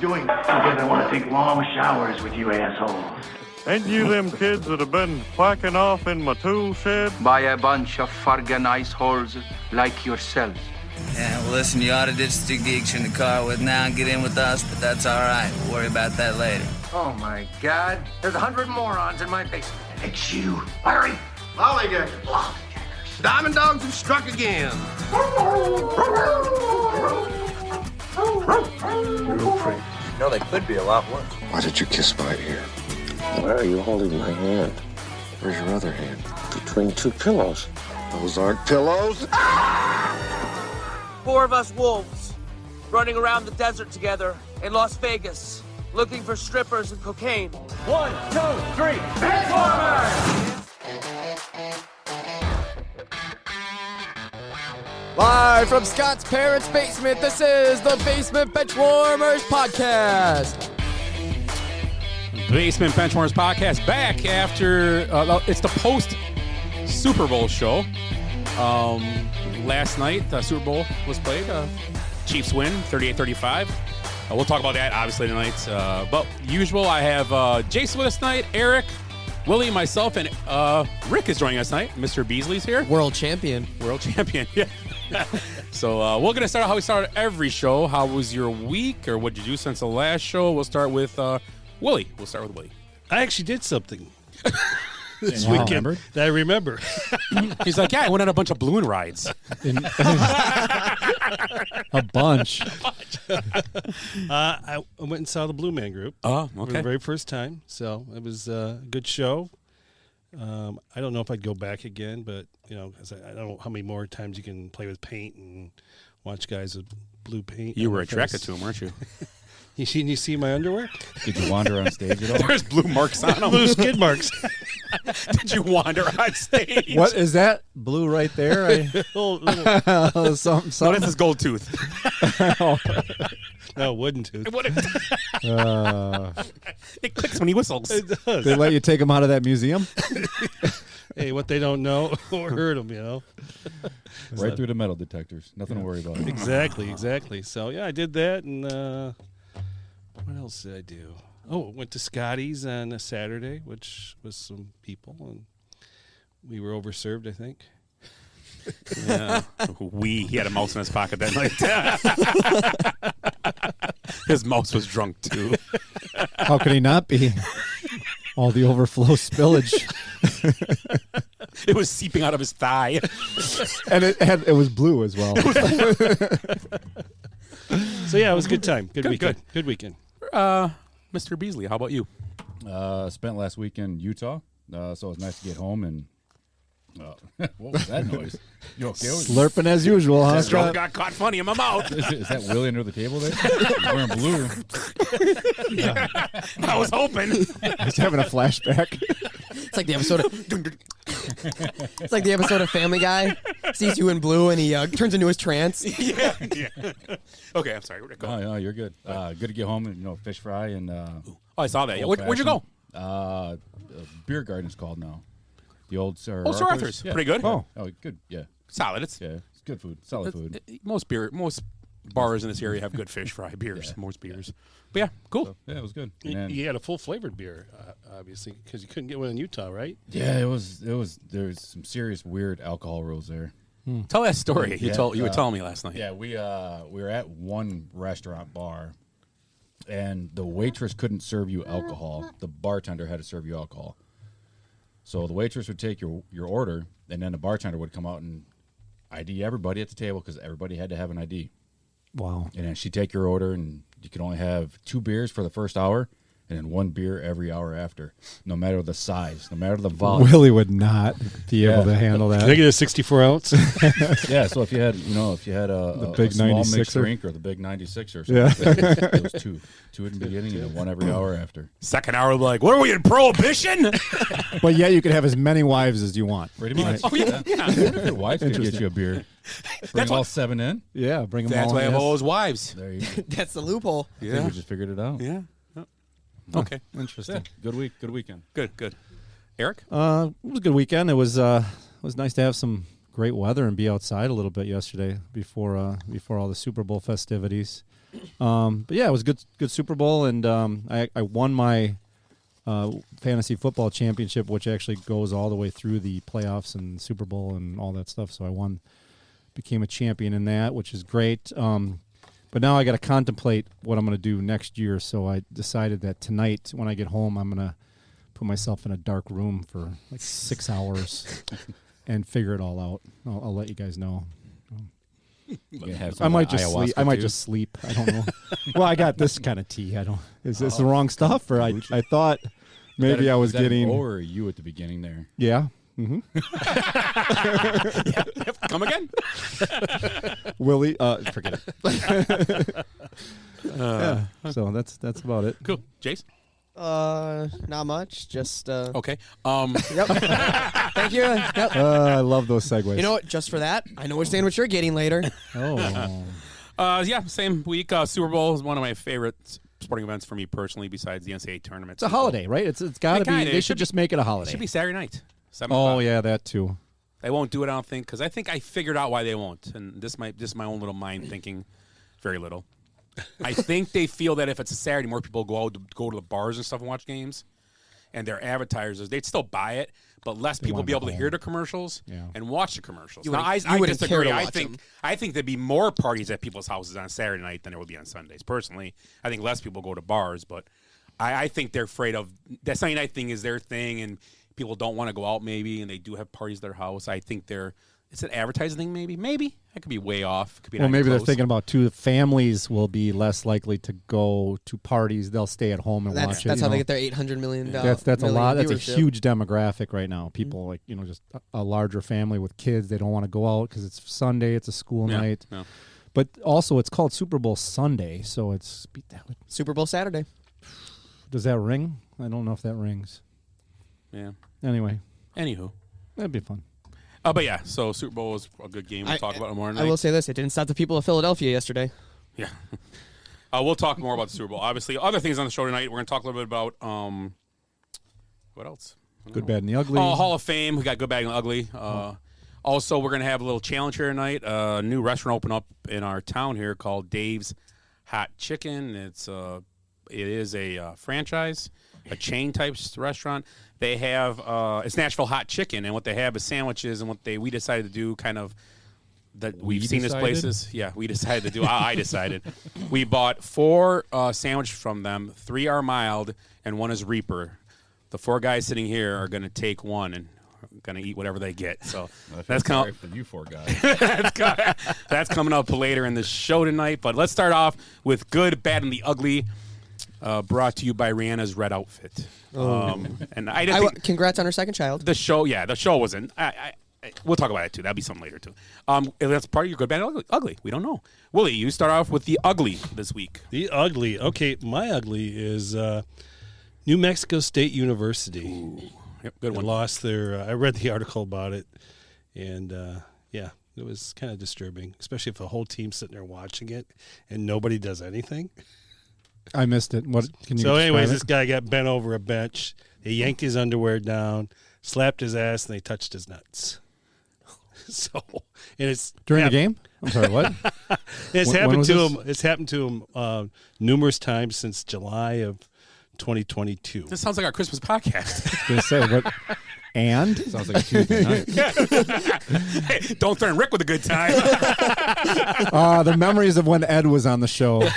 doing because I want to take long showers with you assholes. Ain't you them kids that have been quacking off in my tool shed? By a bunch of fargan iceholes like yourselves. Yeah, well, listen, you ought to ditch the digs in the car with now and get in with us, but that's all right. We'll worry about that later. Oh, my God. There's 100 morons in my basement. It's you, Larry. Lollygaggers. Diamond dogs have struck again. Real freak. No, they could be a lot worse. Why did you kiss my ear? Why are you holding my hand? Where's your other hand? Between two pillows. Those aren't pillows. 4 of us wolves running around the desert together in Las Vegas looking for strippers and cocaine. 1, 2, 3, Benchwarmers! Live from Scott's parents' basement, this is the Basement Benchwarmers Podcast. Basement Benchwarmers Podcast back after, it's the post-Super Bowl show. Last night, the Super Bowl was played. Chiefs win, 38-35. We'll talk about that, obviously, tonight. But usual, I have Jason with us tonight, Eric, Willie, myself, and Rick is joining us tonight. Mr. Beasley's here. World champion, yeah. So we're going to start how we start every show. How was your week, or what did you do since the last show? We'll start with Willie. I actually did something this weekend that I remember. He's like, yeah, I went on a bunch of balloon rides. A bunch. I went and saw the Blue Man Group. Oh, For okay. the very first time. So it was a good show. I don't know if I'd go back again, but, you know, 'cause I don't know how many more times you can play with paint and watch guys with blue paint. You were attracted to him, weren't you? You see my underwear? Did you wander on stage at all? There's blue marks on them. Blue skid marks. Did you wander on stage? What is that? Blue right there? Something. No, this is gold tooth. No, wooden tooth. It clicks when he whistles. It does. They let you take them out of that museum? Hey, what they don't know or hurt them, you know. Right through the metal detectors. Nothing to worry about. Exactly. So, yeah, I did that, and what else did I do? Oh, went to Scotty's on a Saturday, which was some people, and we were overserved, I think. Yeah. He had a mouse in his pocket that night. His mouse was drunk, too. How could he not be? All the overflow spillage. It was seeping out of his thigh. And it was blue as well. So, yeah, it was a good time. Good weekend. Good. Good weekend. Mr. Beasley, how about you? Spent last weekend in Utah, so it was nice to get home and what was that noise? You okay? Slurping as usual, huh? Straw got caught funny in my mouth. Is that Willie under the table there? He's wearing blue. Yeah. I was hoping. He's having a flashback. It's like the episode of Family Guy. Sees you in blue and he turns into his trance. Yeah. Okay, I'm sorry. Go. No, you're good. Good to get home and fish fry and. I saw that. Yeah. Where'd you go? Beer garden's called now. The old Sir Arthur's. Yeah. Pretty good. Oh, good. Yeah. Solid. It's good food. Solid food. Most bars in this area have good fish fry beers. Most beers. But yeah, cool. So, yeah, it was good. You had a full flavored beer, obviously, because you couldn't get one in Utah, right? Yeah, it was. There's some serious weird alcohol rules there. Tell that story. You were telling me last night. Yeah, we were at one restaurant bar, and the waitress couldn't serve you alcohol. The bartender had to serve you alcohol. So the waitress would take your order, and then the bartender would come out and ID everybody at the table because everybody had to have an ID. Wow. And then she'd take your order, and you could only have 2 beers for the first hour, and then 1 beer every hour after, no matter the size, no matter the volume. Willie would not be able to handle that. Can I get a 64 ounce? Yeah, so if you had a big small 96er mixed drink or the big 96 or something, it was 2 in the beginning and then 1 every hour after. Second hour, like, what are we in Prohibition? But yeah, you could have as many wives as you want. Pretty much. Oh, yeah. Your wife could get you a beer. Bring all 7 in. Yeah, bring them That's all why I in. have all those wives. There you go. That's the loophole. I think we just figured it out. Yeah. Okay. Interesting. Yeah. Good weekend. Good. Eric? It was a good weekend. It was nice to have some great weather and be outside a little bit yesterday before all the Super Bowl festivities. But yeah, it was a good Super Bowl, and I won my fantasy football championship, which actually goes all the way through the playoffs and Super Bowl and all that stuff. So became a champion in that, which is great. But now I got to contemplate what I'm going to do next year. So I decided that tonight when I get home, I'm going to put myself in a dark room for like 6 hours and figure it all out. I'll let you guys know. I might just sleep. I might just sleep. I don't know. Well, I got this kind of tea. I don't. Is this the wrong stuff, or I thought maybe I was getting. Or you at the beginning there? Yeah. Mm-hmm. Yep. Come again, Willie. Forget it. Yeah. So that's about it. Cool, Jace. Not much. Just Okay. Yep. Thank you. Yep. I love those segues. You know what? Just for that, I know which sandwich you're getting later. Oh. Yeah, same week. Super Bowl is one of my favorite sporting events for me personally, besides the NCAA tournament. It's a holiday, right? It's got to be. They should just make it a holiday. It should be Saturday night. 7 Oh o'clock. yeah, that too. They won't do it, I don't think, because I think I figured out why they won't, and this might just my own little mind thinking, very little. I think they feel that if it's a Saturday, more people go to the bars and stuff and watch games, and their advertisers, they'd still buy it, but less people will be able to hear the commercials and watch the commercials. Now, I disagree. I think there'd be more parties at people's houses on Saturday night than there would be on Sundays. Personally, I think less people go to bars, but I think they're afraid of that Sunday night thing is their thing, and people don't want to go out maybe, and they do have parties at their house. I think it's an advertising thing maybe. Maybe. I could be way off. Could be well, maybe they're thinking about, too, families will be less likely to go to parties. They'll stay at home and watch it. That's how they get their $800 million. That's a lot. That's a huge demographic right now. People, like, just a larger family with kids. They don't want to go out because it's Sunday. It's a school night. Yeah. But also, it's called Super Bowl Sunday, so it's Super Bowl Saturday. Does that ring? I don't know if that rings. Yeah. Anyway. Anywho. That'd be fun. But yeah, so Super Bowl was a good game. We'll talk about it more tonight. I will say this. It didn't stop the people of Philadelphia yesterday. Yeah. We'll talk more about the Super Bowl. Obviously, other things on the show tonight. We're going to talk a little bit about, what else? Good, Bad, and the Ugly. Hall of Fame. We got Good, Bad, and the Ugly. Also, we're going to have a little challenge here tonight. A new restaurant opened up in our town here called Dave's Hot Chicken. It is a franchise, a chain type restaurant. They have it's Nashville Hot Chicken, and what they have is sandwiches. And what we decided to do, kind of that we've seen these places. Yeah, we decided to do. I decided we bought 4 sandwiches from them. 3 are mild, and 1 is Reaper. The 4 guys sitting here are going to take 1 and going to eat whatever they get. So that's coming for you 4 guys. That's coming up later in the show tonight. But let's start off with Good, Bad, and the Ugly. Brought to you by Rihanna's Red Outfit. And I didn't think congrats on her second child. The show wasn't. We'll talk about it too. That'll be something later too. That's part of your Good, Bad, and Ugly. We don't know. Willie, you start off with the Ugly this week. The Ugly. Okay, my Ugly is New Mexico State University. Ooh. Yep, good one. Lost their. I read the article about it, and yeah, it was kind of disturbing, especially if a whole team's sitting there watching it and nobody does anything. I missed it. What can you? So, anyways, this guy got bent over a bench. They yanked his underwear down, slapped his ass, and they touched his nuts. So, and it's during the game. I'm sorry, what? It's happened to him. It's happened to him numerous times since July of 2022. This sounds like our Christmas podcast. I was gonna say, what? And sounds like a Tuesday night. Hey, don't threaten Rick with a good time. The memories of when Ed was on the show.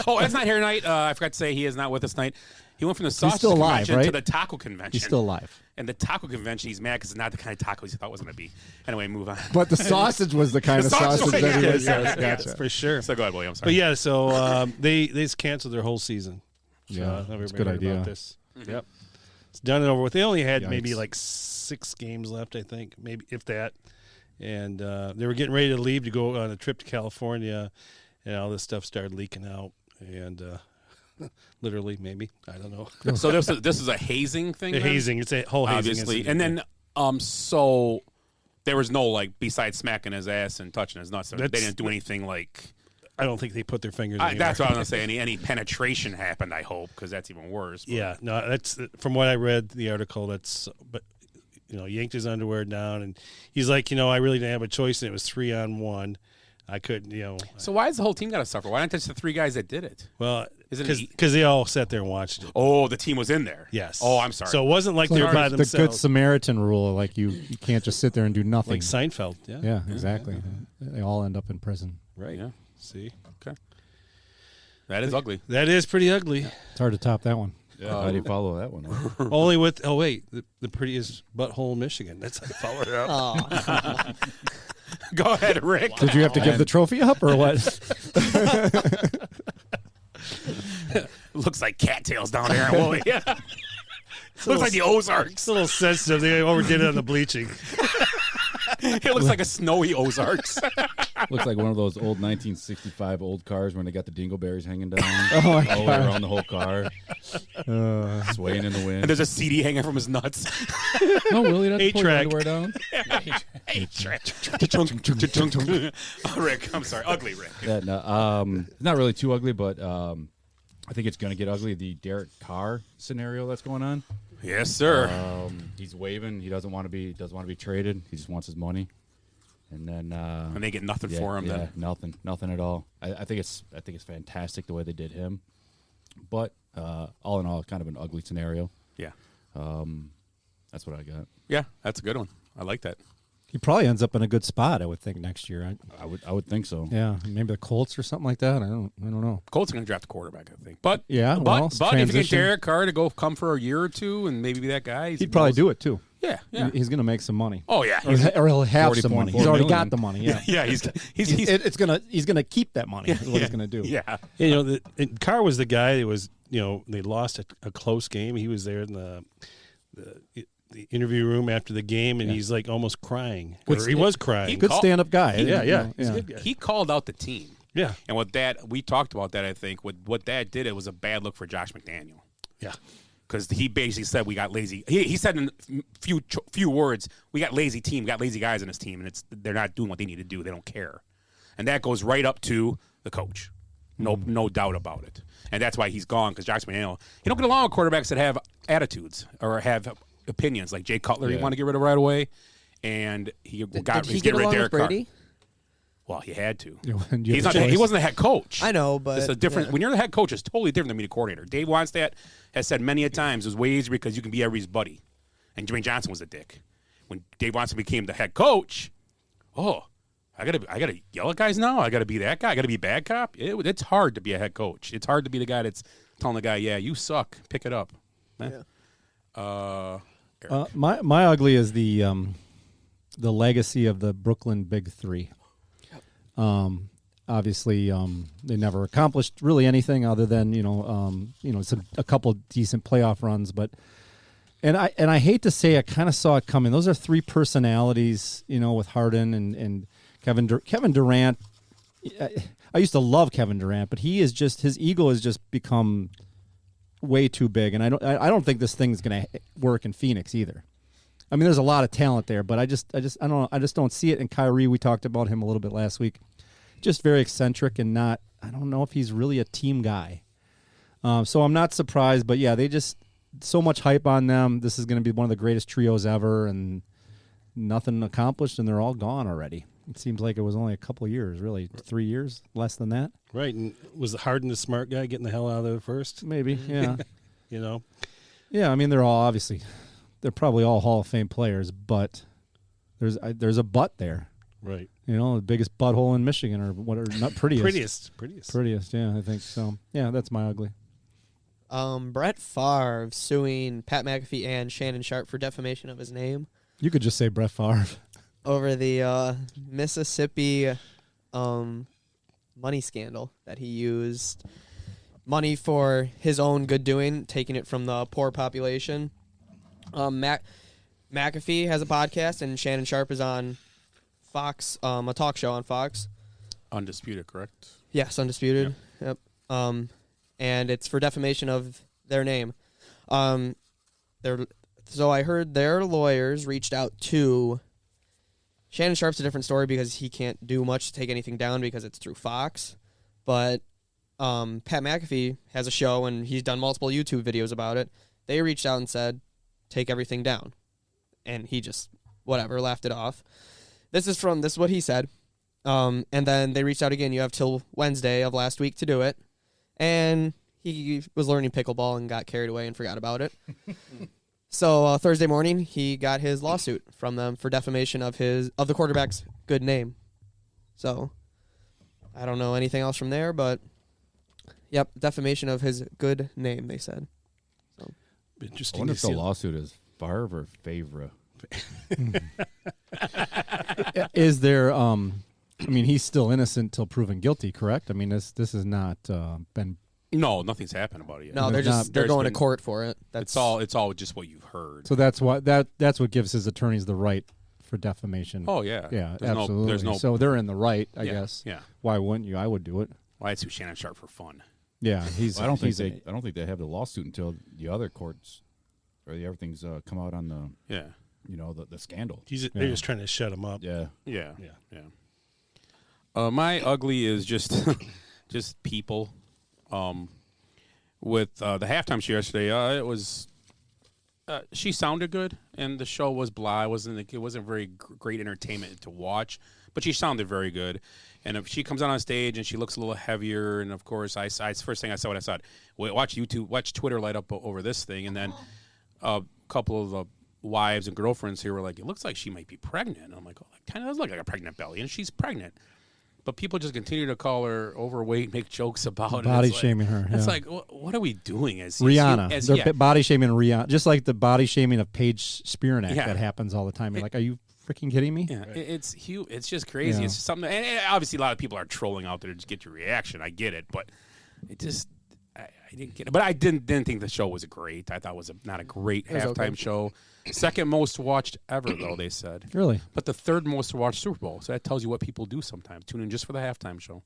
Oh, Ed's not here tonight. I forgot to say he is not with us tonight. He went from the sausage convention to the taco convention. He's still alive. And the taco convention, he's mad because it's not the kind of tacos he thought it was going to be. Anyway, move on. But the sausage was the kind of sausage that he was. Gotcha. For sure. So go ahead, William. I'm sorry. But yeah, so they just canceled their whole season. Yeah, that's a good idea. About this. Mm-hmm. Yep. It's done and over with. They only had maybe like 6 games left, I think, maybe if that. And they were getting ready to leave to go on a trip to California, and all this stuff started leaking out. And literally, maybe, I don't know. So this is a hazing thing. Hazing. It's a whole hazing. Obviously, and then so there was no besides smacking his ass and touching his nuts. They didn't do anything like. I don't think they put their fingers. That's what I was gonna say. Any penetration happened? I hope, because that's even worse. But. Yeah, no, that's from what I read the article. But yanked his underwear down, and he's like, I really didn't have a choice, and it was 3-on-1. I couldn't, So why has the whole team got to suffer? Why not just the 3 guys that did it? Well, because they all sat there and watched it. Oh, the team was in there. Yes. Oh, I'm sorry. So it wasn't like they were by themselves. The Good Samaritan rule, like you can't just sit there and do nothing. Like Seinfeld. Yeah. Yeah, exactly. They all end up in prison. Right. Yeah. See. Okay. That is ugly. That is pretty ugly. It's hard to top that one. Yeah, how do you follow that one? Only with the prettiest butthole in Michigan. That's how you follow it up. Go ahead, Rick. Did you have to give the trophy up or what? Looks like cattails down there. Whoa, yeah. Looks like the Ozarks. It's a little sensitive. They overdid it on the bleaching. It looks like a snowy Ozarks. Looks like one of those old 1965 old cars when they got the dingleberries hanging down Oh, my all the God. way around the whole car, swaying in the wind. And there's a CD hanging from his nuts. No, Willie, that's pull your 8-track. underwear down. 8-track. Oh, Rick, I'm sorry. Ugly Rick. Yeah, no, not really too ugly, but I think it's going to get ugly. The Derek Carr scenario that's going on. Yes, sir. He's waving. He doesn't want to be traded. He just wants his money. And then and they get nothing for him. Yeah, then nothing at all. I think it's fantastic the way they did him. But all in all, kind of an ugly scenario. Yeah. That's what I got. Yeah, that's a good one. I like that. He probably ends up in a good spot, I would think, next year. I would think so. Yeah, maybe the Colts or something like that. I don't know. Colts are going to draft a quarterback, I think. But yeah, but if you get transition. Derek Carr to go come for a year or two and maybe be that guy, He'd probably do it too. Yeah, yeah. He's going to make some money. Oh yeah, or he'll have some money. He's already million. got the money. Yeah, yeah. He's gonna keep that money. Is what he's going to do. Yeah. Carr was the guy that was they lost a close game. He was there in the interview room after the game, and he's like almost crying. He was crying. Good stand-up guy. Yeah. He's a good guy. He called out the team. Yeah. And with that, we talked about that. I think what that did, it was a bad look for Josh McDaniel. Yeah. Because he basically said we got lazy. He said in few words, we got lazy team, we got lazy guys on this team, and they're not doing what they need to do. They don't care, and that goes right up to the coach. No doubt about it. And that's why he's gone. Because Josh McDaniel, you don't get along with quarterbacks that have attitudes or have opinions. Like Jay Cutler, you want to get rid of right away, and he's getting rid of Derek Carr. Well, he had to. He wasn't the head coach. I know, but it's a different. When you're the head coach, it's totally different than being a coordinator. Dave Wannstedt has said many a times it was way easier because you can be everybody's buddy. And Jermaine Johnson was a dick. When Dave Wannstedt became the head coach, I gotta yell at guys now. I gotta be that guy. I gotta be bad cop. It's hard to be a head coach. It's hard to be the guy that's telling the guy, "Yeah, you suck. Pick it up." Yeah. My ugly is the legacy of the Brooklyn Big Three. Obviously, they never accomplished really anything other than a couple decent playoff runs. But and I hate to say, I kind of saw it coming. Those are 3 personalities, with Harden and Kevin Durant. I used to love Kevin Durant, but his ego has just become way too big, and I don't think this thing's going to work in Phoenix either. I mean, there's a lot of talent there, but I just don't see it. And Kyrie, we talked about him a little bit last week, just very eccentric and I don't know if he's really a team guy. So I'm not surprised, but yeah, they just so much hype on them. This is going to be one of the greatest trios ever, and nothing accomplished, and they're all gone already. It seems like it was only a couple of years, really 3 years, less than that. Right, and was Harden the smart guy getting the hell out of there first? Maybe, yeah. Yeah, I mean, they're probably all Hall of Fame players, but there's a butt there. Right. The biggest butthole in Michigan, or what? Or not prettiest. Prettiest. Yeah, I think so. Yeah, that's my ugly. Brett Favre suing Pat McAfee and Shannon Sharp for defamation of his name. You could just say Brett Favre. Over the Mississippi money scandal that he used money for his own good doing, taking it from the poor population. McAfee has a podcast, and Shannon Sharp is on Fox, a talk show on Fox. Undisputed, correct? Yes, Undisputed. Yep. And it's for defamation of their name. So I heard their lawyers reached out to Shannon Sharp's a different story because he can't do much to take anything down because it's through Fox. But Pat McAfee has a show, and he's done multiple YouTube videos about it. They reached out and said, take everything down. and he just whatever laughed it off. This is what he said. And then they reached out again. You have till Wednesday of last week to do it. And he was learning pickleball and got carried away and forgot about it. So Thursday morning, he got his lawsuit from them for defamation of the quarterback's good name. So I don't know anything else from there, but yep, defamation of his good name, they said. So interesting. I wonder if the lawsuit is Favre or Favre. Is there? I mean, he's still innocent till proven guilty, correct? I mean, this has not been. No, nothing's happened about it yet. No, they're going to court for it. It's all just what you've heard. So that's what gives his attorneys the right for defamation. Oh yeah, yeah, there's absolutely. So they're in the right, I guess. Yeah. Why wouldn't you? I would do it. Well, I'd sue Shannon Sharp for fun. Yeah, I don't think they have the lawsuit until the other courts or everything's come out on the the scandal. They're just trying to shut him up. Yeah. My ugly is just just people. With the halftime show yesterday, it was she sounded good, and the show was blah. It wasn't very great entertainment to watch, but she sounded very good. And if she comes out on stage and she looks a little heavier, and of course, first thing I saw when I saw it, watch Twitter light up over this thing, and then a couple of the wives and girlfriends here were like, it looks like she might be pregnant. And I'm like, oh, that kind of does look like a pregnant belly, and she's pregnant. But people just continue to call her overweight, make jokes about it. Body shaming her. It's yeah. like, what are we doing as Rihanna? They're body shaming Rihanna, just like the body shaming of Paige Spearneck that happens all the time. You're like, are you freaking kidding me? Yeah, it's huge. It's just crazy. It's just something. And obviously, a lot of people are trolling out there to just get your reaction. I get it, but it just I didn't get it. But I didn't think the show was great. I thought it was not a great halftime show. Second most watched ever, though, they said. Really? But the third most watched Super Bowl. So that tells you what people do sometimes. Tune in just for the halftime show,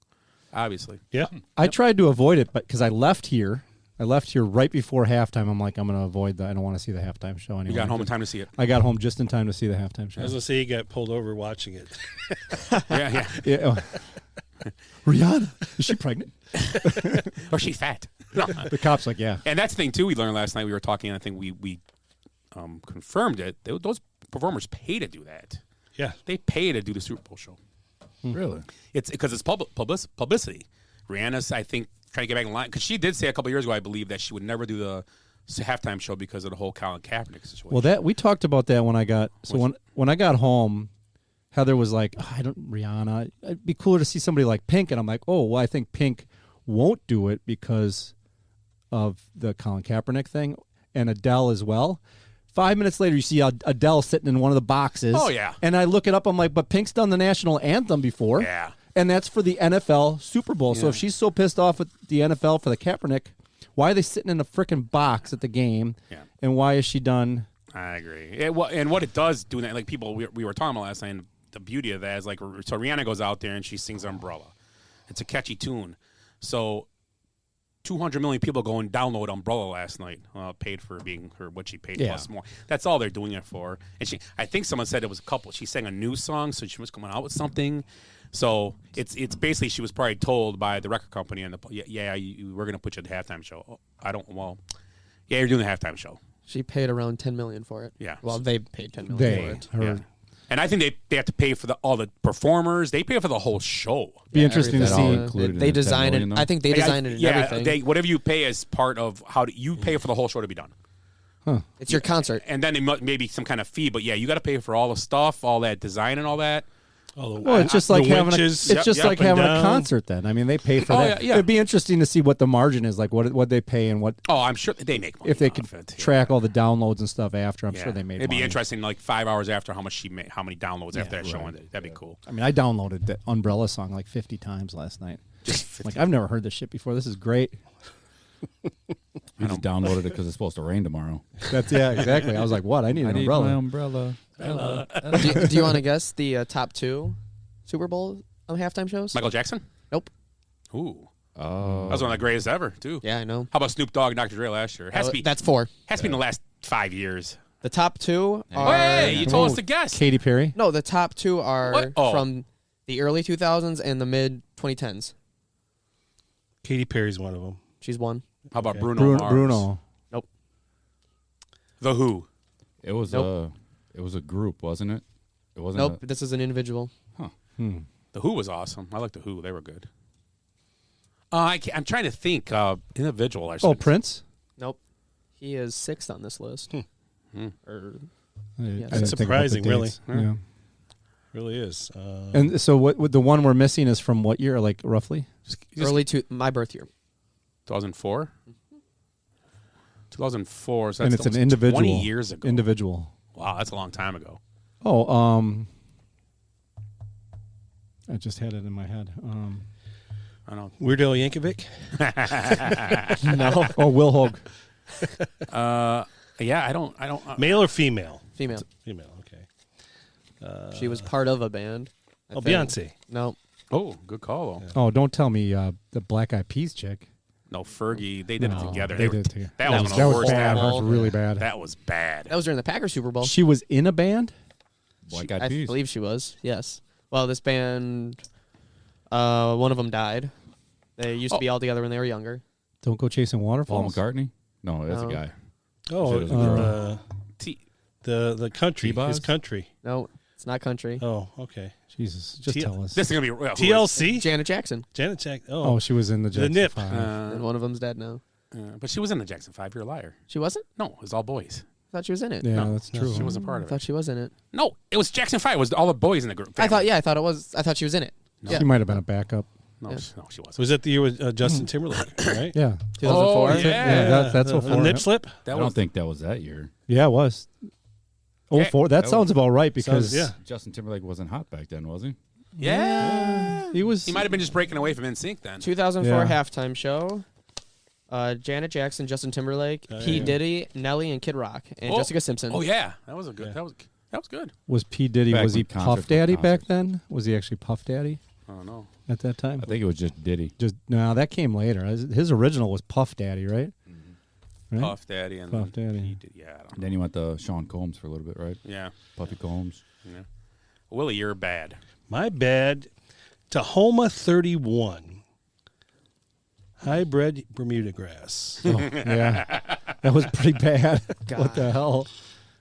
obviously. Yeah. I tried to avoid it, but because I left here right before halftime. I'm like, I'm going to avoid that. I don't want to see the halftime show anymore. You got home in time to see it. I got home just in time to see the halftime show. I was going to say, you got pulled over watching it. Yeah. Rihanna, is she pregnant? Or she fat? No. The cop's like, yeah. And that's the thing, too, we learned last night. We were talking, and I think we confirmed it. Those performers pay to do that. Yeah. They pay to do the Super Bowl show. Really? It's because it's publicity. Rihanna's, I think, trying to get back in line. Because she did say a couple years ago, I believe, that she would never do the halftime show because of the whole Colin Kaepernick situation. Well, we talked about that when I got when I got home. Heather was like, Rihanna. It'd be cooler to see somebody like Pink, and I'm like, oh, well, I think Pink won't do it because of the Colin Kaepernick thing, and Adele as well. 5 minutes later, you see Adele sitting in one of the boxes. Oh, yeah. And I look it up. I'm like, but Pink's done the national anthem before. Yeah. And that's for the NFL Super Bowl. Yeah. So if she's so pissed off at the NFL for the Kaepernick, why are they sitting in a freaking box at the game? Yeah. And why is she done? I agree. And what it does doing that, like people we were talking about last night, and the beauty of that is, like, so Rihanna goes out there and she sings Umbrella. It's a catchy tune. So 200 million people go and download Umbrella last night, paid for being what she paid plus more. That's all they're doing it for. And I think someone said it was a couple. She sang a new song, so she was coming out with something. So it's basically she was probably told by the record company and we're going to put you at the halftime show. You're doing the halftime show. She paid around $10 million for it. Yeah. Well, they paid $10 million for it. Yeah. And I think they have to pay for all the performers. They pay for the whole show. Be interesting to see. They design it. I think they designed it and everything. Whatever you pay as part of you pay for the whole show to be done. Huh. It's your concert. And then maybe some kind of fee. But yeah, you got to pay for all the stuff, all that design and all that. Well, it's just like having a concert. Then I mean, they pay for that. Yeah. It'd be interesting to see what the margin is, like what they pay and what. Oh, I'm sure they make money if they could track all the downloads and stuff after. I'm sure they made. It'd be money. interesting, like 5 hours after how many downloads after that show. That'd be cool. I mean, I downloaded that Umbrella song like 50 times last night. Like I've never heard this shit before. This is great. I just downloaded it because it's supposed to rain tomorrow. Exactly. I was like, what? I need an umbrella. My umbrella. Do you want to guess the top 2 Super Bowl halftime shows? Michael Jackson? Nope. Ooh. Oh. That was one of the greatest ever, too. Yeah, I know. How about Snoop Dogg and Dr. Dre last year? That's 4. Has to be in the last 5 years. The top 2 are... Hey, you told us to guess. Katy Perry? No, the top 2 are from the early 2000s and the mid-2010s. Katy Perry's one of them. She's one. How about Bruno Mars? Bruno. Nope. The Who? It was It was a group, wasn't it? It wasn't. Nope, this is an individual. Huh. The Who was awesome. I like the Who. They were good. I'm trying to think. Individual. Prince? Nope. He is 6th on this list. That's surprising, really. Yeah. Really is. And so what the one we're missing is from what year, like roughly? Early to my birth year. 2004? 2004. So and that's it's an individual. 20 years ago. Individual. Wow, that's a long time ago. Oh, I just had it in my head. I don't. Weird Al Yankovic? No. Oh, Will Hogue. Yeah, I don't. Male or female? Female. Female, okay. She was part of a band. I think. Beyonce. No. Oh, good call, though. Oh, don't tell me the Black Eyed Peas chick. No, Fergie. They did it together. They did it together. That was one of that the was worst bad. ever. That was really bad. That was bad. That was during the Packers Super Bowl. She was in a band? Black Eyed I Peas. believe she was. Yes. Well, this band, one of them died. They used to be all together when they were younger. Don't Go Chasing Paul Waterfalls? McCartney? No, that's a No. guy. Oh, It was a girl. the country. T-Boz? His country. No, it's not country. Oh, okay. Jesus, just tell us. This is gonna be real. TLC? Janet Jackson. Janet Jackson. Oh, she was in the Jackson Nip. 5. And one of them's dead now. But she was in the Jackson 5. You're a liar. She wasn't? No, it was all boys. I thought she was in it. Yeah, No, that's true. She wasn't part I of thought it. she was in it. No, it was Jackson 5. It was all the boys in the group. I thought it was. I thought she was in it. No. Yeah. She might have been a backup. No, Yeah. no, she wasn't. Was that the year with Justin Timberlake, right? Yeah. 2004. Oh, Yeah, that's The 04. nip Yep. slip? That I was don't think that was that year. Yeah, it was. Yeah, 04. That that sounds was- about right because yeah. Justin Timberlake wasn't hot back then, was he? Yeah. he was. He might have been just breaking away from NSYNC then. 2004 Yeah. halftime halftime show. Janet Jackson, Justin Timberlake, Oh, P. yeah. Diddy, Nelly, and Kid Rock, and Oh. Jessica Simpson. Oh yeah, that was a good. Yeah. That was good. Was P. Diddy, Back was he when concerts Puff were Daddy back concerts. then? Was he actually Puff Daddy I don't know. at that time? I think it was just Diddy. Just no, that came later. His original was Puff Daddy, right? Right? Puff Daddy and Puff then Daddy. he did- yeah, I don't know. Then he went to Sean Combs for a little bit, right? Yeah, Puffy Combs. yeah. Willie, you're bad. My bad. Tahoma 31. Hybrid Bermuda grass. Oh, yeah, that was pretty bad. What the hell?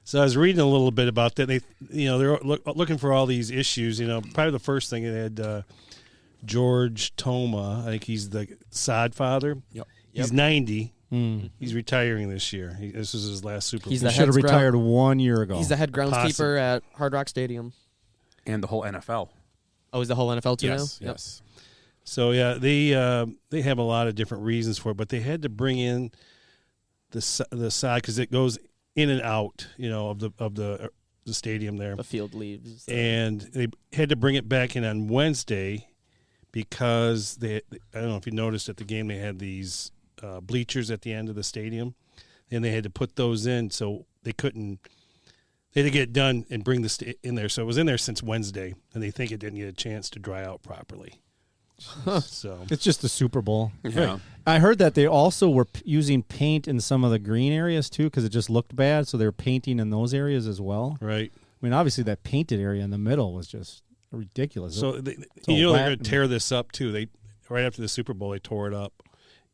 So I was reading a little bit about that. They're looking for all these issues. Probably the first thing they had George Toma. I think he's the sod father. Yep. He's 90. He's retiring this year. This is his last Super Bowl. He's He the should have head retired 1 year ago. He's the head groundskeeper at Hard Rock Stadium. And the whole NFL. Oh, is the whole NFL too Yes, now? Yep. yes. So yeah, they have a lot of different reasons for it, but they had to bring in the side because it goes in and out, of the stadium there. The field leaves. And they had to bring it back in on Wednesday because I don't know if you noticed at the game they had these bleachers at the end of the stadium, and they had to put those in, so they couldn't. They had to get it done and bring the in there. So it was in there since Wednesday, and they think it didn't get a chance to dry out properly. So It's just the Super Bowl. Yeah. I heard that they also were using paint in some of the green areas too because it just looked bad. So they were painting in those areas as well. right. I mean, obviously that painted area in the middle was just ridiculous. So all they're wet going and- to tear this up too. They right after the Super Bowl they tore it up,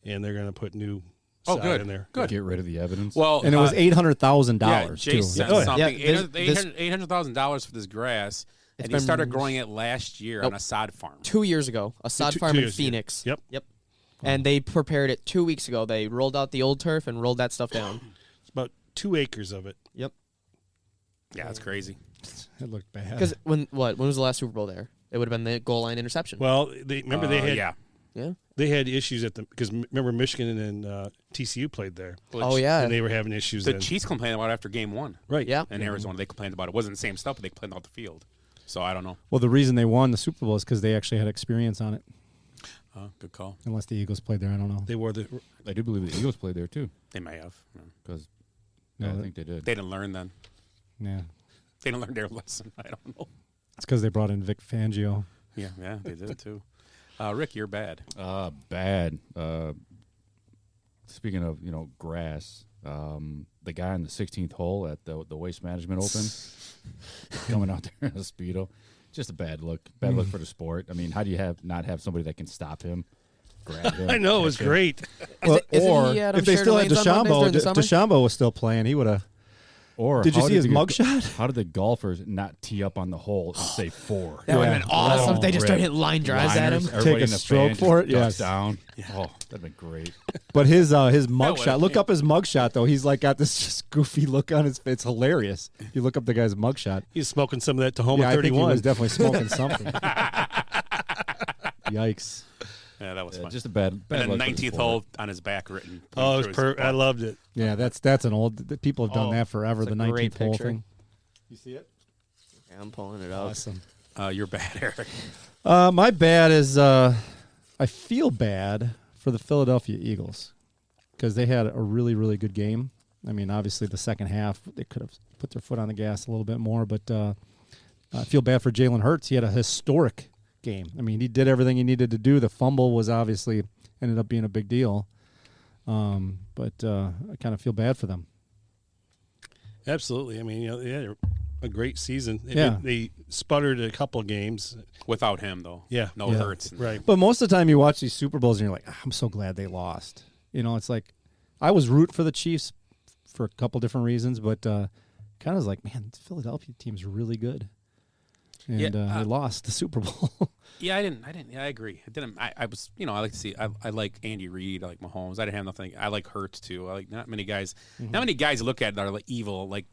and they're going to put new sod good. in there. Good. Get rid of the evidence. Well, and it was $800,000 yeah, too. Jay sent Oh, yeah. something. Yeah, this- $800,000 for this grass, and he been- started growing it last year on a sod farm. 2 years ago, a sod Two- farm 2 in years ago. Phoenix. Yep. Yep. And they prepared it 2 weeks ago. They rolled out the old turf and rolled that stuff down. It's about 2 acres of it. Yep. Yeah, that's crazy. It looked bad. Because when was the last Super Bowl there? It would have been the goal line interception. Well, they had yeah. they had issues because remember Michigan and TCU played there. Oh yeah. And they were having issues. The then. Chiefs complained about it after game 1 Right. Yeah. in Arizona. They complained about it. It wasn't the same stuff, but they complained about the field. So I don't know. Well, the reason they won the Super Bowl is because they actually had experience on it. Good call. Unless the Eagles played there, I don't know. They wore the. I do believe the Eagles played there too, They may have. Yeah. because No, I think they did. They didn't learn then. Yeah, They didn't learn their lesson. I don't know. it's because they brought in Vic Fangio. Yeah, they did too. Rick, you're bad. Bad. Speaking of grass, the guy in the 16th hole at the Waste Management Open coming out there in a Speedo, just a bad look. Bad look for the sport. I mean, how do you not have somebody that can stop him? Grab him, I know it was catch him? great. Well, Isn't or he, if they shared still had lanes on Mondays during the DeChambeau, summer? DeChambeau was still playing. He would have. Or did you how see his the- mugshot? How did the golfers not tee up on the hole and say 4? That would have been awesome if they just started hitting line drives at him. Everybody in the stroke fan for just it? ducks Yes. down. Oh, that'd been great. But his mugshot. Look up his mugshot though. He's like got this just goofy look on his face. It's hilarious. You look up the guy's mugshot. He's smoking some of that Tahoma Yeah, I think 31. he was definitely smoking something. Yikes. Yeah, that was fun. Just a bad And then luck for the 19th sport. hole on his back written. Oh, it was I loved it. Yeah, that's an old. People have done that forever. it's The a great 19th hole picture. thing. You see it? Yeah, I'm pulling it up. Awesome. You're bad, Eric. My bad is I feel bad for the Philadelphia Eagles because they had a really, really good game. I mean, obviously the second half they could have put their foot on the gas a little bit more, but I feel bad for Jalen Hurts. He had a historic game. I mean, he did everything he needed to do. The fumble was obviously ended up being a big deal, but I kind of feel bad for them. Absolutely. I mean, they had a great season. Yeah. They sputtered a couple games. Without him, though. Yeah. No Hurts. Right. But most of the time you watch these Super Bowls and you're like, I'm so glad they lost. You know, it's like I was root for the Chiefs for a couple different reasons, but kind of was like, man, the Philadelphia team's really good. And they lost the Super Bowl. Yeah, I didn't. Yeah, I agree. I didn't. I was. I like to see. I like Andy Reid. I like Mahomes. I didn't have nothing. I like Hurts too. I like not many guys. Not many guys look at that are like evil. Like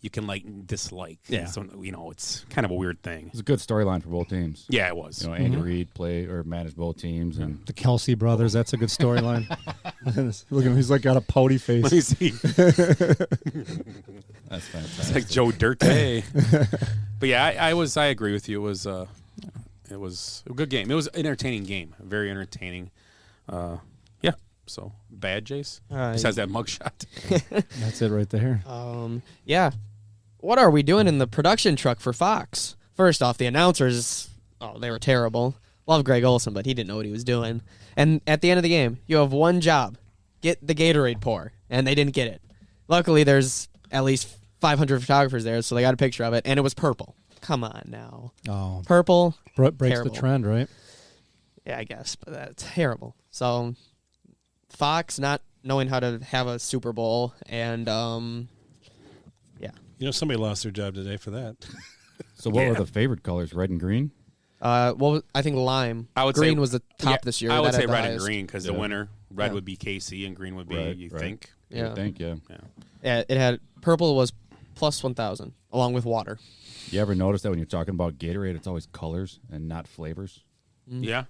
you can like dislike. Yeah. So it's kind of a weird thing. It's a good storyline for both teams. Yeah, it was. Andy Reid managed both teams, and The Kelsey brothers, that's a good storyline. Look at him. He's like got a pouty face. Let me see. that's fantastic. It's like Joe Dirte. But yeah, I agree with you. It was a good game. It was an entertaining game. Very entertaining. Yeah. So bad, Jace. Besides that mugshot. That's it right there. Yeah. What are we doing in the production truck for Fox? First off, the announcers, they were terrible. Love Greg Olson, but he didn't know what he was doing. And at the end of the game, you have one job. Get the Gatorade pour. And they didn't get it. Luckily, there's at least 500 photographers there, so they got a picture of it, and it was purple. Come on now. Oh. Purple. Breaks terrible. the trend, right? Yeah, I guess, but that's terrible. So Fox not knowing how to have a Super Bowl, and yeah. Somebody lost their job today for that. So what were the favorite colors? Red and green? Well, I think lime. I would green say, was the top this year. I would That say had the red highest. and green because the winner, red would be KC and green would be, you think? Yeah. You think, yeah. Yeah, it had purple was plus 1,000 along with water. You ever notice that when you're talking about Gatorade, it's always colors and not flavors? Yeah.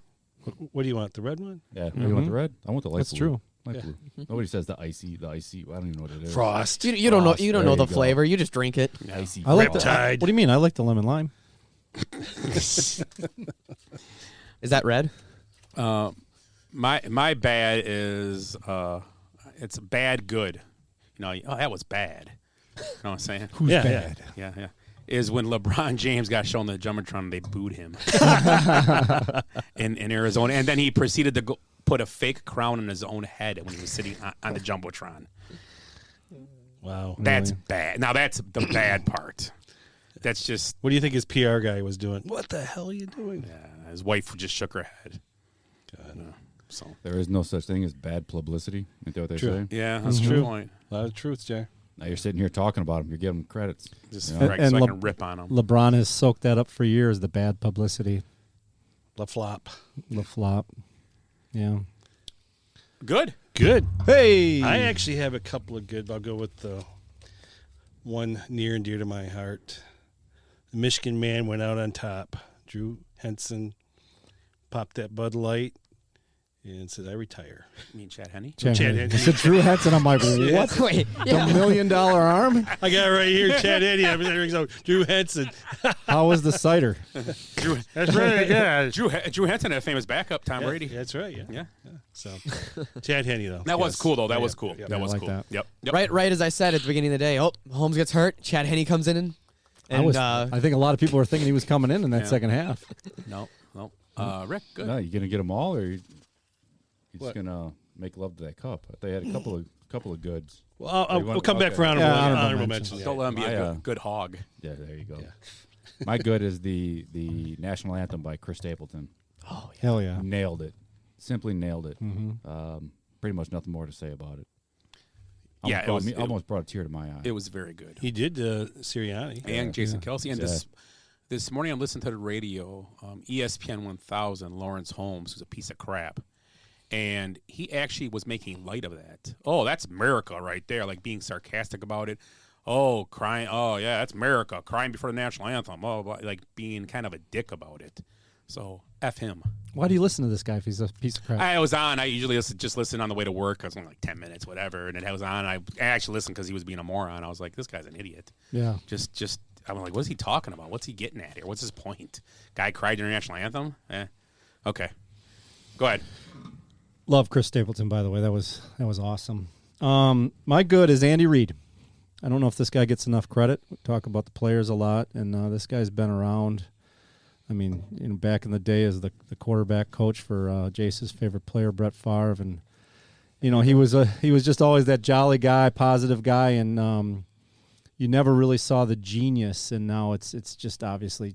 What do you want? The red one? Yeah. You want the red? I want the light That's blue. true. Light Yeah. blue. Nobody says the icy. I don't even know what it is. Frost. You don't know. Frost. You don't There know the go. flavor. You just drink it. Icy. I like the. Riptide. What do you mean? I like the lemon lime. Is that red? My bad is it's bad good. That was bad. You know what I'm saying? Who's bad? Yeah. Is when LeBron James got shown the Jumbotron, they booed him in Arizona, and then he proceeded to put a fake crown on his own head when he was sitting on the Jumbotron. Wow. That's bad. Now that's the bad part. That's just. What do you think his PR guy was doing? What the hell are you doing? Yeah, his wife just shook her head. God. So there is no such thing as bad publicity. Isn't that what they say? Yeah, that's a true point. A lot of truth, Jay. Now you're sitting here talking about him. You're giving him credits. Just And so I can rip on him. LeBron has soaked that up for years. The bad publicity. La flop. Yeah. Good. Hey. I actually have a couple of good. I'll go with the one near and dear to my heart. The Michigan man went out on top. Drew Henson popped that Bud Light and said, I retire. You mean Chad Henne? Chad Henne. You said Drew Henson. I'm like, what? Wait, The $1 million arm? I got it right here, Chad Henne. So Drew Henson. How was the cider? That's right. Yeah. Drew Henson had a famous backup, Tom Brady. That's right. Yeah. Yeah. So Chad Henne though. That was cool though. That was cool. Yeah, That I was like cool. that. Yep. Right as I said at the beginning of the day. Oh, Holmes gets hurt. Chad Henne comes in and I think a lot of people were thinking he was coming in that second half. No. Rick, good. No, you gonna get them all, or you just gonna make love to that cup? They had a couple of goods. Well, we'll come back for honorable mention. Don't let him be a good hog. Yeah, there you go. Yeah. My good is the national anthem by Chris Stapleton. Oh, yeah. Hell yeah. Nailed it. Simply nailed it. Mm-hmm. Pretty much nothing more to say about it. Yeah, almost brought a tear to my eye. It was very good. He did Sirianni And Jason Kelsey. And this morning I'm listening to the radio, ESPN 1000, Lawrence Holmes, who's a piece of crap. And he actually was making light of that. Oh, that's America right there, like being sarcastic about it. Oh, crying. Oh, yeah, that's America. Crying before the national anthem. Oh, like being kind of a dick about it. So, F him. Why do you listen to this guy if he's a piece of crap? I was on. I usually just listen on the way to work. I was only like 10 minutes, whatever. And it was on. I actually listened because he was being a moron. I was like, this guy's an idiot. Yeah. Just I'm like, what's he talking about? What's he getting at here? What's his point? Guy cried during the national anthem? Okay. Go ahead. Love Chris Stapleton, by the way. That was awesome. My good is Andy Reid. I don't know if this guy gets enough credit. We talk about the players a lot, and this guy's been around. I mean, back in the day as the quarterback coach for Jace's favorite player, Brett Favre, and he was just always that jolly guy, positive guy, and you never really saw the genius. And now it's just obviously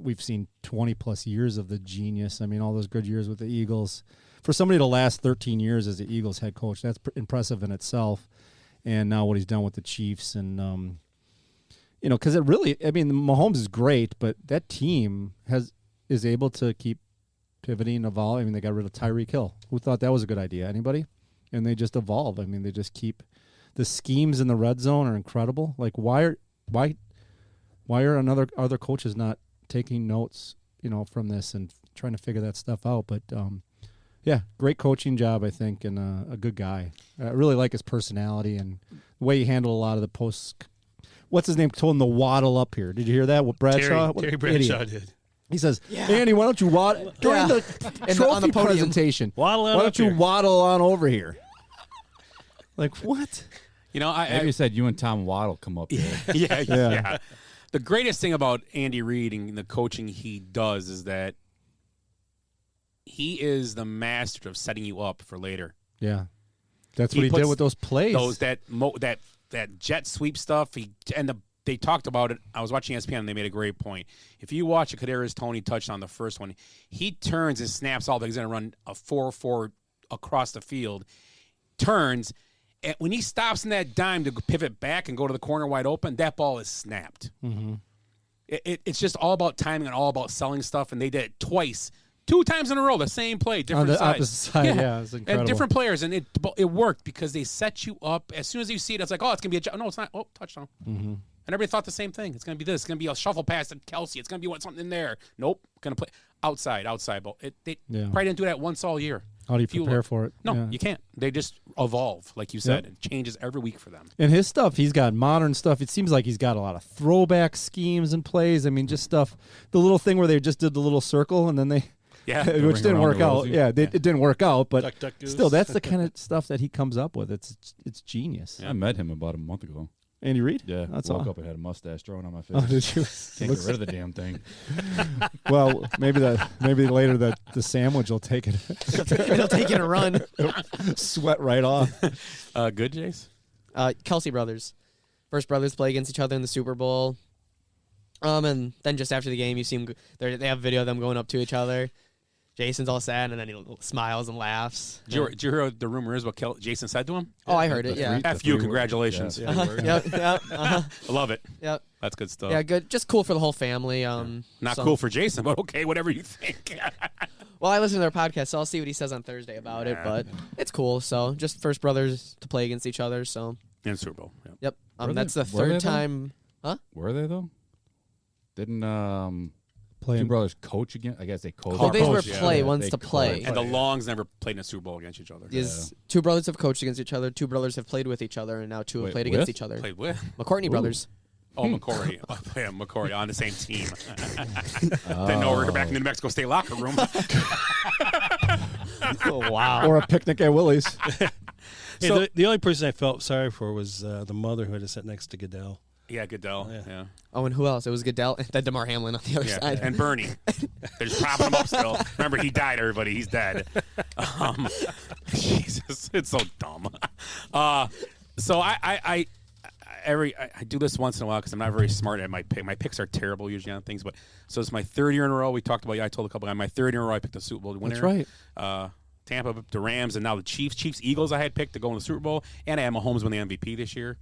we've seen 20 plus years of the genius. I mean, all those good years with the Eagles. For somebody to last 13 years as the Eagles head coach, that's impressive in itself. And now what he's done with the Chiefs, and because it really, I mean, Mahomes is great, but that team is able to keep pivoting and evolve. I mean, they got rid of Tyreek Hill. Who thought that was a good idea? Anybody? And they just evolve. I mean, they just keep the schemes in the red zone are incredible. Like, why are other coaches not taking notes, from this and trying to figure that stuff out? But yeah, great coaching job, I think, and a good guy. I really like his personality and the way he handled a lot of the posts. What's his name? Told him to waddle up here. Did you hear that? What Bradshaw? Terry Bradshaw did. He says, Andy, why don't you waddle during the trophy on the presentation? Waddle on why don't you waddle on over here? Like, what? Maybe said you and Tom Waddle come up here. Yeah. The greatest thing about Andy Reid and the coaching he does is that he is the master of setting you up for later. Yeah, that's what he did with those plays. That jet sweep stuff. They talked about it. I was watching ESPN and they made a great point. If you watch a Kadarius Toney touchdown, the first one, he turns and snaps all. He's going to run a 4-4 across the field. Turns, and when he stops in that dime to pivot back and go to the corner wide open, that ball is snapped. Mm-hmm. It's just all about timing and all about selling stuff. And they did it twice. 2 times in a row, the same play, different on the side. opposite side. Yeah, it's incredible. And different players, and it worked because they set you up. As soon as you see it, it's like, oh, it's gonna be no, it's not. Oh, touchdown. Mm-hmm. And everybody thought the same thing. It's gonna be this. It's gonna be a shuffle pass to Kelsey. It's gonna be something in there. Nope, gonna play outside. But they probably didn't do that once all year. How do you prepare for it? No, you can't. They just evolve, like you said. It changes every week for them. And his stuff, he's got modern stuff. It seems like he's got a lot of throwback schemes and plays. I mean, just stuff. The little thing where they just did the little circle and then they. Yeah, which didn't work out. Yeah, it didn't work out, but duck, still, that's the kind of stuff that he comes up with. It's genius. Yeah, I met him about a month ago. Andy Reid? Yeah, that's woke up and had a mustache growing on my face. Oh, did you? Can't get rid of the damn thing. Well, maybe later the sandwich will take it. It'll take it a run. Sweat right off. Good, Jace? Kelsey brothers. First brothers play against each other in the Super Bowl. And then just after the game, you see them. They have a video of them going up to each other. Jason's all sad, and then he smiles and laughs. Did you hear the rumor is what Jason said to him? Oh, I heard it, yeah. F you, congratulations. Yeah. I love it. Yep. That's good stuff. Yeah, good. Just cool for the whole family. Not cool for Jason, but okay, whatever you think. Well, I listen to their podcast, so I'll see what he says on Thursday about it, but it's cool. So, just first brothers to play against each other, so. In Super Bowl, Yep. That's the third time. Huh? Were they, though? Didn't play two brothers coach again? I guess they coached. Oh, these were play, one's to play. And the Longs never played in a Super Bowl against each other. Two brothers have coached against each other, 2 brothers have played with each other, and now 2 have played against each other. Played with? McCourtney brothers. Oh, McCourty. McCourty on the same team. Didn't know we were back in the New Mexico State locker room. Oh, wow. Or a picnic at Willie's. So the only person I felt sorry for was the mother who had to sit next to Goodell. Yeah, Goodell. Yeah. Oh, and who else? It was Goodell and then DeMar Hamlin on the other side. And Bernie. They're just propping him up still. Remember, he died, everybody. He's dead. Jesus, it's so dumb. So I do this once in a while because I'm not very smart at my pick. My picks are terrible usually on things. But so it's my 3rd year in a row. We talked about. I told a couple guys my 3rd year in a row. I picked the Super Bowl winner. That's right. Tampa, the Rams, and now the Chiefs. Chiefs, Eagles I had picked to go in the Super Bowl, and I had Mahomes win the MVP this year.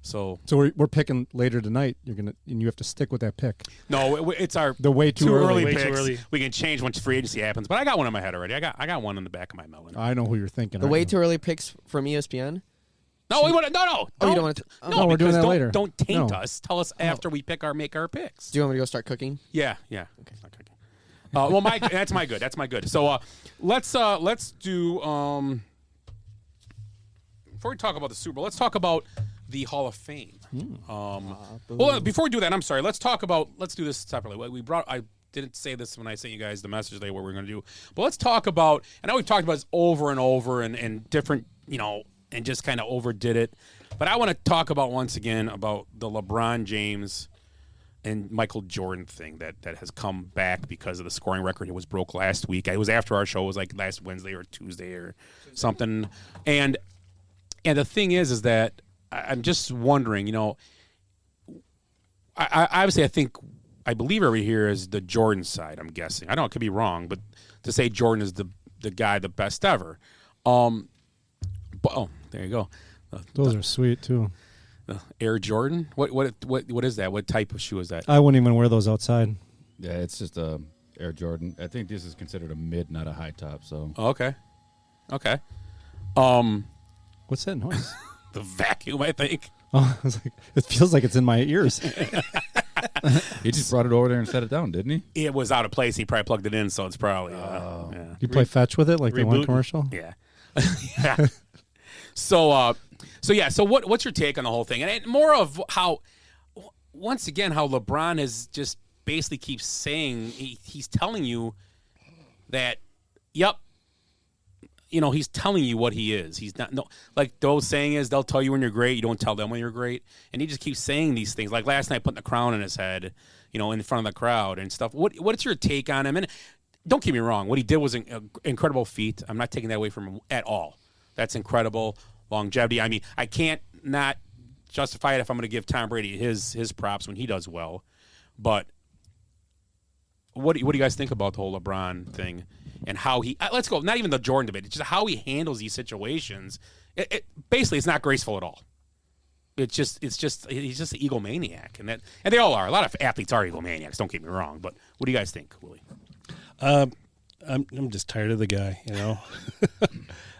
So we're picking later tonight. And you have to stick with that pick. No, it's our way too early picks. Way too early. We can change once free agency happens, but I got one in my head already. I got one in the back of my melon. I know who you're thinking. The way too early picks from ESPN. No, we want to. No. Oh, you don't want to. No, we're doing that later. Don't taint us. Tell us after we make our picks. Do you want me to go start cooking? Yeah. Okay. Start cooking. Well, that's my good. That's my good. So let's do. Before we talk about the Super Bowl, let's talk about the Hall of Fame. Well, before we do that, I'm sorry. Let's do this separately. I didn't say this when I sent you guys the message today what we're going to do, but let's talk about. I know we've talked about this over and over and different, and just kind of overdid it. But I want to talk about once again about the LeBron James and Michael Jordan thing that has come back because of the scoring record. It was broke last week. It was after our show. It was like last Wednesday or Tuesday or something. And the thing is that I'm just wondering, I believe over here is the Jordan side, I'm guessing. I don't know, it could be wrong, but to say Jordan is the guy, the best ever. There you go. Those are sweet too. Air Jordan? What is that? What type of shoe is that? I wouldn't even wear those outside. Yeah, it's just a Air Jordan. I think this is considered a mid, not a high top. So okay. What's that noise? The vacuum, I think. Oh, I was like, it feels like it's in my ears. He just brought it over there and set it down, didn't he? It was out of place. He probably plugged it in, so it's probably. Yeah. You play fetch with it like the one commercial? Yeah. Yeah. So what's your take on the whole thing? And more of how, once again, how LeBron has just basically keeps saying he's telling you that, yep. He's telling you what he is. He's not like those saying is they'll tell you when you're great. You don't tell them when you're great. And he just keeps saying these things. Like last night, putting the crown on his head, in front of the crowd and stuff. What's your take on him? And don't get me wrong. What he did was an incredible feat. I'm not taking that away from him at all. That's incredible longevity. I mean, I can't not justify it if I'm going to give Tom Brady his props when he does well. But what do you guys think about the whole LeBron thing? And how he let's go, not even the Jordan debate, it's just how he handles these situations. Basically it's not graceful at all. It's just he's just an egomaniac, and they all are. A lot of athletes are egomaniacs, don't get me wrong, but what do you guys think, Willie? I'm just tired of the guy,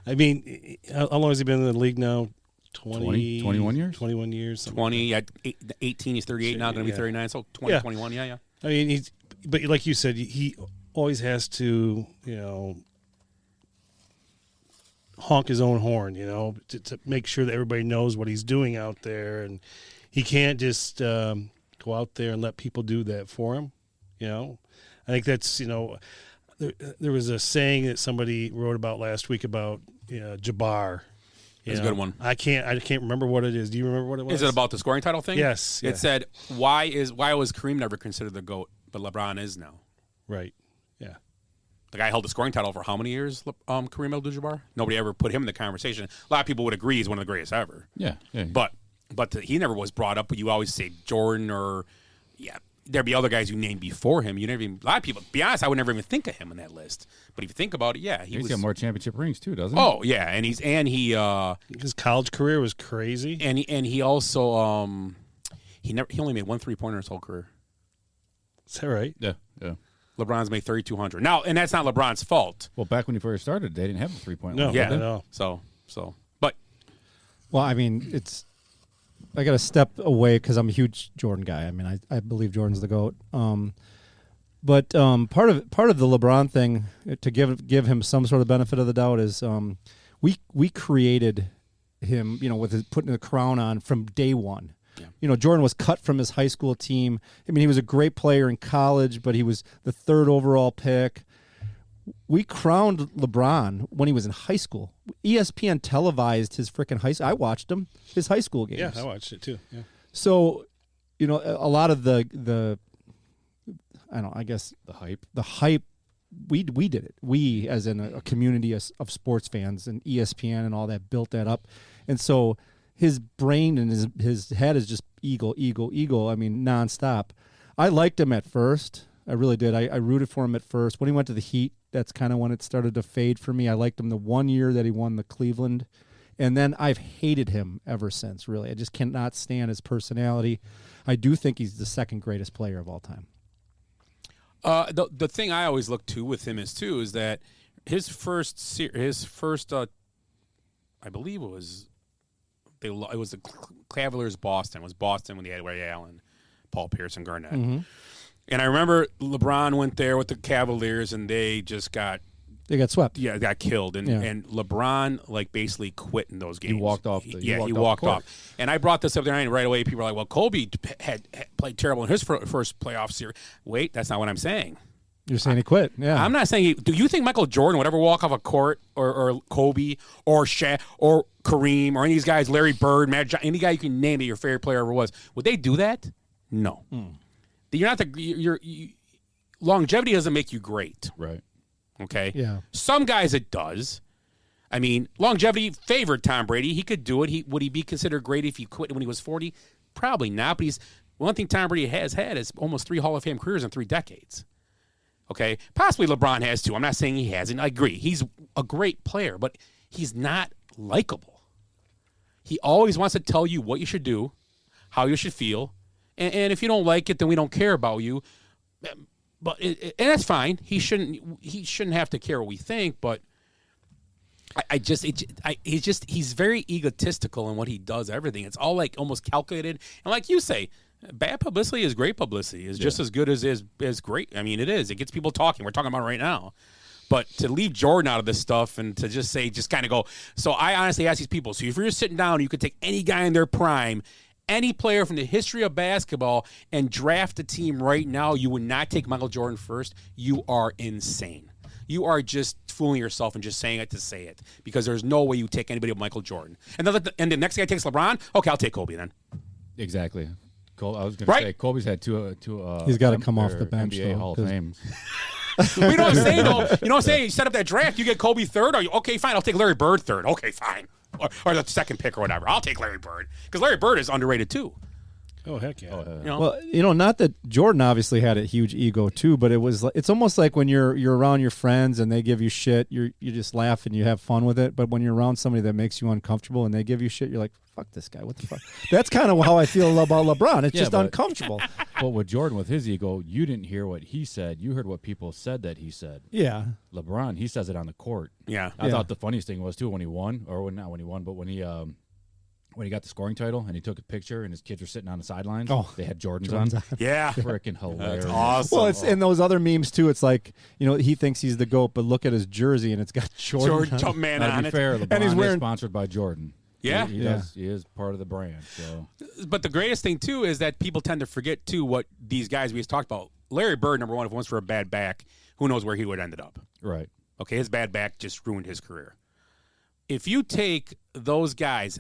I mean, how long has he been in the league now? 21 years? 21 years. 20 at 18, he's 38 now, going to be 39, so 20, 21, yeah. I mean, but like you said, he always has to, honk his own horn, to make sure that everybody knows what he's doing out there. And he can't just go out there and let people do that for him, I think that's, there was a saying that somebody wrote about last week about Jabbar. That's a good one. I can't remember what it is. Do you remember what it was? Is it about the scoring title thing? Yes. It said, why was Kareem never considered the GOAT, but LeBron is now? Right. Yeah. The guy held the scoring title for how many years, Kareem Abdul-Jabbar? Nobody ever put him in the conversation. A lot of people would agree he's one of the greatest ever. Yeah. But he never was brought up, but you always say Jordan or, there'd be other guys you named before him. You never even, a lot of people, to be honest, I would never even think of him in that list. But if you think about it, he's got more championship rings too, doesn't he? Oh, yeah. And his college career was crazy. And he also, he only made one 3-pointer his whole career. Is that right? Yeah. LeBron's made 3,200 now, and that's not LeBron's fault. Well, back when he first started, they didn't have the 3-point line. No, yeah, no. But well, I mean, I got to step away because I'm a huge Jordan guy. I mean, I believe Jordan's the GOAT. But part of the LeBron thing, to give him some sort of benefit of the doubt, is we created him, with putting the crown on from day one. Yeah. Jordan was cut from his high school team. I mean, he was a great player in college, but he was the 3rd overall pick. We crowned LeBron when he was in high school. ESPN televised his freaking high school. I watched his high school games. Yeah, I watched it too. Yeah. So, a lot of the I don't know, I guess the hype, we did it. We, as in a community of sports fans, and ESPN and all that, built that up. And so his brain and his head is just ego. I mean, nonstop. I liked him at first. I really did. I rooted for him at first. When he went to the Heat, that's kind of when it started to fade for me. I liked him the 1 year that he won the Cleveland, and then I've hated him ever since, really. I just cannot stand his personality. I do think he's the second greatest player of all time. The thing I always look to with him is that his first I believe it was the Cavaliers Boston. It was Boston when they had Ray Allen, Paul Pierce, and Garnett. Mm-hmm. And I remember LeBron went there with the Cavaliers, and they just got swept. Yeah, got killed. And LeBron basically quit in those games. He walked off. He walked off. And I brought this up there, and right away people were like, "Well, Kobe had played terrible in his first playoff series." Wait, that's not what I'm saying. You're saying he quit? Yeah. I'm not saying. Do you think Michael Jordan would ever walk off a court, or Kobe, or Shaq, or Kareem, or any of these guys, Larry Bird, any guy you can name that your favorite player ever was? Would they do that? No. You're not longevity doesn't make you great. Right. Okay? Yeah. Some guys it does. I mean, longevity favored Tom Brady. He could do it. Would he be considered great if he quit when he was 40? Probably not. But one thing Tom Brady has had is almost 3 Hall of Fame careers in 3 decades. Okay? Possibly LeBron has too. I'm not saying he hasn't. I agree. He's a great player, but he's not likable. He always wants to tell you what you should do, how you should feel, and if you don't like it, then we don't care about you. But and that's fine. He shouldn't have to care what we think. But he's very egotistical in what he does. Everything. It's all almost calculated. And like you say, bad publicity is great publicity. It's just as good as great. I mean, it is. It gets people talking. We're talking about it right now. But to leave Jordan out of this stuff and to just kind of go. So I honestly ask these people. So if you're just sitting down, you could take any guy in their prime, any player from the history of basketball, and draft a team right now, you would not take Michael Jordan first. You are insane. You are just fooling yourself and just saying it to say it, because there's no way you take anybody but Michael Jordan. And the next guy takes LeBron. Okay, I'll take Kobe then. Exactly. I was going to say Kobe's had two. He's got to come off the bench. NBA though, Hall of Fame. You know what I'm saying, though? You know what I'm saying? You set up that draft, you get Kobe third. Okay, fine, I'll take Larry Bird third. Okay, fine. Or the second pick or whatever. I'll take Larry Bird. Because Larry Bird is underrated, too. Oh, heck yeah. Well, not that Jordan obviously had a huge ego too, but it's almost like when you're around your friends and they give you shit, you just laugh and you have fun with it. But when you're around somebody that makes you uncomfortable and they give you shit, you're like, fuck this guy, what the fuck? That's kind of how I feel about LeBron. It's just uncomfortable. But with Jordan, with his ego, you didn't hear what he said. You heard what people said that he said. Yeah. LeBron, he says it on the court. Yeah. I thought the funniest thing was, too, when he won, or not when he won, but when he got the scoring title and he took a picture and his kids were sitting on the sidelines. Oh, they had Jordans on. Yeah. Freaking hilarious. That's awesome. Well, it's in those other memes, too. It's like, he thinks he's the GOAT, but look at his jersey and it's got Jordan Jumpman on it. To be fair, LeBron and he's wearing... is sponsored by Jordan. Yeah. He is part of the brand. So, but the greatest thing, too, is that people tend to forget, too, what these guys we just talked about. Larry Bird, number one, if it was for a bad back, who knows where he would have ended up. Right. Okay, his bad back just ruined his career. If you take those guys,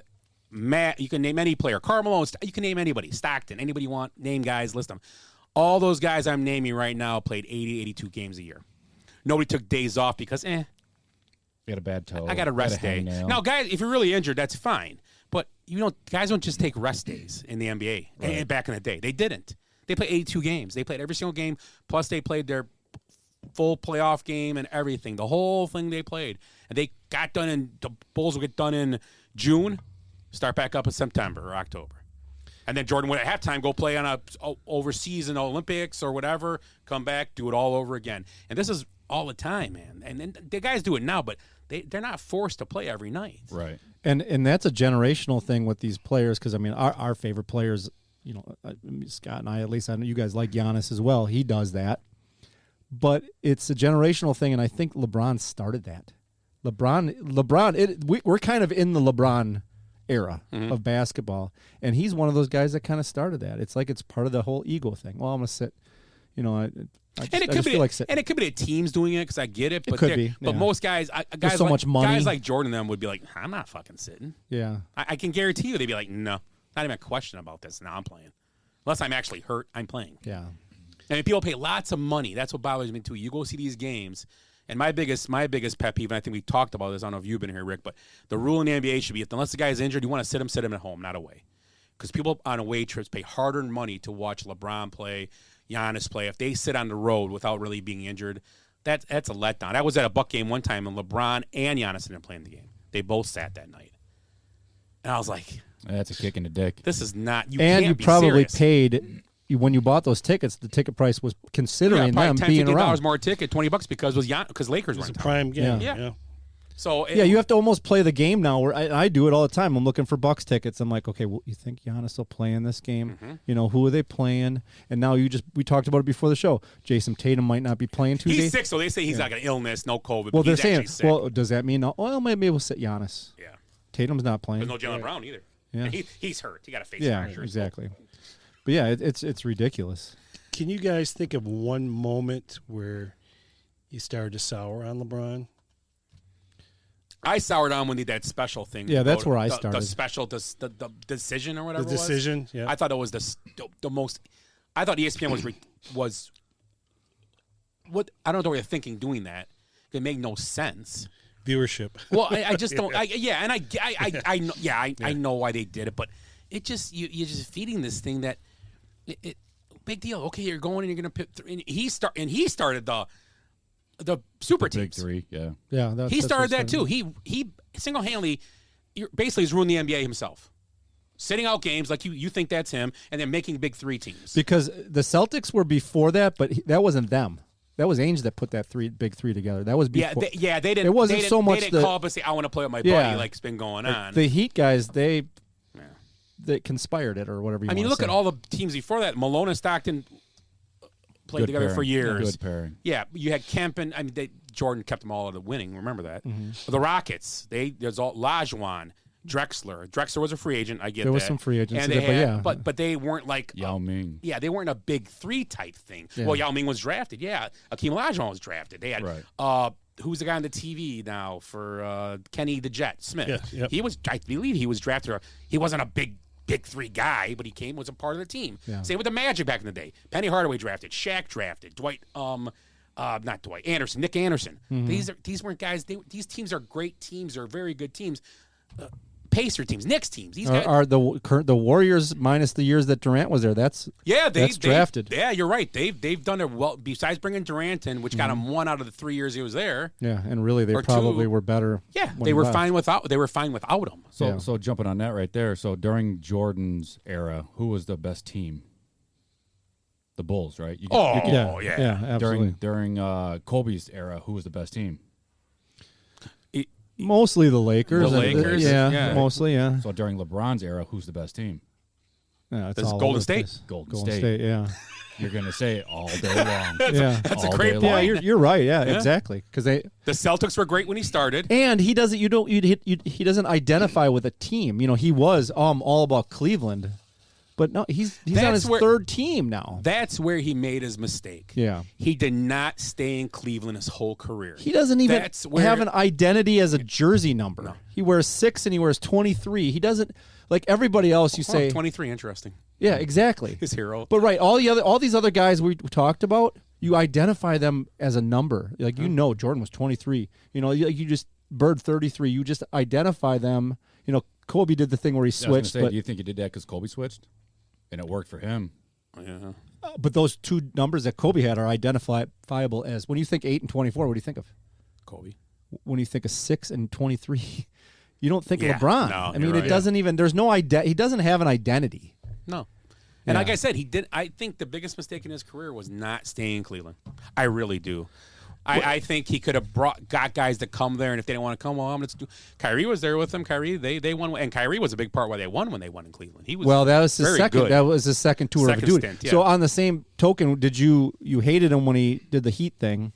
Matt, you can name any player. Karl Malone, you can name anybody. Stockton, anybody you want, name guys, list them. All those guys I'm naming right now played 80, 82 games a year. Nobody took days off because, you got a bad toe. I got a rest day. Now, guys, if you're really injured, that's fine. But guys don't just take rest days in the NBA. Right. Back in the day, they didn't. They played 82 games. They played every single game. Plus, they played their full playoff game and everything. The whole thing they played, and they got done in. The Bulls will get done in June. Start back up in September or October, and then Jordan would at halftime go play on a overseas in the Olympics or whatever. Come back, do it all over again. And this is all the time, man. And then the guys do it now, but they're not forced to play every night. Right. And that's a generational thing with these players, because, I mean, our favorite players, Scott and I, at least I know you guys like Giannis as well. He does that. But it's a generational thing, and I think LeBron started that. We're kind of in the LeBron era of basketball, and he's one of those guys that kind of started that. It's like it's part of the whole ego thing. Well, I'm going to sit, it could be the teams doing it, because I get it. But could be, But most guys much money. Guys like Jordan and them would be like, I'm not fucking sitting. Yeah. I can guarantee you they'd be like, no, not even a question about this. Now I'm playing. Unless I'm actually hurt, I'm playing. Yeah. And people pay lots of money. That's what bothers me too. You go see these games, and my biggest pet peeve, and I think we talked about this. I don't know if you've been here, Rick, but the rule in the NBA should be, unless the guy is injured, you want to sit him at home, not away. Because people on away trips pay hard-earned money to watch LeBron play, Giannis play, if they sit on the road without really being injured, that's a letdown. I was at a Buck game one time, and LeBron and Giannis didn't play in the game. They both sat that night. And I was like, that's a kick in the dick. This is not, you and can't you be probably serious. paid, when you bought those tickets, the ticket price was considering them $10, being $15 around. more ticket, $20 because Lakers were in It's a town. prime game. Yeah. So Yeah, you have to almost play the game now. Where I do it all the time. I'm looking for Bucks tickets. I'm like, okay, well, you think Giannis will play in this game? Who are they playing? And now we talked about it before the show. Jason Tatum might not be playing Tuesday. He's sick, so they say he's got an illness, no COVID. Well, but they're he's saying, actually sick. well, does that mean? Well, maybe we'll sit Giannis. Yeah. Tatum's not playing. There's no Jalen Brown either. Yeah. And he's hurt. He got a face Yeah, fracture. exactly. But yeah, it's ridiculous. Can you guys think of one moment where you started to sour on LeBron? I soured on when he did that special thing. Yeah, that's where I The started. special, the decision or whatever. The decision, yeah. I thought it was the most. I thought ESPN was what I don't know what you're thinking doing that. It made no sense. Viewership. Well, I just don't. I know why they did it, but it just you're just feeding this thing that it big deal. Okay, you're going and you're going to pick. And he started the super Big teams. three, yeah. Yeah, He started that too. He single-handedly basically has ruined the NBA himself. Sitting out games like you think that's him, and then making big three teams. Because the Celtics were before that, but that wasn't them. That was Ainge that put that big three together. That was before. They didn't. It wasn't so much. They didn't call up and say, "I want to play with my buddy," like it's been going on. The Heat guys, they conspired it or whatever. You look at all the teams before that. Malone and Stockton played Good together pairing. for years. Good pairing. Yeah, you had Kemp and Jordan kept them all out of winning. Remember that. The Rockets. There's all Lajuan, Drexler. Drexler was a free agent. I get there that. was some free agents, and they had, but but they weren't like Yao Ming. Yeah, they weren't a big three type thing. Yeah. Well, Yao Ming was drafted. Yeah, Akeem Olajuwon was drafted. They had who's the guy on the TV now for Kenny the Jet Smith. Yeah, yep. He was, I believe, he was drafted. He wasn't a big three guy, but he was a part of the team. Yeah. Same with the Magic back in the day. Penny Hardaway drafted. Shaq drafted. Not Dwight Anderson. Nick Anderson. These weren't guys. These teams are great teams. They're very good teams. Pacer teams, Knicks teams. These guys are the Warriors minus the years that Durant was there. That's drafted. Yeah, you're right. They've done it well. Besides bringing Durant in, which got him 1 out of the 3 years he was there. Yeah, and really they probably were better. Yeah, when they he were left. fine without. They were fine without him. So jumping on that right there. So during Jordan's era, who was the best team? The Bulls, right? Yeah, absolutely. During Kobe's era, who was the best team? Mostly the Lakers. The Lakers, yeah, mostly, yeah. So during LeBron's era, who's the best team? Yeah, it's That's all Golden over the State. place. Golden State. State. Yeah. You're gonna say it all day long. Yeah, that's a All great day point. Yeah, you're right. Yeah, exactly. Because The Celtics were great when he started. and he doesn't. He doesn't identify with a team. He was all about Cleveland, but no, he's on That's his where- third team now. That's where he made his mistake. Yeah. He did not stay in Cleveland his whole career. He doesn't even That's where- have an identity as a jersey number. No. He wears 6 and he wears 23. He doesn't like everybody else. You say 23, interesting. yeah, exactly. His hero. But right, all these other guys we talked about, you identify them as a number. Like Jordan was 23. You just Bird 33. You just identify them. Kobe did the thing where he I was gonna switched, say, but do you think he did that because Kobe switched, and it worked for him? Yeah. but those two numbers that Kobe had are identifiable as. When you think 8 and 24, what do you think of? Kobe. When you think of 6 and 23, you don't think Yeah, of LeBron. no, I mean, you're it right. doesn't even. There's no he doesn't have an identity. No. And Yeah. like I said, he did. I think the biggest mistake in his career was not staying in Cleveland. I really do. I think he could have got guys to come there, and if they didn't want to come, well, I'm going to do. Kyrie was there with them. Kyrie, they won, and Kyrie was a big part why they won when they won in Cleveland. He was That was his very second. good. That was his second tour Second of duty. stint, yeah. So on the same token, did you hated him when he did the Heat thing?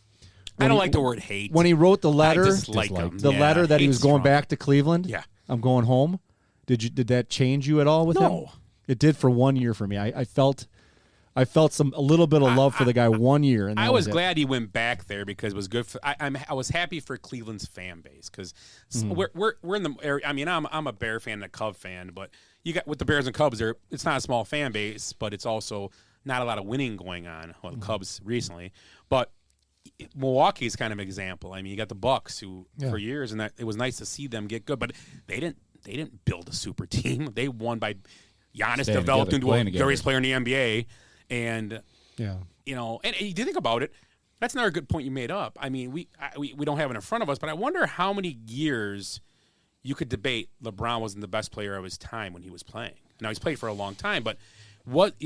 I don't like the word hate. When he wrote the letter, I dislike him. the Yeah, letter that he hate's was going strong. back to Cleveland. Yeah. I'm going home. Did that change you at all with him? No. It did for 1 year for me. I felt a little bit of love for the guy 1 year, and I that was it. glad he went back there because it was good for. I was happy for Cleveland's fan base because we're in the area. I mean, I'm a Bear fan and a Cub fan, but you got with the Bears and Cubs, it's not a small fan base, but it's also not a lot of winning going on. Well, the Cubs recently, but Milwaukee's kind of an example. I mean, you got the Bucks who for years, and that it was nice to see them get good, but they didn't build a super team. They won by Giannis Staying developed together, into playing a together. greatest player in the NBA, and Yeah. You know, and you think about it, that's another good point you made up. I mean, we don't have it in front of us, but I wonder how many years you could debate LeBron wasn't the best player of his time when he was playing. Now, he's played for a long time, but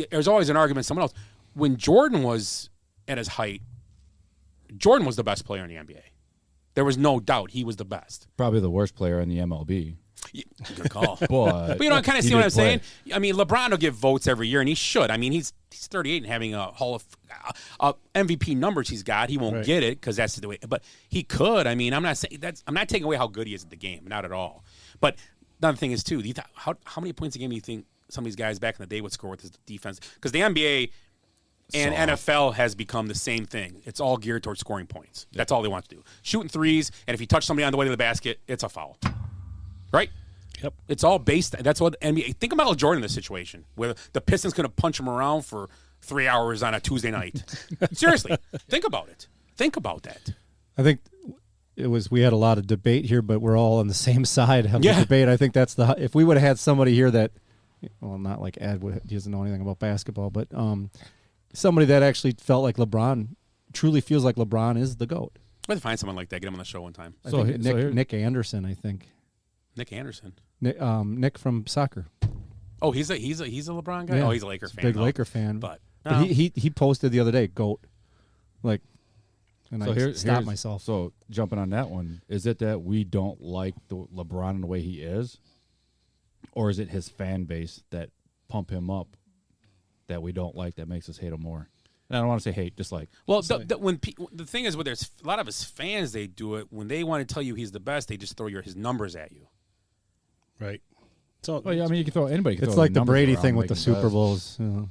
there's always an argument someone else. When Jordan was at his height, Jordan was the best player in the NBA. There was no doubt he was the best. Probably the worst player in the MLB. Yeah, good call. But you know, I kind of see what I'm saying. I mean, LeBron will get votes every year, and he should. I mean, he's 38 and having a Hall of MVP numbers he's got. He won't get it because that's the way. But he could. I mean, I'm not taking away how good he is at the game, not at all. But another thing is too, how many points a game do you think some of these guys back in the day would score with his defense? Because the NBA and NFL has become the same thing. It's all geared towards scoring points. That's all they want to do. Shooting threes, and if you touch somebody on the way to the basket, it's a foul. Right? Yep. It's all based. That's what NBA. Think about Jordan in this situation, where the Pistons going to punch him around for 3 hours on a Tuesday night. Seriously, think about it. Think about that. I think we had a lot of debate here, but we're all on the same side of the debate. I think that's if we would have had somebody here that, well, not like Ed, he doesn't know anything about basketball, but somebody that actually felt like LeBron, truly feels like LeBron is the GOAT. I'd find someone like that, get him on the show one time. I think Nick Anderson, I think. Nick Anderson. Nick from soccer. Oh, he's a LeBron guy? Yeah. Oh, he's a Laker fan. Big Laker fan. But he posted the other day, GOAT. Like, and I stopped myself. So jumping on that one, is it that we don't like the LeBron in the way he is? Or is it his fan base that pump him up that we don't like that makes us hate him more? And I don't want to say hate, just like. Well, the thing is, there's a lot of his fans, they do it when they want to tell you he's the best. They just throw his numbers at you. Right. So, well, yeah, I mean, you can throw anybody. It's like the Brady thing with the Super Bowls. You know.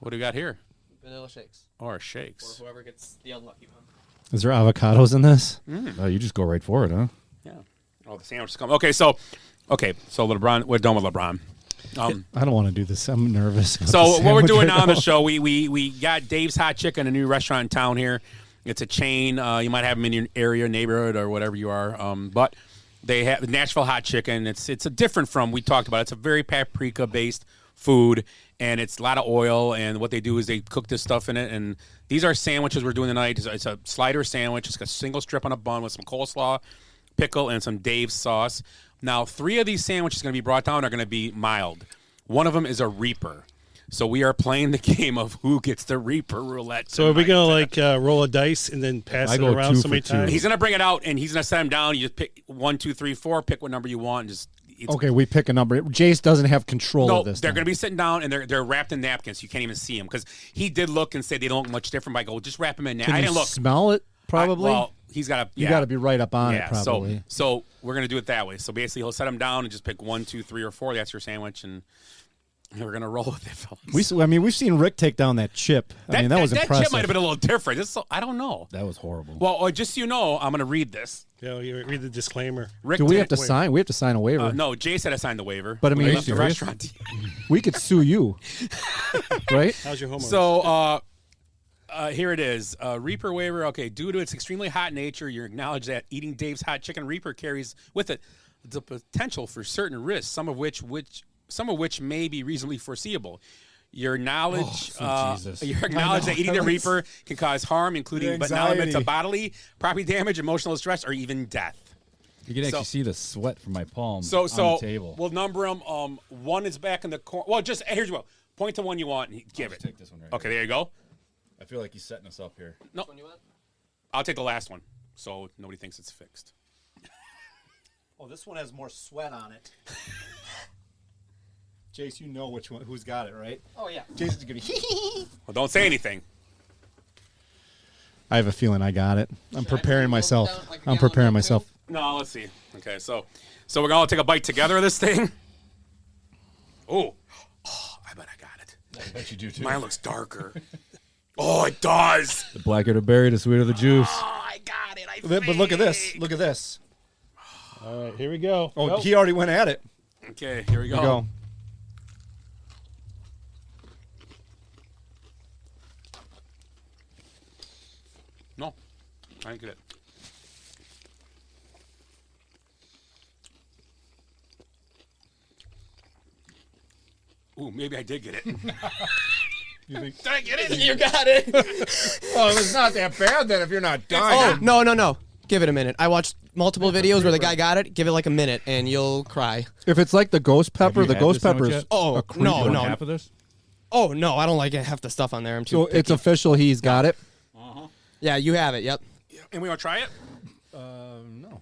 What do we got here? Vanilla shakes. Or shakes. Or whoever gets the unlucky one. Is there avocados in this? Oh, you just go right for it, huh? Yeah. Oh, the sandwich is coming. Okay, so LeBron, we're done with LeBron. I don't want to do this. I'm nervous. So what we're doing now on the show, we got Dave's Hot Chicken, a new restaurant in town here. It's a chain. You might have them in your area, neighborhood, or whatever you are. But they have Nashville Hot Chicken. It's a different from we talked about. It's a very paprika based food, and it's a lot of oil. And what they do is they cook this stuff in it. And these are sandwiches we're doing tonight. It's a slider sandwich. It's got a single strip on a bun with some coleslaw, pickle, and some Dave's sauce. Now, 3 of these sandwiches going to be brought down are going to be mild. One of them is a Reaper. So we are playing the game of who gets the Reaper roulette. So are we going to roll a dice and then pass it around so many times? He's going to bring it out, and he's going to set them down. You just pick 1, 2, 3, 4, pick what number you want. And just okay, we pick a number. Jace doesn't have control of this. They're going to be sitting down, and they're wrapped in napkins. So you can't even see them because he did look and say they don't look much different. But I go, just wrap them in napkins. I didn't look. Smell it? Probably. He's got to. You got to be right up on it. Probably. So we're gonna do it that way. So basically, he'll set them down and just pick 1, 2, 3, or 4. That's your sandwich, and we're gonna roll with it, fellas. We've seen Rick take down that chip. That was impressive. That chip might have been a little different. I don't know. That was horrible. Well, just so you know, I'm gonna read this. Yeah, you read the disclaimer. Rick, do we have to sign? We have to sign a waiver. No, Jay said I signed the waiver. But I mean, the restaurant. We could sue you, right? How's your homework? So. Here it is. Reaper waiver. Okay, due to its extremely hot nature, you acknowledge that eating Dave's Hot Chicken Reaper carries with it the potential for certain risks, some of which may be reasonably foreseeable. Your knowledge, you acknowledge that eating the Reaper can cause harm, including but not limited to bodily, property damage, emotional distress, or even death. You can actually see the sweat from my palm on the table. We'll number them. 1 is back in the corner. Well, just here's what. Point to one you want and give it. Take this one right Okay, here. there you go. I feel like he's setting us up here. No, Which one you want? I'll take the last one, so nobody thinks it's fixed. Oh, this one has more sweat on it. Jace, you know who's got it, right? Oh yeah. Jason's gonna. Well, don't say anything. I have a feeling I got it. I'm preparing myself. I'm preparing myself. No, let's see. Okay, so we're gonna all take a bite together of this thing. Oh, I bet I got it. I bet you do too. Mine looks darker. Oh, it does. The blacker the berry, the sweeter the juice. Oh, I got it. But look at this. Look at this. All right, here we go. Oh, nope. He already went at it. Okay, here we go. Here we go. No, I didn't get it. Ooh, maybe I did get it. You think? Did I get it? You got it. Oh, it's not that bad then if you're not dying. Oh, no. Give it a minute. I watched multiple videos where the guy got it. Give it like a minute, and you'll cry. If it's like the ghost pepper, the ghost pepper is Oh, no. Half of this? Oh, no, I don't like half the stuff on there. I'm too So picky. it's official. He's got it. Yeah, you have it. Yep. And we want to try it? No.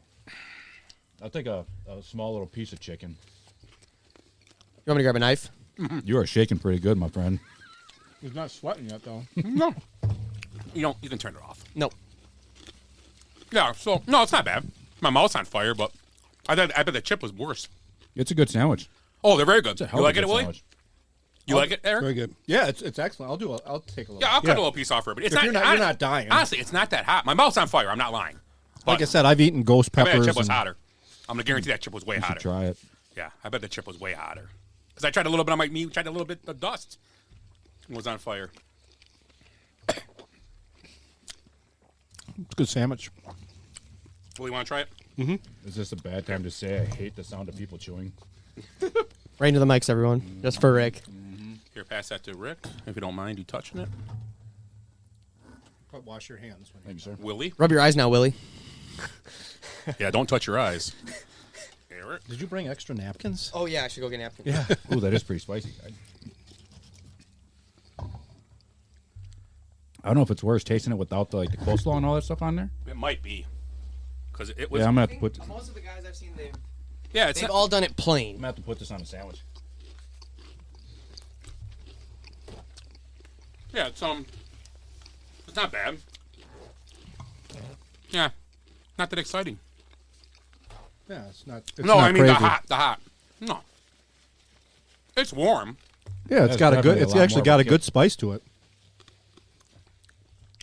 I'll take a small little piece of chicken. You want me to grab a knife? You are shaking pretty good, my friend. He's not sweating yet, though. No. You can turn it off. No. Yeah, so, no, it's not bad. My mouth's on fire, but I bet the chip was worse. It's a good sandwich. Oh, they're very good. It's a hell You of like a it, good Willie? sandwich. You like it, Eric? Very good. Yeah, it's excellent. I'll take a little. Yeah, I'll cut a little piece off for it. But it's If you're not dying. Honestly, it's not that hot. My mouth's on fire. I'm not lying. Like I said, I've eaten ghost I bet peppers. the chip was and- hotter. I'm going to guarantee that chip was way You should hotter. try it. Yeah, I bet the chip was way hotter. Because I tried a little bit on my meat, tried a little bit of dust. It was on fire. It's a good sandwich. Will you want to try it? Mm-hmm. Is this a bad time to say I hate the sound of people chewing? Right into the mics, everyone. Just for Rick. Here, pass that to Rick, if you don't mind you touching it. But wash your hands. When Thank you, sir. Willie? Rub your eyes now, Willie. Yeah, don't touch your eyes. Eric? Did you bring extra napkins? Oh, yeah, I should go get napkins. Yeah. Ooh, that is pretty spicy, guys. I don't know if it's worse tasting it without the coleslaw and all that stuff on there. It might be. Because it was... Yeah, I'm gonna have to put. Most of the guys I've seen, Yeah, they've all done it plain. I'm gonna have to put this on a sandwich. Yeah, it's not bad. Yeah, not that exciting. Yeah, it's not. It's No, not I mean crazy. the hot. No, it's warm. Yeah, it's got a good. It's actually got a good spice to it.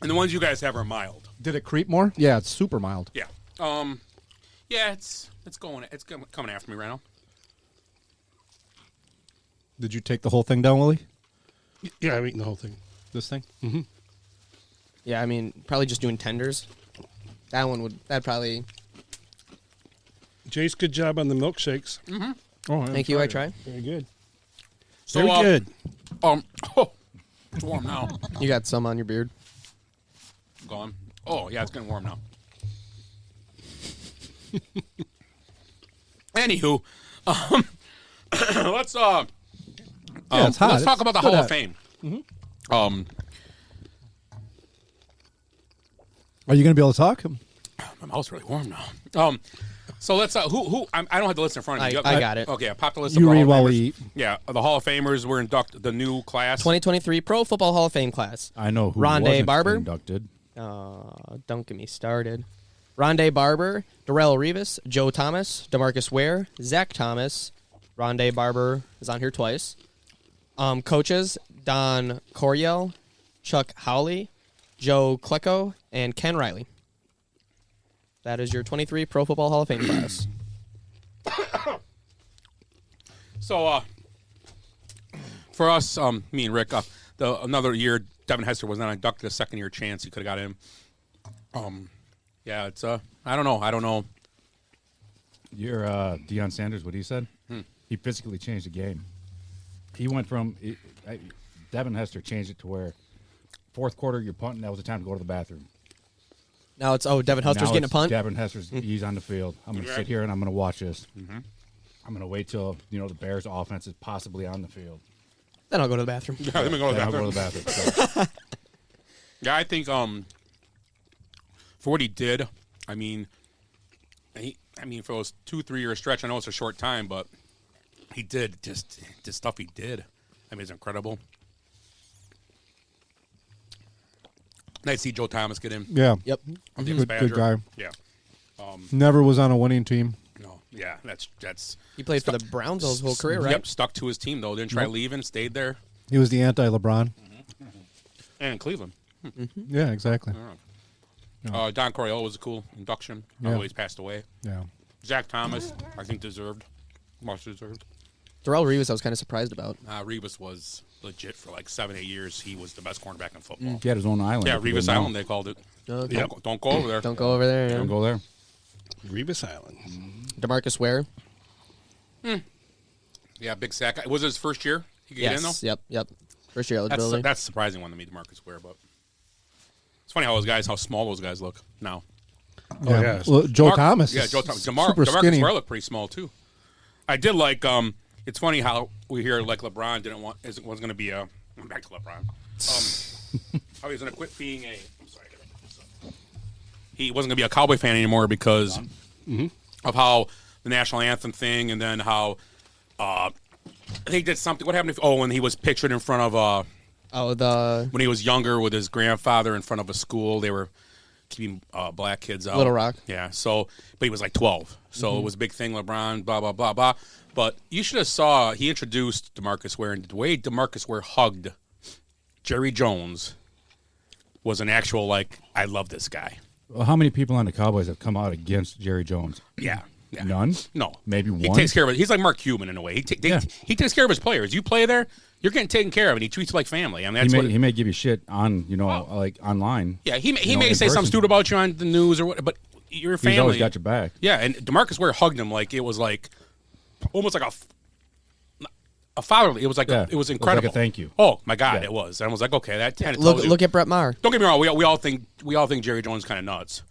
And the ones you guys have are mild. Did it creep more? Yeah, it's super mild. Yeah. Yeah, it's coming after me right now. Did you take the whole thing down, Willie? Yeah, I'm eating the whole thing. This thing? Mm-hmm. Yeah, I mean, probably just doing tenders. That'd probably... Jace, good job on the milkshakes. Mm-hmm. Oh, Thank you, I tried. Very good. So, Very good. It's warm now. You got some on your beard. Gone. Oh, yeah, it's getting warm now. Anywho, let's it's hot. let's talk It's about the good Hall of hot. Fame. Mm-hmm. Are you going to be able to talk? My mouth's really warm now. So let's I don't have the list in front of me. I got it. Okay, I popped the list. You of the read Hall while of we Famers. eat. Yeah, the Hall of Famers were inducted. The new class. 2023 Pro Football Hall of Fame class. I know who Rondé wasn't Barber. inducted. Don't get me started. Rondé Barber, Darrell Revis, Joe Thomas, DeMarcus Ware, Zach Thomas. Rondé Barber is on here twice. Coaches, Don Coryell, Chuck Howley, Joe Klecko, and Ken Riley. That is your 23 Pro Football Hall of Fame class. So, for us, me and Rick, another year, Devin Hester was not inducted. A second-year chance, he could have got in. Yeah, it's I don't know. You're Deion Sanders. What he said? He physically changed the game. He went from Devin Hester changed it to where fourth quarter you're punting. That was the time to go to the bathroom. Now it's Devin Hester's Now getting a it's punt. Devin Hester's he's on the field. I'm going to sit here and I'm going to watch this. Mm-hmm. I'm going to wait till the Bears' offense is possibly on the field. Then I'll go to the bathroom. Yeah, let me go to the Then I'll bathroom. go to the bathroom. So. Yeah, I think for what he did, I mean, for those 2-3 year stretch, I know it's a short time, but he did just the stuff he did. I mean, it's incredible. Nice to see Joe Thomas get in. Yeah. Yep. Good guy. Yeah. Never was on a winning team. No. Yeah. That's. He played for the Browns his whole career, right? Yep. Stuck to his team though. Didn't try Nope. leaving. Stayed there. He was the anti-LeBron. And in Cleveland. Yeah, exactly. Don Coryell was a cool induction. Yeah. Although he's passed away. Yeah. Zach Thomas, I think much deserved. Darrell Revis, I was kind of surprised about. Revis was legit for like 7-8 years. He was the best cornerback in football. He had his own island. Yeah, if you Revis didn't know. Island, they called it. Okay. Don't go over there. Don't go over there. Yeah. Don't go there. Revis Island. DeMarcus Ware. Yeah, big sack. Was it his first year? He could get in though? Yep. First year eligibility. That's a surprising one to me, DeMarcus Ware, but it's funny how small those guys look now. Yeah. Well, Joe Thomas. Yeah, Joe Thomas. Super DeMarcus skinny. Ware looked pretty small too. I did like. It's funny how we hear like LeBron wasn't going to be a. Back to LeBron. How he's going to quit being a. I'm sorry. He wasn't going to be a Cowboy fan anymore because of how the national anthem thing, and then how he did something. What happened? When he was pictured in front of when he was younger with his grandfather in front of a school, they were keeping black kids out. Little Rock. Yeah. So, but he was like 12, so it was a big thing. LeBron, blah blah blah blah. But you should have saw he introduced DeMarcus Ware, and the way DeMarcus Ware hugged Jerry Jones was an actual like, I love this guy. Well, how many people on the Cowboys have come out against Jerry Jones? Yeah. None? No. Maybe one? He takes care of it. He's like Mark Cuban in a way. He takes care of his players. You play there, you're getting taken care of, and he treats you like family. I mean, he may give you shit on, like online. Yeah, he may say something stupid about you on the news or what, but your family. He's always got your back. Yeah, and DeMarcus Ware hugged him like it was like almost like a fatherly. It was like it was incredible. It was like a thank you. Oh my God, it was. And I was like, okay, that kind of look at Brett Maher. Don't get me wrong. We all think Jerry Jones is kind of nuts,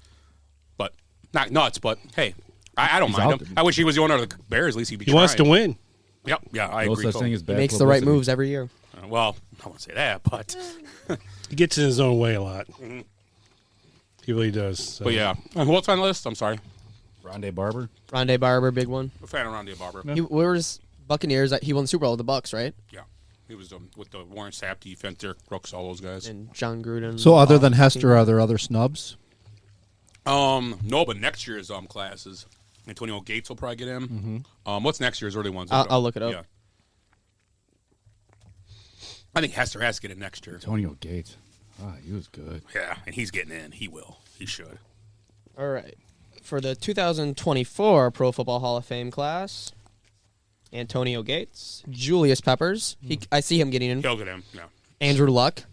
but not nuts. But hey, I don't mind him. I wish he was the owner of the Bears. At least he'd be. He wants to win. Yep. Yeah, I no agree. Such thing as bad he makes the right moves every year. Well, I won't say that, but he gets in his own way a lot. He really does. So. But yeah, who else on the list? I'm sorry. Rondé Barber. Rondé Barber, big one. I'm a fan of Rondé Barber. He was Buccaneers. He won the Super Bowl with the Bucks, right? Yeah. He was with the Warren Sapp defense, Derek Brooks, all those guys. And John Gruden. So other than Hester, are there other snubs? No, but next year's classes, Antonio Gates will probably get in. What's next year's early ones? I'll look it up. Yeah. I think Hester has to get in next year. Antonio Gates. He was good. Yeah, and he's getting in. He will. He should. All right. For the 2024 Pro Football Hall of Fame class, Antonio Gates, Julius Peppers. I see him getting in. He'll get in. Yeah. Andrew Luck.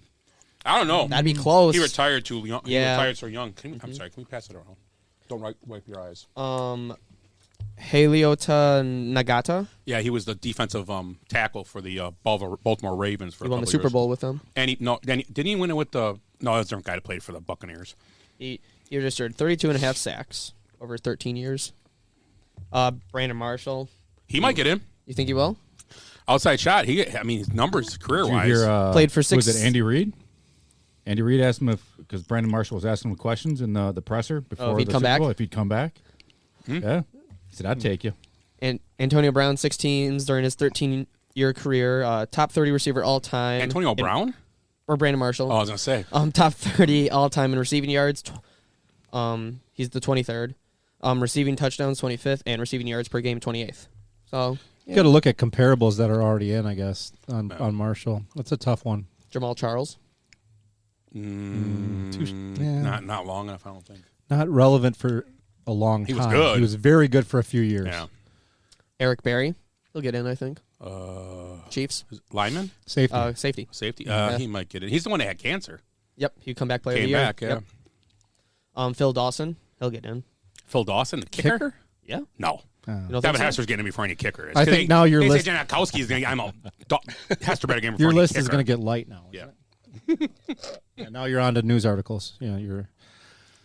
I don't know. That'd be close. He retired too young. Yeah. He retired so young. I'm sorry. Can we pass it around? Don't wipe your eyes. Haliota Nagata. Yeah, he was the defensive tackle for the Baltimore Ravens for he a won the couple Super years. Bowl with them. And didn't he win it with the? No, that was a different guy that played for the Buccaneers. He registered 32.5 sacks over 13 years. Brandon Marshall. He might get in. You think he will? Outside shot. His numbers career wise. Played for 6. Was it Andy Reid? Andy Reid asked him because Brandon Marshall was asking him questions in the presser before if he'd the come Super back? Bowl, if he'd come back. Yeah. He said, I'd take you. And Antonio Brown, 16s during his 13-year career. Top 30 receiver all time. Antonio Brown? Or Brandon Marshall. Oh, I was going to say. Top 30 all time in receiving yards. He's the 23rd. Receiving touchdowns, 25th. And receiving yards per game, 28th. So You got to look at comparables that are already in, I guess, on Marshall. That's a tough one. Jamal Charles. Not long enough, I don't think. Not relevant for a long time. He was good. He was very good for a few years. Yeah. Eric Berry. He'll get in, I think. Chiefs. Lineman? Safety. Safety. Safety? Yeah. He might get it. He's the one that had cancer. Yep. He'd come back player of the Came year. back, yeah. Yep. Phil Dawson. He'll get in. Phil Dawson, the kicker? Yeah. No. You don't think Devin so? Hester's getting him before any kicker is. I think now your list. Janikowski is going to. I'm a Hester better game before Your any list kicker. is going to get light now. Yeah. Yeah. Now you're on to news articles. You're.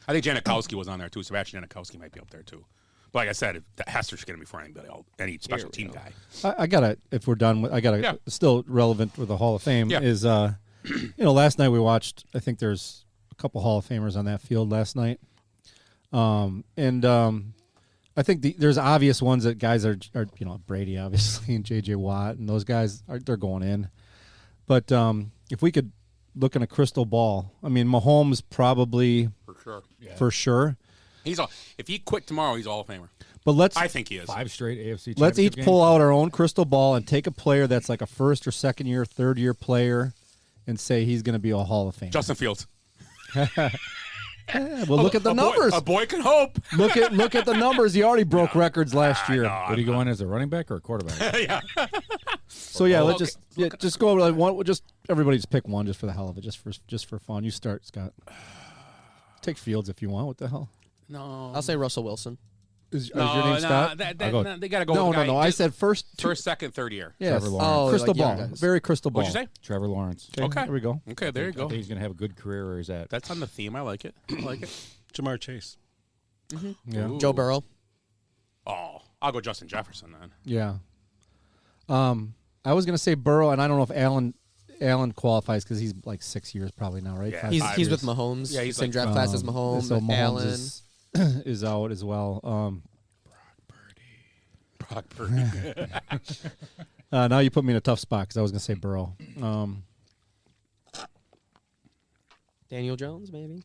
I think Janikowski was on there too. Sebastian Janikowski might be up there too. But like I said, Hester's going to be before anybody else, any special team guy. I gotta. If we're done with, I gotta. Still relevant with the Hall of Fame is. Last night we watched. I think there's a couple Hall of Famers on that field last night. I think there's obvious ones that guys are Brady obviously and J.J. Watt and those guys they're going in. But if we could look in a crystal ball, I mean Mahomes probably for sure. If he quit tomorrow, he's a Hall of Famer. But I think he is. 5 straight AFC. Let's each championship pull games. out our own crystal ball and take a player that's like a first or second year, third year player, and say he's going to be a Hall of Famer. Justin Fields. Well, look at the numbers. A boy can hope. Look at the numbers. He already broke records last year. Would he go in as a running back or a quarterback? Yeah. So yeah, let's just go over like one. Just everybody just pick one just for the hell of it, just for fun. You start, Scott. Take Fields if you want. What the hell? No. I'll say Russell Wilson. Is your name Scott? They got to go. No, with no. I said first, second, third year. Yes. Trevor Lawrence. Oh, Crystal like young ball. guys. Very crystal ball. What'd you say? Trevor Lawrence. Okay. There we go. Okay, there you I go. think he's gonna have a good career where he's at. That's on the theme. I like it. I like it. Jamar Chase. Yeah. Ooh. Joe Burrow. Oh, I'll go Justin Jefferson then. Yeah. I was gonna say Burrow, and I don't know if Allen qualifies because he's like 6 years probably now, right? Yeah, He's with Mahomes. Yeah, he's same like, draft class as Mahomes. So Mahomes Allen. is out as well. Brock Purdy. Now you put me in a tough spot because I was gonna say Burrow. Daniel Jones, maybe.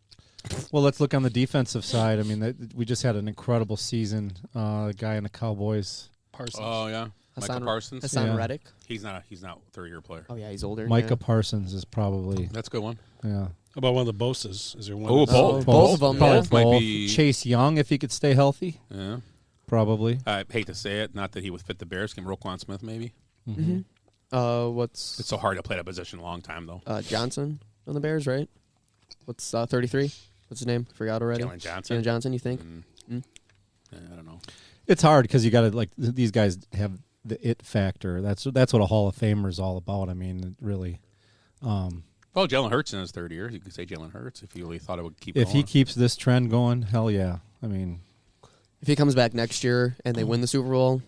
Well, let's look on the defensive side. I mean, we just had an incredible season. Guy in the Cowboys. Parsons. Oh yeah, Micah Parsons. Hassan Reddick. He's not third-year player. Oh yeah, he's older. Micah Parsons is probably. That's a good one. Yeah. How about one of the Boses? Is there one? Oh, both of them. Probably Yeah. Might both. be- Chase Young, if he could stay healthy. Yeah. Probably. I hate to say it, not that he would fit the Bears. Can Roquan Smith maybe? Mm-hmm. What's It's so hard to play that position a long time though. Johnson on the Bears, right? What's 33? What's his name? Forgot already. Jalen Johnson. Jalen Johnson. You think? Yeah, I don't know. It's hard because you got to these guys have the it factor. That's what a Hall of Famer is all about. I mean, really. Well, Jalen Hurts in his third year. You could say Jalen Hurts if you really thought it would keep. If going. he keeps this trend going, hell yeah. I mean, if he comes back next year and they win the Super Bowl,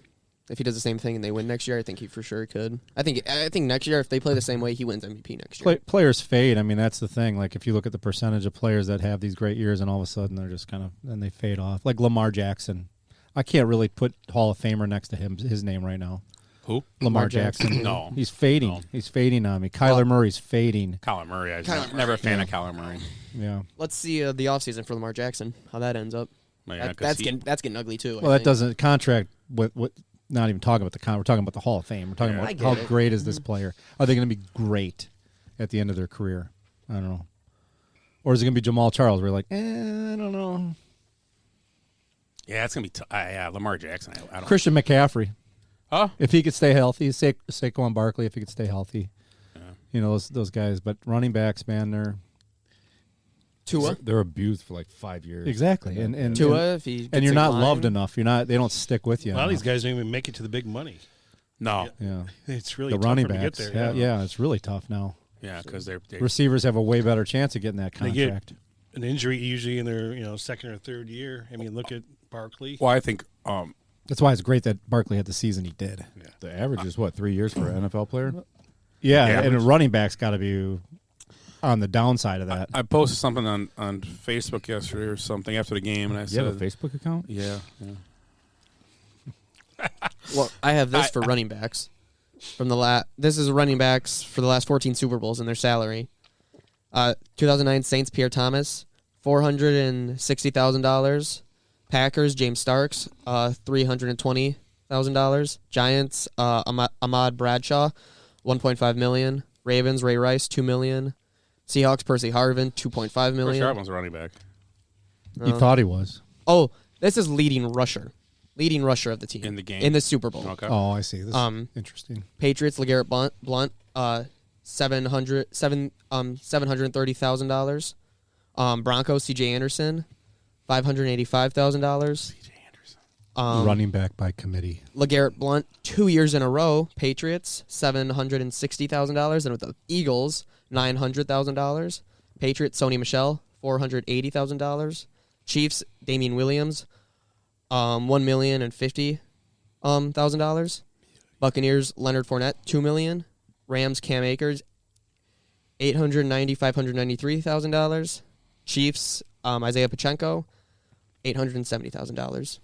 if he does the same thing and they win next year, I think he for sure could. I think next year, if they play the same way, he wins MVP next year. players fade. I mean, that's the thing. Like, if you look at the percentage of players that have these great years and all of a sudden they're just then they fade off. Like Lamar Jackson. I can't really put Hall of Famer next to his name right now. Who? Lamar Jackson. No. He's fading. No. He's fading on me. Kyler Murray's fading. Kyler Murray. I was never a fan of Kyler Murray. Yeah. Let's see the offseason for Lamar Jackson, how that ends up. Yeah, that's getting ugly too. Well, that doesn't contract with not even talking about the we're talking about the Hall of Fame. We're talking about how great is this player. Are they going to be great at the end of their career? I don't know. Or is it going to be Jamal Charles where you're like, I don't know. Yeah, it's going to be Lamar Jackson. I don't Christian McCaffrey. Oh. If he could stay healthy. Saquon Barkley, if he could stay healthy. Yeah. You know, those guys. But running backs, man, they're... Tua? They're abused for like 5 years. Exactly. And Tua, if he and you're not line. loved enough. They don't stick with you. A lot of these guys don't even make it to the big money. No. Yeah. It's really the tough running for them backs. to get there. Yeah, it's really tough now. Yeah, because they receivers have a way better chance of getting that They contract. get an injury usually in their second or third year. I mean, look at Barkley. Well, I think that's why it's great that Barkley had the season he did. Yeah. The average is 3 years for an NFL player? Yeah, and a running back's got to be on the downside of that. I posted something on Facebook yesterday or something after the game, and I said, You have a Facebook account? Yeah. Well, I have this for running backs. This is running backs for the last 14 Super Bowls and their salary. 2009 Saints Pierre Thomas, $460,000. Packers James Starks, $320,000. Giants Ahmad Bradshaw, $1.5 million. Ravens Ray Rice, $2 million. Seahawks Percy Harvin, $2.5 million. Percy Harvin's a running back. You thought he was. Oh, this is leading rusher of the team in the game in the Super Bowl. Okay. Oh, I see. This is interesting. Patriots LeGarrette Blount, $730,000. Broncos C.J. Anderson, $585,000. C.J. Anderson, running back by committee. LeGarrette Blount, 2 years in a row. Patriots $760,000, and with the Eagles $900,000. Patriots Sony Michel $480,000. Chiefs Damian Williams, $1,050,000. Buccaneers Leonard Fournette, $2 million. Rams Cam Akers, $593,000. Chiefs Isaiah Pacheco, $870,000.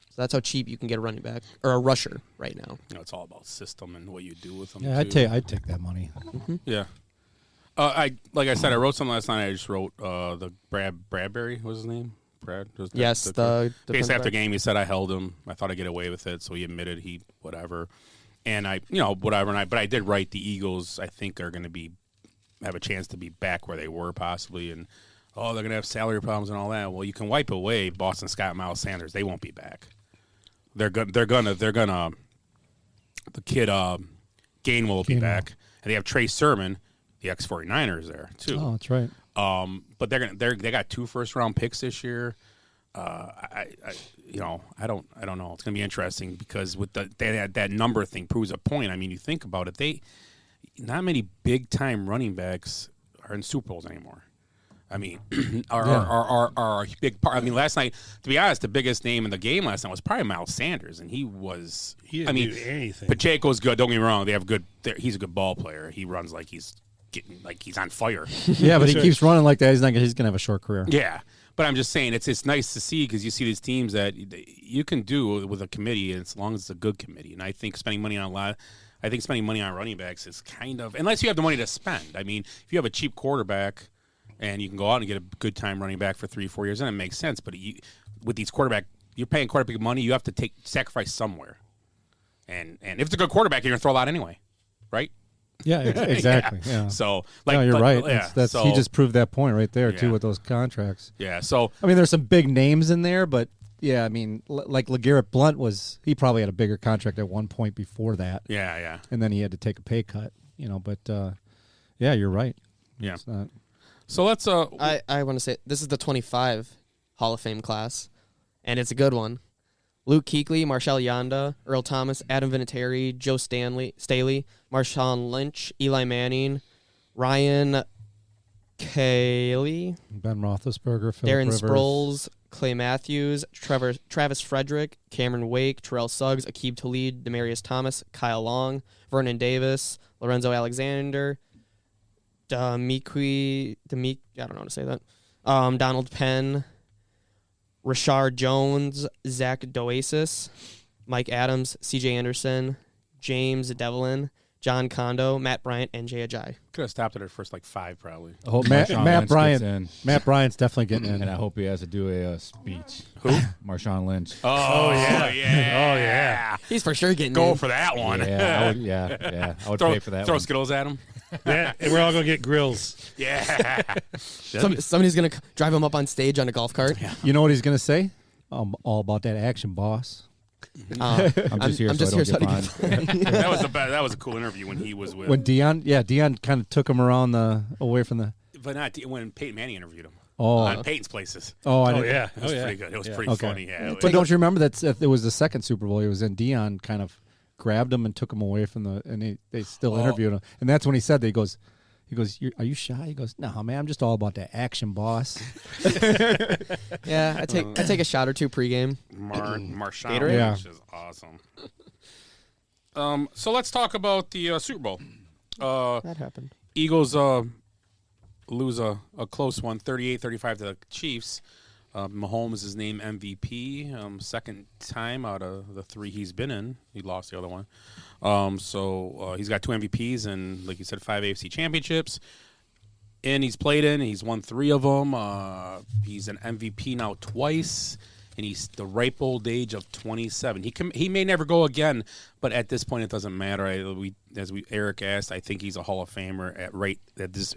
So that's how cheap you can get a running back or a rusher right now. It's all about system and what you do with them. Yeah, too. I'd take that money. Mm-hmm. Yeah. I wrote something last night. I just wrote the Bradbury was his name. Brad. Yes, the case after game. He said I held him. I thought I'd get away with it, so he admitted he whatever. And but I did write the Eagles. I think are going to have a chance to be back where they were possibly, and they're going to have salary problems and all that. Well, you can wipe away Boston Scott, Miles Sanders. They won't be back. They're gonna. The kid Gainwell will be back, and they have Trey Sermon, the ex-49ers there too. Oh, that's right. But they got 2 first-round picks this year. I don't know. It's going to be interesting because with that number thing proves a point. I mean, you think about it, not many big time running backs are in Super Bowls anymore. I mean, are a big part. I mean, last night, to be honest, the biggest name in the game last night was probably Miles Sanders, and he didn't do anything. Pacheco's good. Don't get me wrong; he's a good ball player. He runs like he's on fire. Yeah, but he keeps running like that. He's gonna have a short career. Yeah, but I'm just saying it's nice to see because you see these teams that you can do with a committee, as long as it's a good committee. And I think spending money on running backs is kind of, unless you have the money to spend. I mean, if you have a cheap quarterback and you can go out and get a good time running back for 3-4 years, then it makes sense. But with these you're paying quarterback money. You have to sacrifice somewhere. And if it's a good quarterback, you're gonna throw a lot anyway, right? Yeah, exactly. Yeah. So, you're right. Yeah, he just proved that point right there too with those contracts. Yeah. So I mean, there's some big names in there, but yeah, I mean, like LeGarrette Blount he probably had a bigger contract at one point before that. Yeah. And then he had to take a pay cut, But yeah, you're right. Yeah. It's not. So let's. I want to say this is the 25 Hall of Fame class, and it's a good one. Luke Kuechly, Marshall Yanda, Earl Thomas, Adam Vinatieri, Joe Staley, Marshawn Lynch, Eli Manning, Ryan Kelly, Ben Roethlisberger, Phillip Darren Rivers. Sproles, Clay Matthews, Travis Frederick, Cameron Wake, Terrell Suggs, Aqib Talib, Demarius Thomas, Kyle Long, Vernon Davis, Lorenzo Alexander, I don't know how to say that. Donald Penn, Rashard Jones, Zach Doasis, Mike Adams, C.J. Anderson, James Devlin, John Kondo, Matt Bryant, and Jay Ajayi. Could have stopped at her first 5 probably. I hope Matt Bryant. Matt Bryant's definitely getting in, and I hope he has to do a speech. Who? Marshawn Lynch. Oh yeah. He's for sure getting Go in. for that one. Yeah, I would pay for that. Throw one. Skittles at him. Yeah, and we're all gonna get grills. Yeah. Somebody's gonna drive him up on stage on a golf cart. Yeah. You know what he's gonna say? I'm all about that action, boss. I'm just here so I don't get fined. That was a cool interview when he was with. When Deion kind of took him around away from the. But not when Peyton Manning interviewed him. Oh, on Peyton's Places. Oh, yeah, it was pretty good. It was pretty funny. Yeah, but don't you remember that it was the second Super Bowl? He was in. Deion kind of grabbed him and took him away from and they still interviewed him, and that's when he said that he goes, are you shy? He goes, no, man, I'm just all about that action, boss. Yeah, I take a shot or two pregame. Marshawn Lynch is awesome. So let's talk about the Super Bowl. That happened. Eagles lose a close one, 38-35 to the Chiefs. Mahomes is named MVP, second time out of the 3 he's been in. He lost the other one. So he's got 2 MVPs and, like you said, 5 AFC championships. And he's played in, he's won 3 of them. He's an MVP now twice, and he's the ripe old age of 27. He may never go again, but at this point it doesn't matter. Eric asked, I think he's a Hall of Famer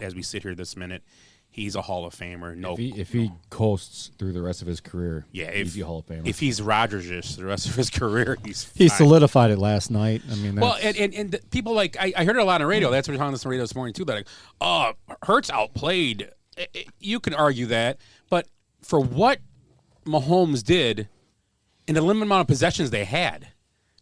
as we sit here this minute. He's a Hall of Famer. No, if he coasts through the rest of his career, he's a Hall of Famer. If he's Rodgers-ish the rest of his career, he solidified it last night. I mean, and the people like I heard it a lot on the radio. That's what we were talking on the radio this morning too. That Hurts outplayed. You can argue that, but for what Mahomes did in the limited amount of possessions they had,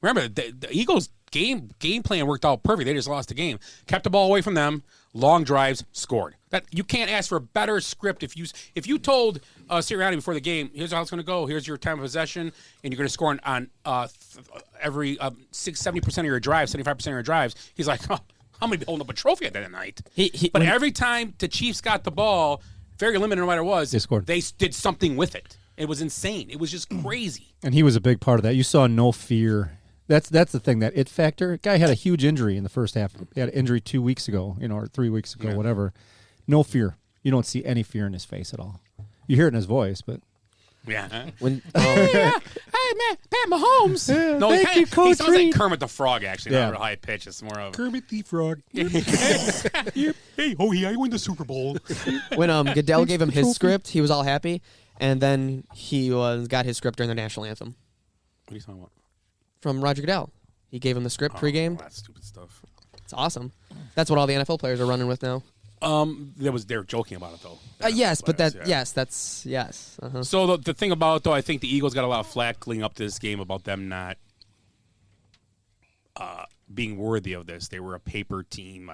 remember the Eagles' game plan worked out perfect. They just lost the game. Kept the ball away from them. Long drives, scored. That you can't ask for a better script if you told Sirianni before the game, here's how it's going to go. Here's your time of possession, and you're going to score on every 70% of your drives, 75% of your drives. He's like, I'm going to be holding up a trophy at that night. But every time the Chiefs got the ball, very limited no matter what it was, they scored. They did something with it. It was insane. It was just crazy. And he was a big part of that. You saw no fear. That's the thing, that it factor. Guy had a huge injury in the first half. He had an injury 2 weeks ago, or 3 weeks ago, whatever. No fear. You don't see any fear in his face at all. You hear it in his voice, but yeah. When hey man, Pat Mahomes. No, he sounds like Kermit the Frog. Actually, not real high pitch. It's more of Kermit the Frog. Hey, I win the Super Bowl. When Goodell gave him his script, he was all happy, and then he got his script during the national anthem. What are you talking about? From Roger Goodell. He gave him the script pregame. That's stupid stuff. It's awesome. That's what all the NFL players are running with now. They were joking about it though. Yes, but Players, that's yes. Uh-huh. So the thing about it, though, I think the Eagles got a lot of flack leading up to this game about them not being worthy of this. They were a paper team.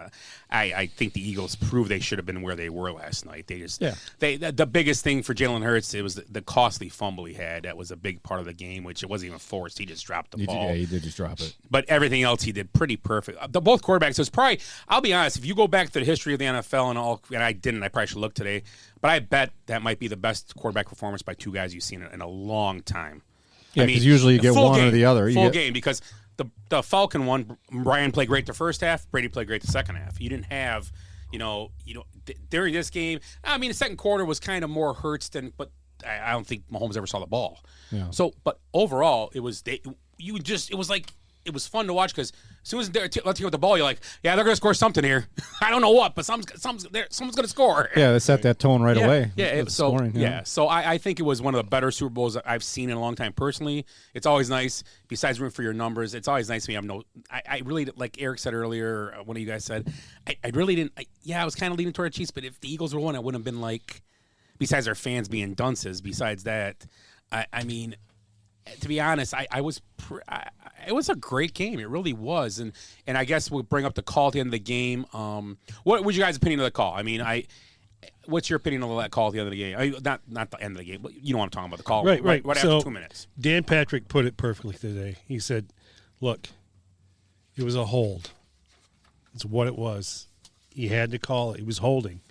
I think the Eagles proved they should have been where they were last night. They just the biggest thing for Jalen Hurts, it was the costly fumble he had. That was a big part of the game, which it wasn't even forced. He just dropped the ball. Yeah, he did just drop it. But everything else he did pretty perfect. Both quarterbacks. It was probably, I'll be honest, if you go back to the history of the NFL and I didn't, I probably should look today, but I bet that might be the best quarterback performance by two guys you've seen in a long time. Yeah, because usually you get one or the other. Full game, because the Falcon one, Brian played great the first half, Brady played great the second half. You didn't have, during this game, I mean, the second quarter was kind of more Hurts than, but I don't think Mahomes ever saw the ball. Yeah. So, but overall, it was fun to watch because as soon as they're let's get with the ball, you're like, yeah, they're going to score something here. I don't know what, but someone's going to score. Yeah, they set that tone right away. Yeah, so I think it was one of the better Super Bowls I've seen in a long time personally. It's always nice, besides room for your numbers, it's always nice to me. I really, like Eric said earlier, one of you guys said, I really didn't, I was kind of leaning toward the Chiefs, but if the Eagles were one, I wouldn't have been like, besides their fans being dunces, besides that, I mean, to be honest, it was a great game. It really was, and I guess we'll bring up the call at the end of the game. What was your guys' opinion of the call? I mean, what's your opinion of that call at the end of the game? Not the end of the game, but you know what I'm talking about, the call. Right. Right So, after 2 minutes. Dan Patrick put it perfectly today. He said, "Look, it was a hold. It's what it was. He had to call it. He was holding,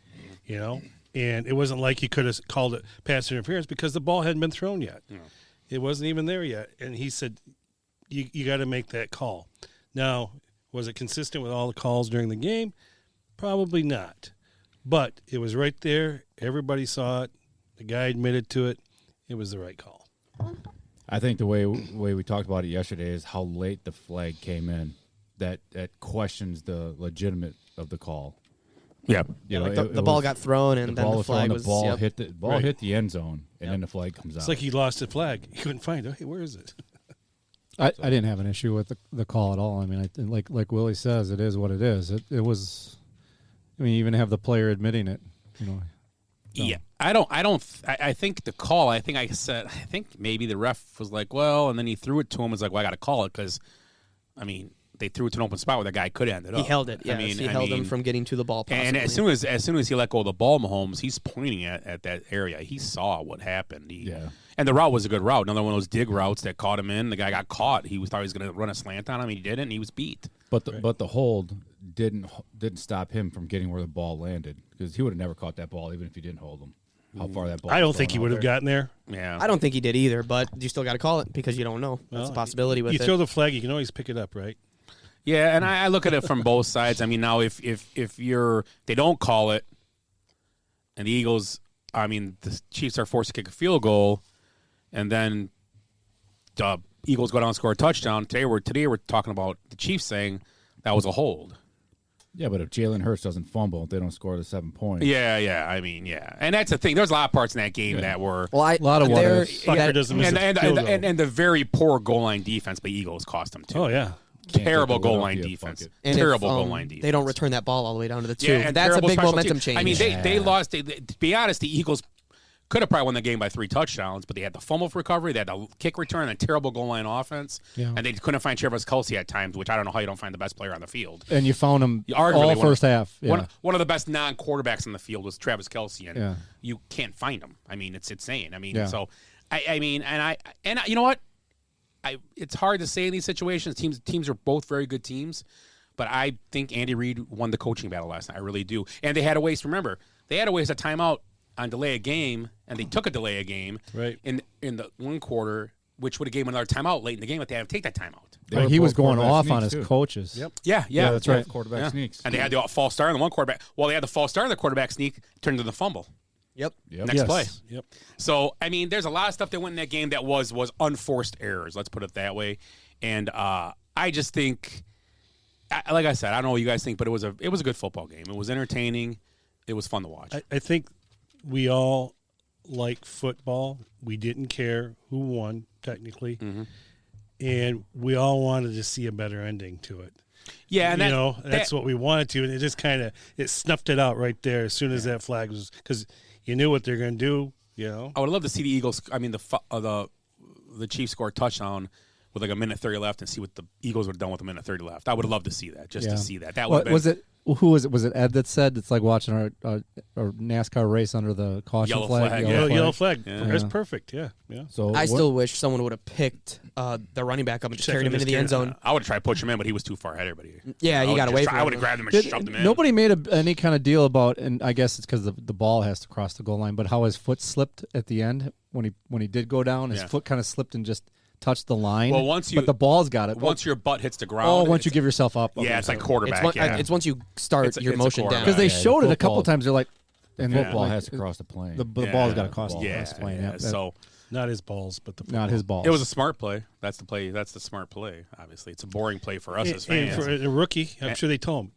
and it wasn't like he could have called it pass interference because the ball hadn't been thrown yet. No. It wasn't even there yet." And he said, you got to make that call. Now, was it consistent with all the calls during the game? Probably not. But it was right there. Everybody saw it. The guy admitted to it. It was the right call. I think the way we talked about it yesterday is how late the flag came in. That questions the legitimate of the call. Yeah, the ball got thrown, and then the flag was. The ball yep. hit the end zone, and then the flag comes out. It's like he lost the flag. He couldn't find it. Hey, where is it? I didn't have an issue with the call at all. I mean, like Willie says, it is what it is. It was. I mean, you even have the player admitting it. So. Yeah, I think the call. I think maybe the ref was like, well, and then he threw it to him. Was like, well, I got to call it because, I mean, they threw it to an open spot where the guy could have ended up. He held it. Yes, he held him from getting to the ball. Possibly. And as soon as he let go of the ball, Mahomes, he's pointing at that area. He saw what happened. And the route was a good route. Another one of those dig routes that caught him in. The guy got caught. He thought he was going to run a slant on him. He didn't. And he was beat. But the hold didn't stop him from getting where the ball landed because he would have never caught that ball even if he didn't hold him. How far that ball? I don't think he would have gotten there. Yeah, I don't think he did either. But you still got to call it because you don't know. That's a possibility with it. You throw the flag, you can always pick it up, right? Yeah, and I look at it from both sides. I mean, now if they don't call it, and the Eagles, I mean, the Chiefs are forced to kick a field goal, and then the Eagles go down and score a touchdown. Today we're talking about the Chiefs saying that was a hold. Yeah, but if Jalen Hurts doesn't fumble, they don't score the 7 points. Yeah. I mean, yeah, and that's the thing. There's a lot of parts in that game that were a lot of what ifs. And the very poor goal line defense by Eagles cost them too. Oh yeah. Terrible goal line defense. And terrible goal line defense. They don't return that ball all the way down to the 2. Yeah, and that's a big momentum teams. change. I mean, they lost. To be honest, the Eagles could have probably won the game by 3 touchdowns, but they had the fumble recovery, they had the kick return, and terrible goal line offense, and they couldn't find Travis Kelce at times, which I don't know how you don't find the best player on the field. And you found him all first half. Yeah. One of the best non-quarterbacks on the field was Travis Kelce, and you can't find him. I mean, it's insane. I mean, so I mean, and you know what? It's hard to say in these situations. Teams are both very good teams, but I think Andy Reid won the coaching battle last night. I really do. And they had to waste. Remember, they had to waste a timeout on delay a game, and they took a delay a game in the one quarter, which would have gave them another timeout late in the game, but they had to take that timeout. He was going off on his coaches. Yep. Yeah, that's right. Quarterback sneaks. And they had the false start on the one quarterback. Well, they had the false start on the quarterback sneak, turned into the fumble. Yep. Next play. Yep. So, I mean, there's a lot of stuff that went in that game that was unforced errors. Let's put it that way. And I just think, like I said, I don't know what you guys think, but it was a good football game. It was entertaining. It was fun to watch. I think we all like football. We didn't care who won, technically. Mm-hmm. And we all wanted to see a better ending to it. Yeah, and that's what we wanted to, and it just kind of snuffed it out right there as soon as that flag was, because you knew what they're going to do. I would love to see the Eagles. I mean, the Chiefs score a touchdown with like a minute 30 left and see what the Eagles would have done with a minute 30 left. I would love to see that, to see that. That would was it. Who was it? Was it Ed that said it's like watching our NASCAR race under the caution flag? Yellow flag. Yeah. That's perfect. Yeah. So I still wish someone would have picked the running back up and just carried him into the end zone. I would have tried to push him in, but he was too far ahead of everybody. Yeah, he got away from him. I would have grabbed him and shoved him in. Nobody made any kind of deal about, and I guess it's because the ball has to cross the goal line, but how his foot slipped at the end when he did go down, his foot kind of slipped and just touched the line. Well, but the ball's got it. Once your butt hits the ground. Oh, once you give yourself up. Yeah, it's like quarterback. It's once you start your motion down. Because they showed it a couple times. They're like, and football has to cross the plane. The ball's got to cross the plane. Yeah. So not his balls, but the not his balls. It was a smart play. That's the play. That's the smart play. Obviously, it's a boring play for us as fans. And for a rookie, I'm sure they told him,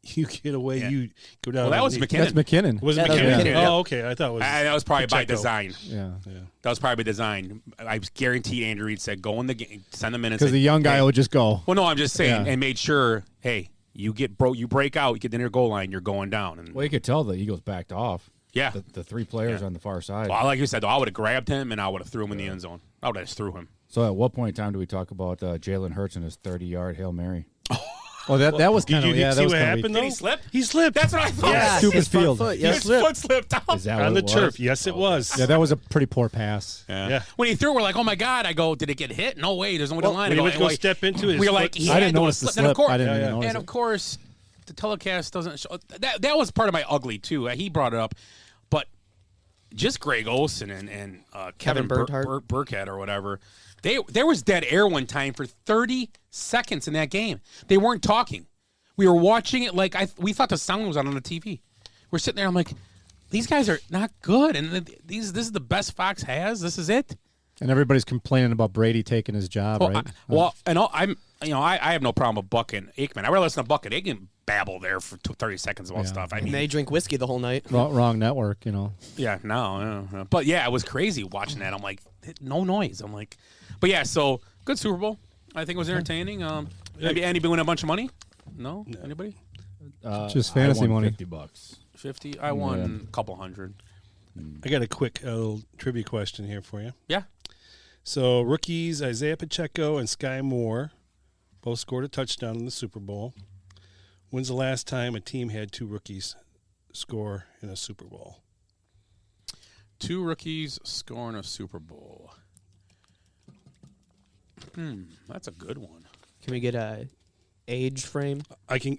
"You get away, you go down." Well, that was McKinnon. That's McKinnon. Was it McKinnon? Oh, okay. I thought it was. That was probably by design. Yeah. That was probably by design. I guaranteed Andrew Reid said, "Go in the game, send them in." Because the young guy would just go. Well, no, I'm just saying, and made sure, hey, you break out, you get in your goal line, you're going down. And well, you could tell the Eagles backed off. Yeah, the three players on the far side. Well, like you said, though, I would have grabbed him and I would have threw him in the end zone. I would have just threw him. So, at what point in time do we talk about Jalen Hurts and his 30-yard Hail Mary? Oh, that was kind of Did you see what happened? Did he slip? He slipped. That's what I thought. Yeah, Stupid field. His foot slipped out. Is that on what the it turf. was? Yes, it was. Yeah, that was a pretty poor pass. Yeah. When he threw it, we're like, oh my God. I go, did it get hit? No way. There's no one in line. When he went to go step into it, we're like, I didn't notice the slip. I didn't even notice and of course, the telecast doesn't show. That was part of my ugly, too. He brought it up. But just Greg Olsen and Kevin Burkhead or whatever, there was dead air one time for 30 seconds in that game. They weren't talking. We were watching it like we thought the sound was on the TV. We're sitting there. I'm like, these guys are not good, and this is the best Fox has. This is it. And everybody's complaining about Brady taking his job, right? I have no problem with Buck and Aikman. I rather listen to Buck and Aikman babble there for 30 seconds about stuff. I mean, they drink whiskey the whole night. Wrong network, Yeah, no. But yeah, it was crazy watching that. I'm like, no noise. I'm like, but yeah, so good Super Bowl. I think it was entertaining. Anybody win a bunch of money? No? Anybody? Just fantasy money. $50. 50? I won a couple hundred. I got a quick trivia question here for you. Yeah. So rookies Isaiah Pacheco and Sky Moore both scored a touchdown in the Super Bowl. When's the last time a team had two rookies score in a Super Bowl? Two rookies score in a Super Bowl. That's a good one. Can we get a age frame? I can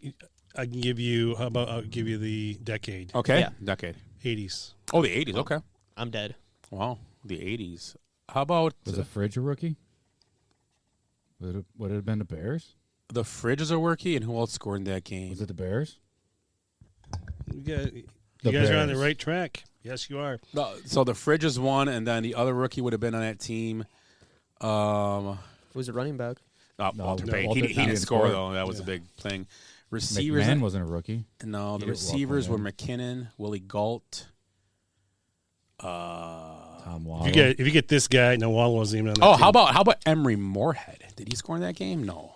give you. How about I'll give you the decade? Okay. Yeah. Decade. 80s. Oh, the 80s. Okay. I'm dead. Wow. The 80s. How about was the Fridge a rookie? Would it have been the Bears? The Fridge is a rookie, and who else scored in that game? Was it the Bears? You guys are on the right track. Yes, you are. So the Fridge is one, and then the other rookie would have been on that team. Who's a running back? Walter Payton. He didn't score, though. That was a big thing. Receivers. McMahon wasn't a rookie. No, the receivers were McKinnon, Willie Gault. Tom Waddle. If you get this guy, no, Waddle wasn't even on that team. How about Emery Moorhead? Did he score in that game? No.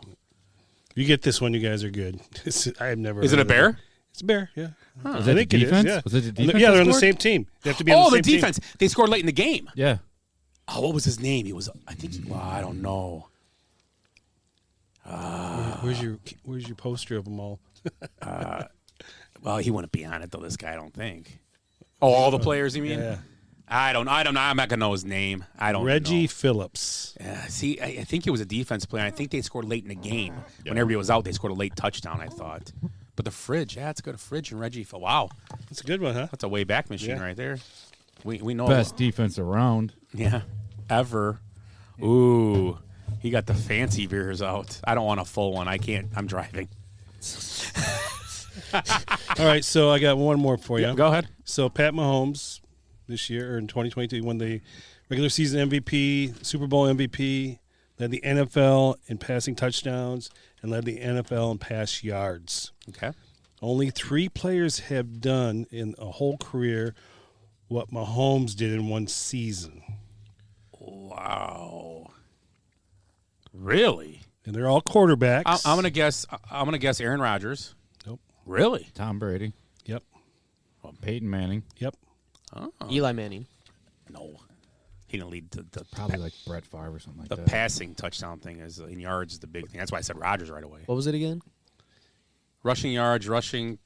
If you get this one, you guys are good. I have never. Is it a Bear? It's a Bear. Yeah. Huh. Was it the defense? Yeah. Was it the defense? Yeah, they're on the same team. They have to be on the same defense. team. They scored late in the game. Yeah. Oh, what was his name? He was. I think. Well, I don't know. Where's your poster of them all? Well, he wouldn't be on it though. This guy, I don't think. Oh, all the players, you mean? Yeah. I don't know. I'm not gonna know his name. I don't. Reggie know. Phillips. Yeah. See, I think he was a defense player. I think they scored late in the game when everybody was out. They scored a late touchdown. I thought. But the Fridge, it's good. Fridge and Reggie. Wow, that's a good one, huh? That's a way back machine right there. We know best defense around. Yeah, ever. Ooh, he got the fancy beers out. I don't want a full one. I can't. I'm driving. All right, so I got one more for you. Yeah, go ahead. So Pat Mahomes this year, or in 2022, won the regular season MVP, Super Bowl MVP, led the NFL in passing touchdowns, and led the NFL in pass yards. Okay. Only 3 players have done in a whole career what Mahomes did in one season. Wow. Really? and they're all quarterbacks. I'm gonna guess. I'm gonna guess Aaron Rodgers. Nope. Really? Tom Brady. Yep. Peyton Manning. Yep. Oh. Eli Manning. No. He didn't lead the Probably like Brett Favre or something like the that. passing touchdown thing is in yards is the big thing. That's why I said Rodgers right away. What was it again? Passing yards, passing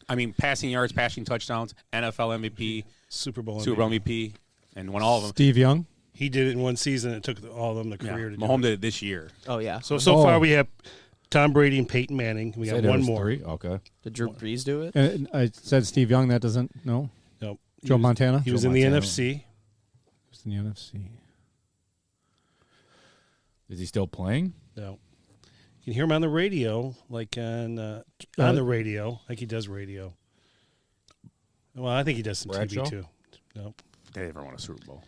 touchdowns, NFL MVP, Super Bowl MVP, and won all of them. Steve Young. He did it in one season. It took all of them the career to do Mahomes it. did it this year. Oh, yeah. So far we have Tom Brady and Peyton Manning. We got one more. 3? Okay. Did Drew Brees do it? And I said Steve Young. That doesn't. No. Nope. Joe Montana. He was in the NFC. He was in the NFC. Is he still playing? No. You can hear him on the radio, like on the radio, like he does radio. Well, I think he does some Bradshaw? TV too. Nope. They never won a Super Bowl.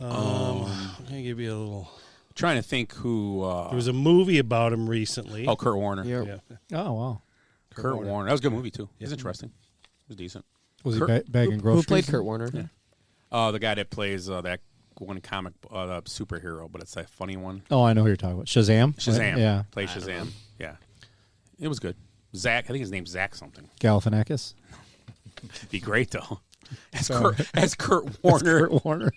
I'm gonna give you a little. Trying to think who. There was a movie about him recently. Oh, Kurt Warner. Yeah. Oh wow. Kurt Warner. That was a good movie too. It was interesting. It was decent. Was Kurt, he bagging groceries? Who played Kurt Warner? Yeah. The guy that plays that one comic superhero, but it's that funny one. Oh, I know who you're talking about. Shazam. Shazam. Yeah. Play Shazam. Yeah. It was good. Zach. I think his name's Zach something. Galifianakis. Be great though. As Kurt Warner. Kurt Warner.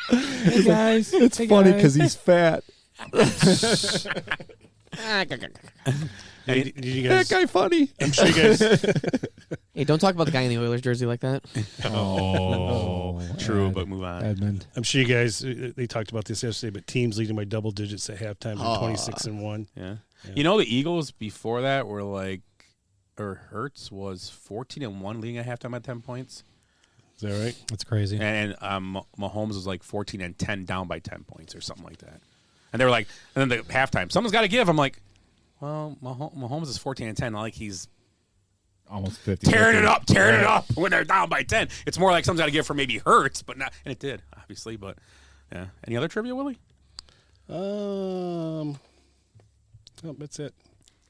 Hey guys. It's funny because he's fat. Hey, did you guys? That guy funny. I'm sure you guys. Hey, don't talk about the guy in the Oilers jersey like that. True, but move on. Edmund. I'm sure you guys. They talked about this yesterday, but teams leading by double digits at halftime, 26-1. Yeah. You know, the Eagles before that were like, or Hurts was 14-1, leading at halftime at 10 points. Is that right? That's crazy. And Mahomes was like 14-10, down by 10 points or something like that. And they were like, and then the halftime, someone's got to give. I'm like, well, Mahomes is 14-10, like he's almost 50. tearing it up when they're down by 10. It's more like someone's got to give for maybe Hurts, but not, and it did obviously. But yeah, any other trivia, Willie? Oh, that's it.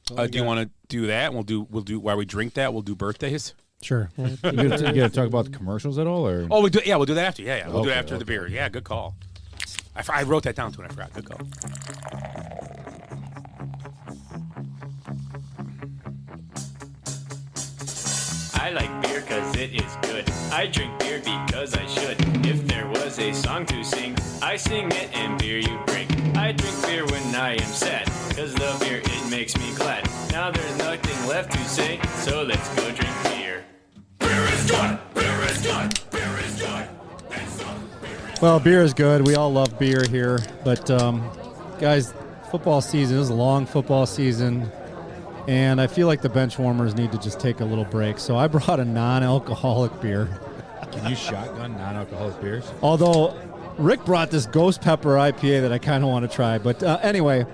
Do you want to do that? We'll do while we drink that. We'll do birthdays. Sure. You got to talk about the commercials at all, or We'll do that after. Yeah, we'll do it after the okay. beer. Yeah, good call. I wrote that down too, and I forgot. Good call. I like beer cause it is good. I drink beer because I should. If there was a song to sing, I sing it and beer you bring. I drink beer when I am sad, cause the beer it makes me glad. Now there's nothing left to say, so let's go drink beer. Beer is good! Beer is good! Beer is good! Well, beer is good. We all love beer here. But, guys, football season is a long football season. And I feel like the Benchwarmers need to just take a little break. So I brought a non-alcoholic beer. Can you shotgun non-alcoholic beers? Although Rick brought this Ghost Pepper IPA that I kind of want to try. But anyway,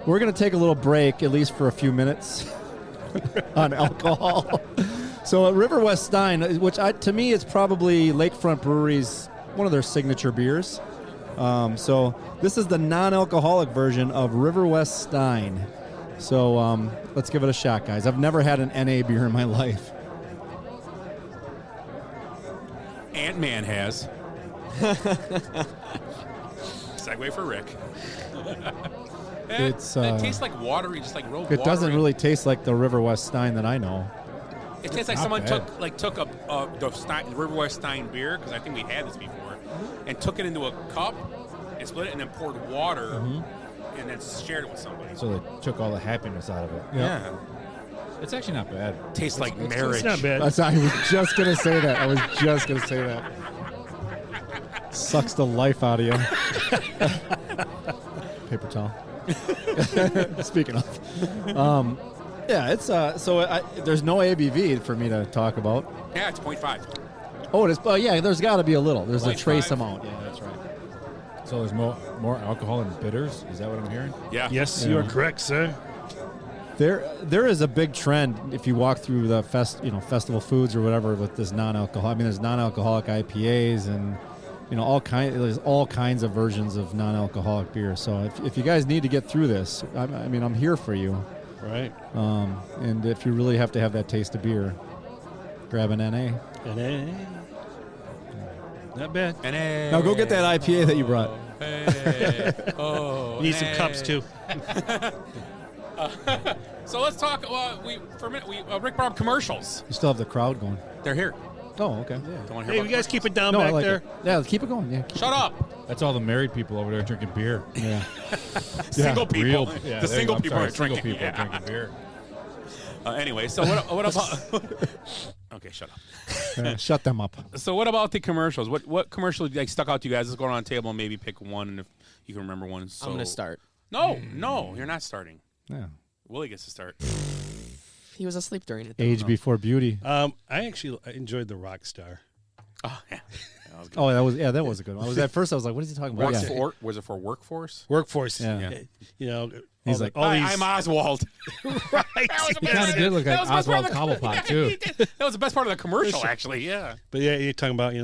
we're going to take a little break, at least for a few minutes, on alcohol. So at River West Stein, which to me is probably Lakefront Brewery's one of their signature beers. So this is the non-alcoholic version of River West Stein. So let's give it a shot, guys. I've never had an NA beer in my life. Ant-Man has. Segue for Rick. It's it tastes like watery, just like real It doesn't watery. really taste like the River West Stein that I know. It tastes like Not someone bad. took the River West Stein beer, because I think we had this before, and took it into a cup and split it and then poured water and then shared it with somebody. So they took all the happiness out of it. Yeah. It's actually not bad. Tastes like marriage. It's not bad. I was just going to say that. Sucks the life out of you. Paper towel. Speaking of. Yeah, it's there's no ABV for me to talk about. Yeah, it's 0.5. Oh, it is. Yeah, there's got to be a little. There's a 0.5. trace amount. Yeah, that's right. So there's more alcohol in bitters? Is that what I'm hearing? Yeah. Yes, you are correct, sir. There is a big trend if you walk through the festival foods or whatever with this non-alcoholic. I mean, there's non-alcoholic IPAs and there's all kinds of versions of non-alcoholic beer. So if you guys need to get through this, I'm here for you. Right. And if you really have to have that taste of beer, grab an NA. NA. Not bad. NA. Now go get that IPA that you brought. Hey. Oh, You need some cups too. So let's talk. For a minute, Rick brought up commercials. You still have the crowd going. They're here. Oh, okay. Don't want to hear Hey, about you guys keep it down No, I back like there. it. Yeah, let's keep it going. Yeah. Shut up. That's all the married people over there drinking beer. Yeah. Single people. Real, the there you single go. I'm people sorry, are drinking. Single people Yeah. drinking beer. Anyway, so what about? Okay, shut up. Shut them up. So what about the commercials? What commercial like stuck out to you guys? Let's go around the table and maybe pick one, and if you can remember one. So I'm gonna start. No, you're not starting. Yeah. Willie gets to start. He was asleep during it. Though. Age before beauty. I enjoyed the rock star. Oh yeah. Oh, that was a good one. I was like, what is he talking about? Was it for workforce? Workforce. Yeah. You know, he's like, I'm Oswald. Right. He kind of did look like Oswald Cobblepot too. That was the best part of the commercial, actually. Yeah. But yeah, you're talking about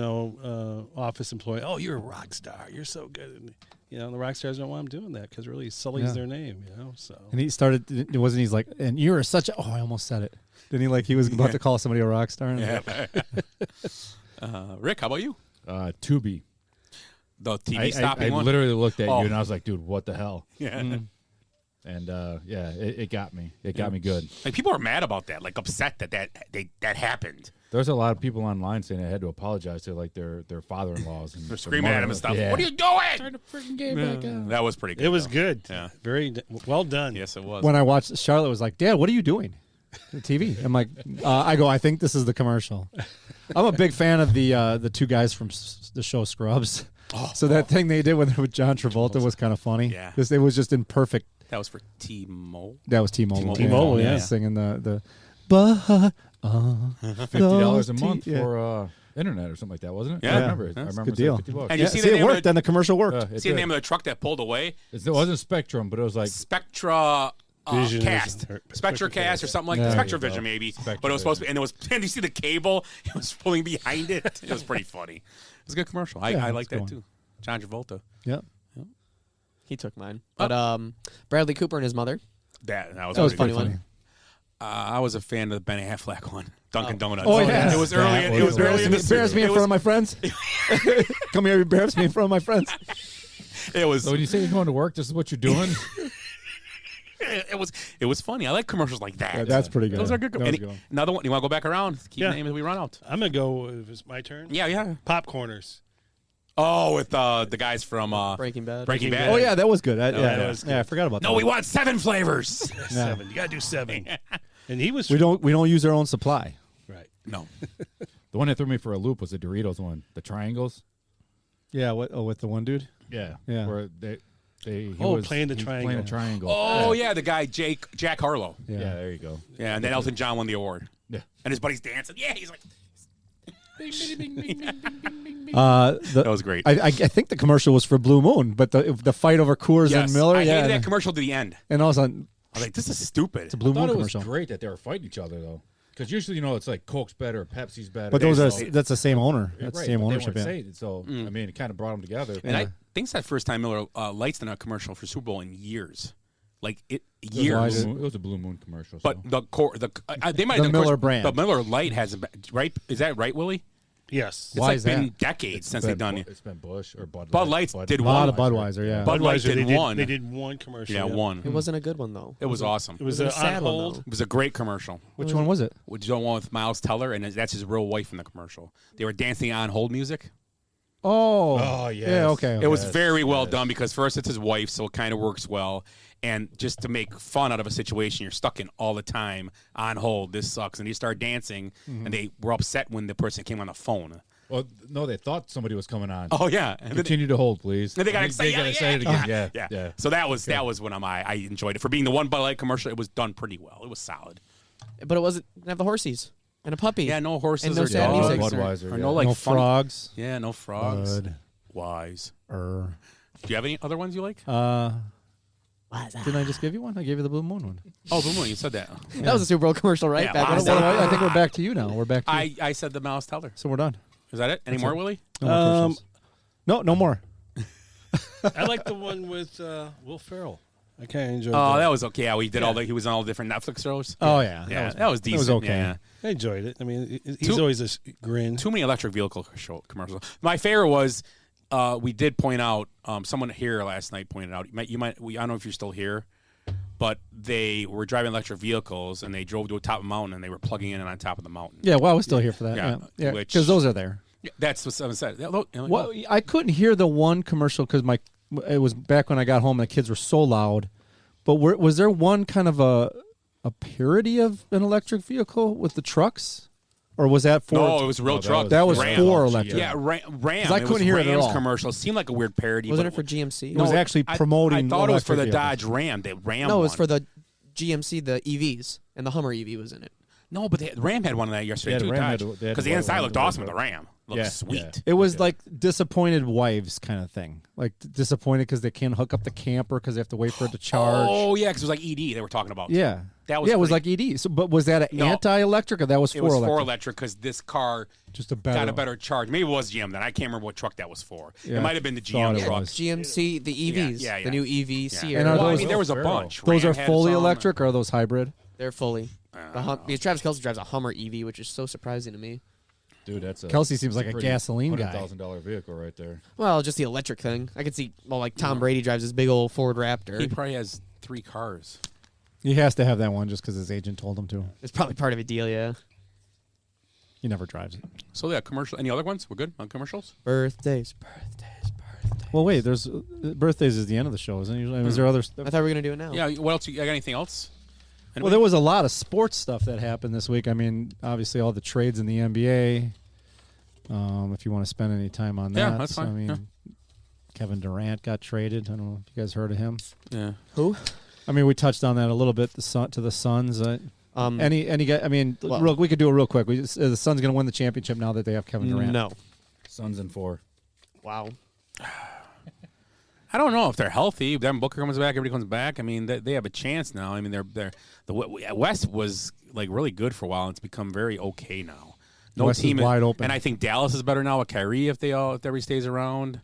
office employee. Oh, you're a rock star. You're so good. And, the rock stars don't want him doing that because really sullies their name. So. And he started. Wasn't he's like, and you're such a. Oh, I almost said it. Didn't he? Like he was about to call somebody a rock star. Yeah. Rick, how about you? Tubi. The TV stopping I one. literally looked at you and I was like, dude, what the hell? Yeah. And it got me. It got me good. Like people are mad about that, like upset that happened. There's a lot of people online saying they had to apologize to like their father-in-laws. And they're screaming at him and stuff. Yeah. What are you doing? Turn the freaking game back on. That was pretty good. It was though. good. Yeah. Very well done. Yes, it was. When I watched, Charlotte was like, Dad, what are you doing? The TV. I'm like, I think this is the commercial. I'm a big fan of the two guys from the show Scrubs. So that thing they did with John Travolta was kind of funny. Yeah. Because it was just in perfect. That was for T-Mobile. That was T-Mobile. T-Mobile, yeah. Singing the $50 a month for internet or something like that, wasn't it? Yeah. I remember. That's I a remember good deal. $50. And you see the it name of worked. Then the commercial worked. See the name of the truck that pulled away? It wasn't Spectrum, but it was like Spectra Vision Cast, Spectra Cast or something like that. Spectra Vision maybe. But it was supposed to be, and you see the cable, it was pulling behind it. It was pretty funny. It was a good commercial. I like that too. John Travolta. Yep. He took mine. But Bradley Cooper and his mother. That was a funny one. I was a fan of the Ben Affleck one, Dunkin' Donuts. Oh yeah, it was early. It was early. Embarrass me in front of my friends. Come here, embarrass me in front of my friends. It was. So when you say you're going to work, this is what you're doing. It was funny. I like commercials like that. Yeah, that's pretty good. Those are good. That was a good one. Another one. You want to go back around? Keep naming as we run out. I'm gonna go. If it's my turn. Yeah. Popcorners. Oh, with the guys from Breaking Bad. Breaking Bad. Oh yeah, that was good. that was good. I forgot about that. No, we want 7 flavors. 7. You gotta do 7. And he was. We don't use our own supply. Right. No. The one that threw me for a loop was the Doritos one, the triangles. Yeah. With the one dude. Yeah. Yeah. Where playing the triangle. Playing a triangle. Oh yeah, the guy Jack Harlow. Yeah, there you go. Yeah, and then Elton John won the award. Yeah. And his buddy's dancing. Yeah, he's like. That was great. I think the commercial was for Blue Moon, but the fight over Coors and Miller. I hated that commercial to the end. And all of a sudden, I was like, "This is stupid." It's a Blue Moon it commercial. was great that they were fighting each other though, because usually it's like Coke's better, Pepsi's better. But that's the same owner. That's the same ownership. They weren't so I mean, it kind of brought them together. And I think it's that first time Miller Lite's in a commercial for Super Bowl in years. Like It was a Blue Moon commercial. But they might the have Miller brand. The Miller Lite hasn't been, right? Is that right, Willie? Yes. It's like been decades since they've done it. It's been Bush or Bud. Bud Light did a one. lot of Budweiser, yeah. Bud Light did one. They did one commercial. Yeah, one. It wasn't a good one though. It was awesome. It was a on sad one, hold. though. It was a great commercial. Which one was it? Which the one with Miles Teller, and that's his real wife in the commercial. They were dancing on hold music. Oh, yes. Yeah, okay. It was very well done because first it's his wife, so it kind of works well. And just to make fun out of a situation you're stuck in all the time on hold, this sucks. And they start dancing, and they were upset when the person came on the phone. Well, no, they thought somebody was coming on. Oh yeah, and Continue to hold, please. And they got excited. again. Yeah. So that was when I enjoyed it for being the one Bud Light commercial. It was done pretty well. It was solid. But it didn't have the horsies and a puppy. Yeah, no horses and no or sad dogs music. Budweiser, or yeah. no like no fun- frogs. Yeah, no frogs. Bud. Wise. Er. Do you have any other ones you like? Didn't I just give you one? I gave you the Blue Moon one. Oh, Blue Moon, you said that. That was a Super Bowl commercial, right? Yeah, Back Wise. when I think we're back to you now. We're back to you. I said the Miles Teller. So we're done. Is that it? Any more, Willie? No more commercials. No more. I like the one with Will Ferrell. I kind of enjoyed Oh, that was okay. Yeah, we did he was on all the different Netflix shows. Oh, yeah. Yeah, that was decent. That was okay. Yeah. I enjoyed it. I mean, he's always this grin. Too many electric vehicle commercials. My favorite was we did point out. Someone here last night pointed out. I don't know if you're still here, but they were driving electric vehicles and they drove to a top of a mountain and they were plugging in on top of the mountain. Yeah, well, I was still here for that. Yeah, because those are there. Yeah, that's what someone said. Well, I couldn't hear the one commercial because it was back when I got home and the kids were so loud. But was there one kind of a parody of an electric vehicle with the trucks? Or was that for? No, it was a real truck. That was Ram. for electric. Yeah, Ram. I couldn't hear it at all. Commercial. It seemed like a weird parody. Wasn't it for GMC? It was actually promoting. I thought it was for the electric Dodge Ram. The Ram. No, it was for the GMC, the EVs, and the Hummer EV was in it. No, but the Ram had one of that yesterday too. Because the inside looked awesome with the Ram. Looked sweet. Yeah. It was like disappointed wives kind of thing. Like disappointed because they can't hook up the camper because they have to wait for it to charge. Oh yeah, because it was like ED they were talking about. Yeah. That was it was like ED. So, but was that an anti-electric or that was for electric? It was for electric because this car got a better charge. Maybe it was GM then. I can't remember what truck that was for. Yeah, it might have been the GM truck. GMC, the EVs, the new EV Sierra. And I mean, there was a bunch. Those are fully electric or are those hybrid? They're fully. Because Travis Kelce drives a Hummer EV, which is so surprising to me. Dude, Kelsey seems like a gasoline guy. $100,000 vehicle right there. Well, just the electric thing. I could see, like Tom Brady drives this big old Ford Raptor. He probably has 3 cars. He has to have that one just because his agent told him to. It's probably part of a deal, yeah. He never drives it. So yeah, commercial. Any other ones? We're good on commercials. Birthdays. Well, wait. There's birthdays is the end of the show, isn't it? Usually, is there other stuff? I thought we were gonna do it now. Yeah. What else? You got anything else? Well, there was a lot of sports stuff that happened this week. I mean, obviously all the trades in the NBA. If you want to spend any time on that, yeah, that's fine. I mean, Kevin Durant got traded. I don't know if you guys heard of him. Yeah. Who? I mean, we touched on that a little bit. To the Suns. Any guy? I mean, well, we could do it real quick. The Suns going to win the championship now that they have Kevin Durant. No. Suns in 4. Wow. I don't know if they're healthy. If Devin Booker comes back, everybody comes back. I mean, they have a chance now. I mean, the West was like really good for a while. And it's become very okay now. No West team is wide open, and I think Dallas is better now with Kyrie if everybody stays around.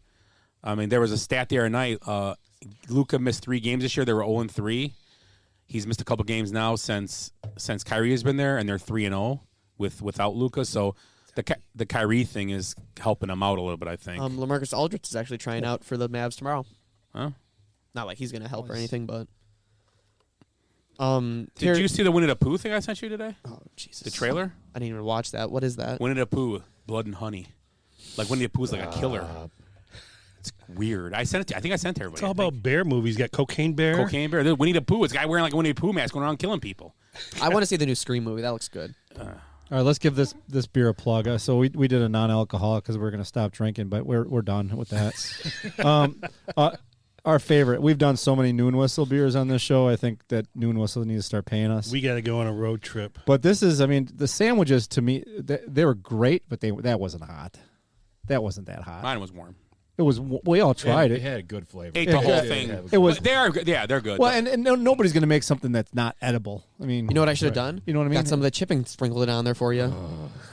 I mean, there was a stat the other night. Luka missed 3 games this year. They were 0-3. He's missed a couple games now since Kyrie has been there, and they're 3-0 without Luka. So the Kyrie thing is helping him out a little bit, I think. LaMarcus Aldridge is actually trying out for the Mavs tomorrow. Huh? Not like he's going to help or anything, but. Did you see the Winnie the Pooh thing I sent you today? Oh, Jesus. The trailer? I didn't even watch that. What is that? Winnie the Pooh, Blood and Honey. Like Winnie the Pooh's like a killer. It's weird. I think I sent it to everybody. It's all about bear movies. You got Cocaine Bear. Cocaine Bear. There's Winnie the Pooh. It's a guy wearing like a Winnie the Pooh mask going around killing people. I want to see the new Scream movie. That looks good. All right, let's give this beer a plug. So we did a non-alcoholic because we're going to stop drinking, but we're done with that. Our favorite. We've done so many Noon Whistle beers on this show. I think that Noon Whistle needs to start paying us. We got to go on a road trip. But this is, I mean, the sandwiches to me, they were great, but that wasn't hot. That wasn't that hot. Mine was warm. It was. We all tried it. It had a good flavor. Ate the whole thing. It was. They are good. Yeah, they're good. Well, and nobody's going to make something that's not edible. I mean, you know what I should have done? You know what I mean? Got some of the chipping sprinkled on there for you.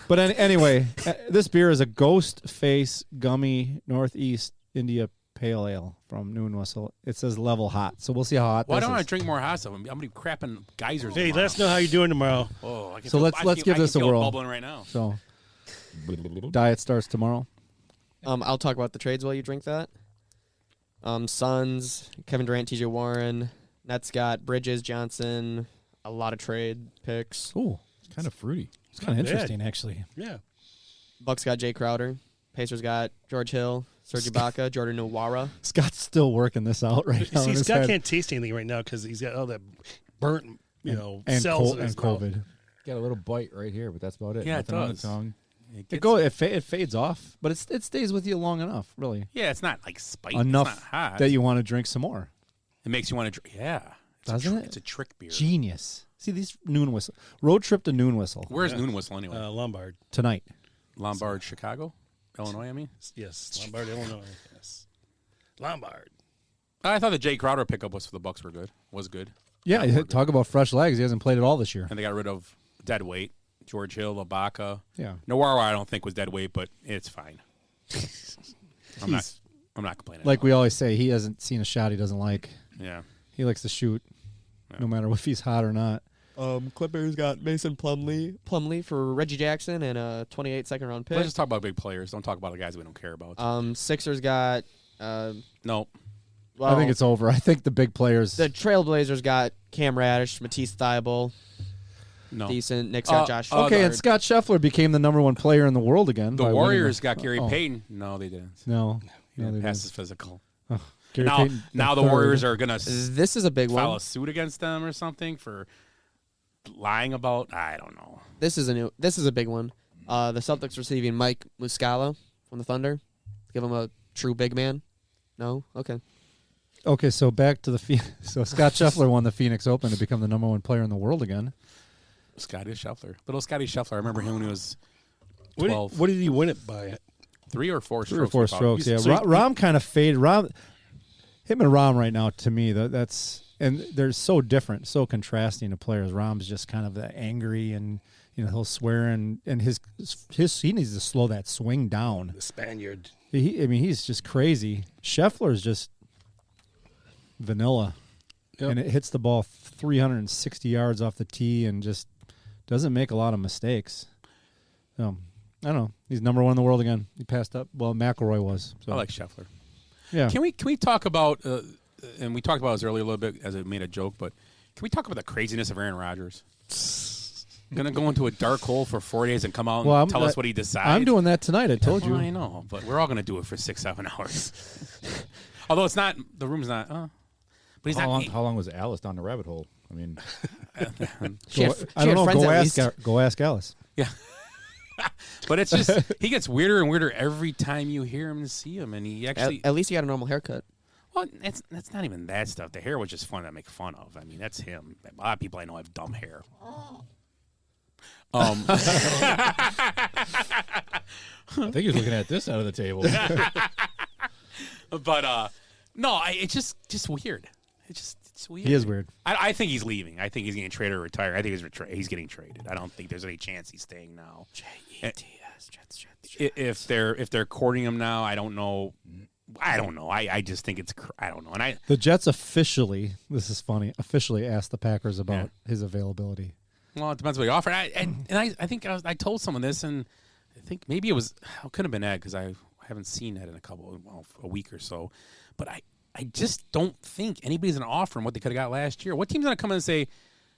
But anyway, this beer is a Ghost Face Gummy Northeast India Pale Ale from Noon Whistle. It says level hot, so we'll see how hot. Why this don't is. I drink more hot stuff? I'm gonna be crapping geysers. Hey, tomorrow. let us know how you're doing tomorrow. Oh, I can So feel, let's give this a whirl. Bubbling right now. So, diet starts tomorrow. I'll talk about the trades while you drink that. Suns, Kevin Durant, TJ Warren. Nets got Bridges, Johnson, a lot of trade picks. Ooh, It's kind of fruity. it's kind of interesting, actually. Yeah. Bucks got Jay Crowder. Pacers got George Hill, Serge Ibaka, Jordan Nwora. Scott's still working this out right now. See, in his Scott head. can't taste anything right now because he's got all that burnt, and cells in his mouth. COVID. Got a little bite right here, but that's about it. Yeah, Nothing it on does. the tongue. It fades off, but it stays with you long enough, really. Yeah, it's not like spicy. Enough it's not hot. that you want to drink some more. It makes you want to drink. Yeah, Doesn't it? It's a trick beer. Genius. See these Noon Whistle road trip to Noon Whistle. Where's Noon Whistle anyway? Lombard. Tonight. Lombard, Chicago, Illinois. I mean, Yes, Lombard, Illinois. Yes, Lombard. I thought the Jay Crowder pickup was for the Bucks. Was good. Yeah, talk about fresh legs. He hasn't played at all this year. And they got rid of dead weight. George Hill, Ibaka. Yeah. Nwora, I don't think was dead weight, but it's fine. I'm not complaining. Like we always say, he hasn't seen a shot he doesn't like. Yeah. He likes to shoot, no matter if he's hot or not. Clippers got Mason Plumlee for Reggie Jackson and a 28 second-round pick. Let's just talk about big players. Don't talk about the guys we don't care about. Sixers got... no. Well, I think it's over. I think the big players... The Trailblazers got Cam Radish, Matisse Thybulle. No. Decent. Knicks got Josh Okay, and Scott Scheffler became the number 1 player in the world again. The Warriors got Gary Payton. No, they didn't. No. He didn't pass his physical. Oh, now the Warriors are going to this is a big file one. a suit against them or something for lying about, I don't know. This is a big one. The Celtics receiving Mike Muscala from the Thunder. Give him a true big man. No? Okay. Okay, so back to the so Scott Scheffler won the Phoenix Open to become the number 1 player in the world again. Scotty Scheffler. Little Scotty Scheffler. I remember him when he was 12. What did he win it by? 3 or 4 strokes. 3 or 4 strokes, yeah. Rahm kind of faded. Him and Rahm right now, to me, that's... And they're so different, so contrasting to players. Rahm's just kind of that angry and, he'll swear and he needs to slow that swing down. The Spaniard. He's just crazy. Scheffler's just vanilla. Yep. And it hits the ball 360 yards off the tee and just doesn't make a lot of mistakes. So, I don't know. He's number 1 in the world again. He passed up. Well, McIlroy was. So. I like Scheffler. Yeah. Can we talk about, and we talked about this earlier a little bit as it made a joke, but can we talk about the craziness of Aaron Rodgers? Going to go into a dark hole for 4 days and come out and tell us what he decides? I'm doing that tonight, I told you. I know, but we're all going to do it for 6-7 hours. Although it's not, the room's not, but he's how long was Alice down the rabbit hole? I mean, I don't know. Go ask Alice. Yeah. But it's just, he gets weirder and weirder every time you hear him and see him. And he actually. At least he got a normal haircut. Well, that's not even that stuff. The hair was just fun to make fun of. I mean, that's him. A lot of people I know have dumb hair. I think he's looking at this out of the table. But, no, it's just weird. It's weird. He is weird. I think he's leaving. I think he's getting traded or retired. I think he's getting traded. I don't think there's any chance he's staying now. If they're courting him now, I don't know. I just think it's I don't know. And the Jets officially, this is funny, asked the Packers about his availability. Well, it depends what he offered. I think I told someone this, and I think maybe it could have been Ed because I haven't seen Ed in a week or so. But I just don't think anybody's going to offer him what they could have got last year. What team's going to come in and say,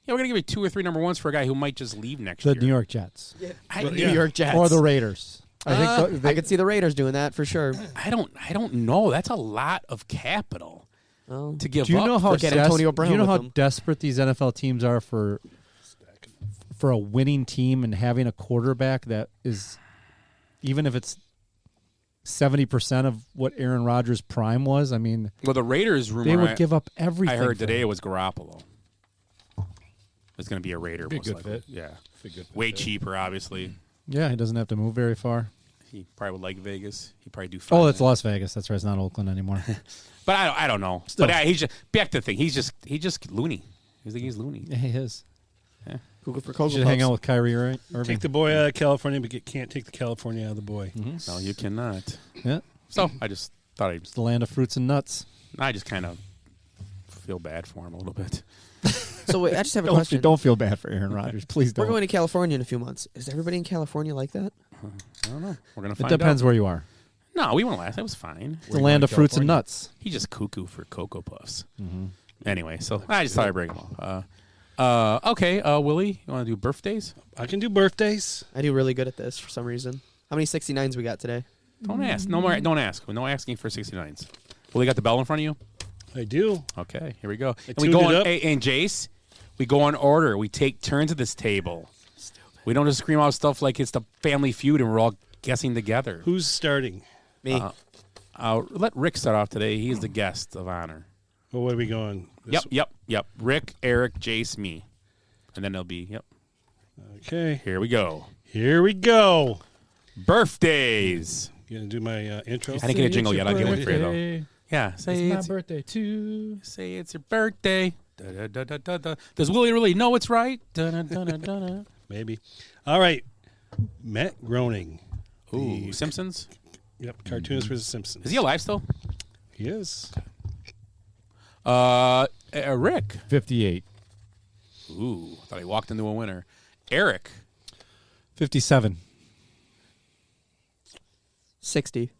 yeah, we're going to give you 2 or 3 number 1s for a guy who might just leave next year? The New York Jets. New York Jets. Or the Raiders. I think I could see the Raiders doing that for sure. I don't know. That's a lot of capital to give up. Do you know how Antonio Brown? Do you know how desperate these NFL teams are for a winning team and having a quarterback that is, even if it's 70% of what Aaron Rodgers' prime was? I mean, well, the Raiders rumor they would give up everything. I heard today it was Garoppolo. It's going to be a Raider. Be a most good likely. fit. Yeah, Be a good fit way there. cheaper, obviously. Yeah, he doesn't have to move very far. He probably would like Vegas. He probably do. Oh, it's Las Vegas. That's right. It's not Oakland anymore. But I don't know. Still. But he's just back to the thing. He's just loony. He's loony. Yeah, he is. Yeah. Google for You should hang out with Kyrie Irving. Take the boy out of California, but you can't take the California out of the boy. No, you cannot. Yeah. So I just thought It's the land of fruits and nuts. I just kind of feel bad for him a little bit. So wait, I just have a question. Don't feel bad for Aaron Rodgers. Please don't. We're going to California in a few months. Is everybody in California like that? I don't know. We're gonna It find out. depends where you are. No, we went last. It was fine. It's the land of fruits and nuts. He just cuckoo for Cocoa Puffs. Mm-hmm. Anyway, so I just thought I'd bring him up. Okay, Willie, you want to do birthdays? I can do birthdays. I do really good at this for some reason. How many 69s we got today? Don't ask. No more. Don't ask. No asking for 69s. Willie, got the bell in front of you? I do. Okay, here we go. I And we tuned go it on. up. And Jace, we go on order. We take turns at this table. Stupid. We don't just scream out stuff like it's the Family Feud and we're all guessing together. Who's starting? Me. Let Rick start off today. He's the guest of honor. Well, where are we going? Yep. Rick, Eric, Jace, me. And then there'll be, Okay. Here we go. Here we go. Birthdays. You going to do my intro? I didn't get a jingle yet. I'll get one for you, though. Birthday. Yeah. Say It's my birthday, too. Say it's your birthday. Da, da, da, da, da. Does Willie really know it's right? Da, da, da, da, da, da. Maybe. All right. Matt Groening. Ooh, Simpsons? Yep, cartoonist for The Simpsons. Is he alive still? He is. Rick. 58. Ooh, thought he walked into a winner. Eric. 57. 60.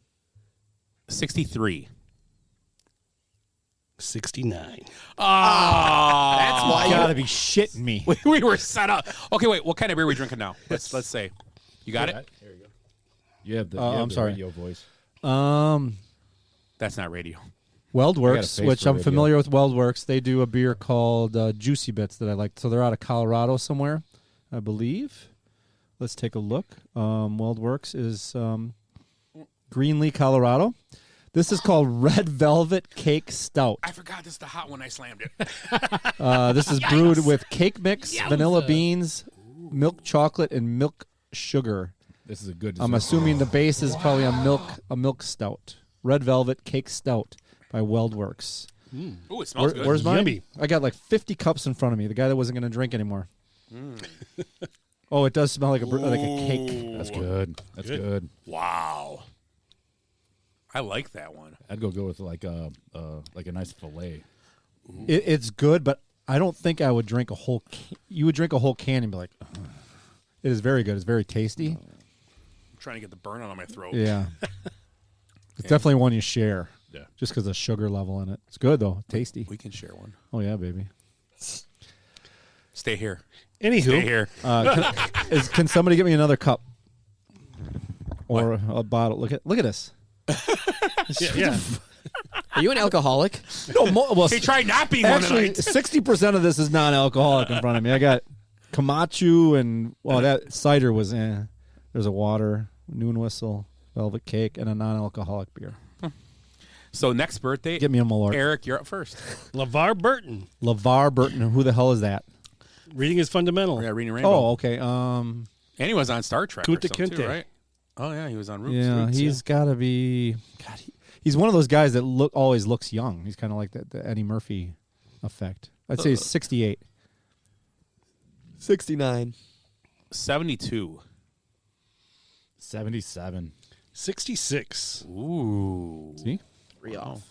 63. 69. Ah, that's why You gotta be shitting me. we were set up. Okay, wait. What kind of beer are we drinking now? Let's say. You got it? There you go. You have the, I'm sorry. radio voice. That's not radio. Weldworks, face which for I'm radio. familiar with. Weldworks, they do a beer called Juicy Bits that I like. So they're out of Colorado somewhere, I believe. Let's take a look. Weldworks is Greenlee, Colorado. This is called Red Velvet Cake Stout. I forgot this is the hot one. I slammed it. This is brewed with cake mix, vanilla beans, milk chocolate, and milk sugar. This is a good I'm dessert. assuming the base is probably a milk stout. Red Velvet Cake Stout by Weldworks. Ooh, it smells good. Where's mine? Yummy. I got like 50 cups in front of me. The guy that wasn't going to drink anymore. Oh, it does smell like a cake. That's good. That's good. Wow. I like that one. I'd go with like a nice fillet. It's good, but I don't think I would drink a whole. You would drink a whole can and be like, "Ugh." It is very good. It's very tasty. I'm trying to get the burn out of my throat. Yeah, it's definitely one you share. Yeah, just because of the sugar level in it. It's good though. Tasty. We can share one. Oh yeah, baby. Stay here. Anywho, Stay here. Can somebody get me another cup or a bottle? Look at this. yeah. Are you an alcoholic? No, well, He tried not being one actually, tonight. 60% of this is non-alcoholic in front of me. I got Kamachu and that cider was. There's a water, Noon Whistle, Velvet Cake, and a non-alcoholic beer. So next birthday, Get me a Malort. Eric, you're up first. LeVar Burton. LeVar Burton. Who the hell is that? Reading is fundamental. Yeah, Reading Rainbow. Oh, okay. And he was on Star Trek or Kunta something too, Kinte. right? Oh yeah, he was on Roots. Yeah, he's got to be. God, he's one of those guys that always looks young. He's kind of like the Eddie Murphy effect. I'd say he's 68. 69. 72. 77. 66. Ooh. See? 3 off.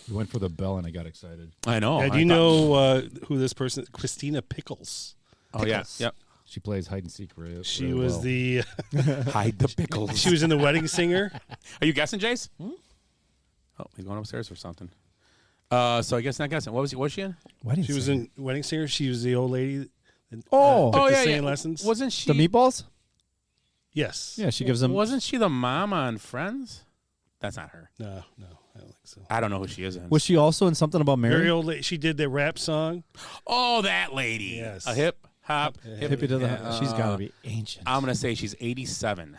You went for the bell and I got excited. I know. Do you know who this person is? Christina Pickles. Oh yeah. Pickles. Yep. She plays hide and seek. She was the. Hide the pickles. She was in The Wedding Singer. Are you guessing, Jace? Oh, he's going upstairs for something. So I guess not guessing. What was she in? She was in Wedding Singer. She was the old lady. That, Oh. took the yeah, singing yeah. lessons. Wasn't she The meatballs? Yes. Yeah, she gives them. Wasn't she the mom on Friends? That's not her. No, I don't think so. I don't know who she is in. Was she also in something about Mary? Very old lady. She did the rap song. Oh, that lady. Yes. A hip hop. Hippie to the. She's got to be ancient. I'm gonna say she's 87.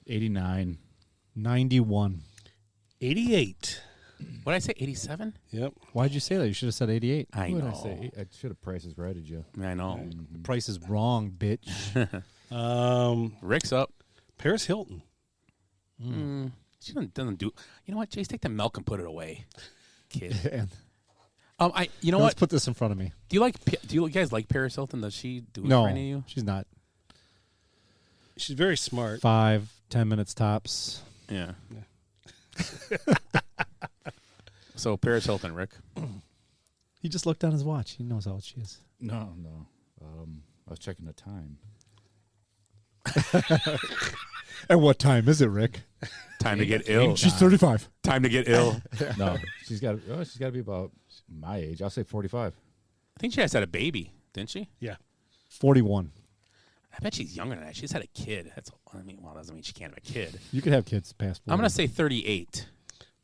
89. 91. 88. What did I say? 87? Yep. Why'd you say that? You should have said 88. I What did know. I say? I should have prices righted you. I know. The price is wrong, bitch. Rick's up. Paris Hilton. She doesn't do. You know what, Jace? Take the milk and put it away, kid. And You know let's what? put this in front of me. Do you guys like Paris Hilton? Does she do it No, for any of you? she's not. She's very smart. 5, 10 minutes tops. Yeah. So Paris Hilton, Rick. He just looked down his watch. He knows how old she is. No. I was checking the time. And what time is it, Rick? Time to get ill. She's 35. Time to get ill. No, she's got to be about my age. I'll say 45. I think she has had a baby, didn't she? Yeah. 41. I bet she's younger than that. She's had a kid. Well, doesn't mean she can't have a kid. You could have kids past 40. I'm gonna say 38.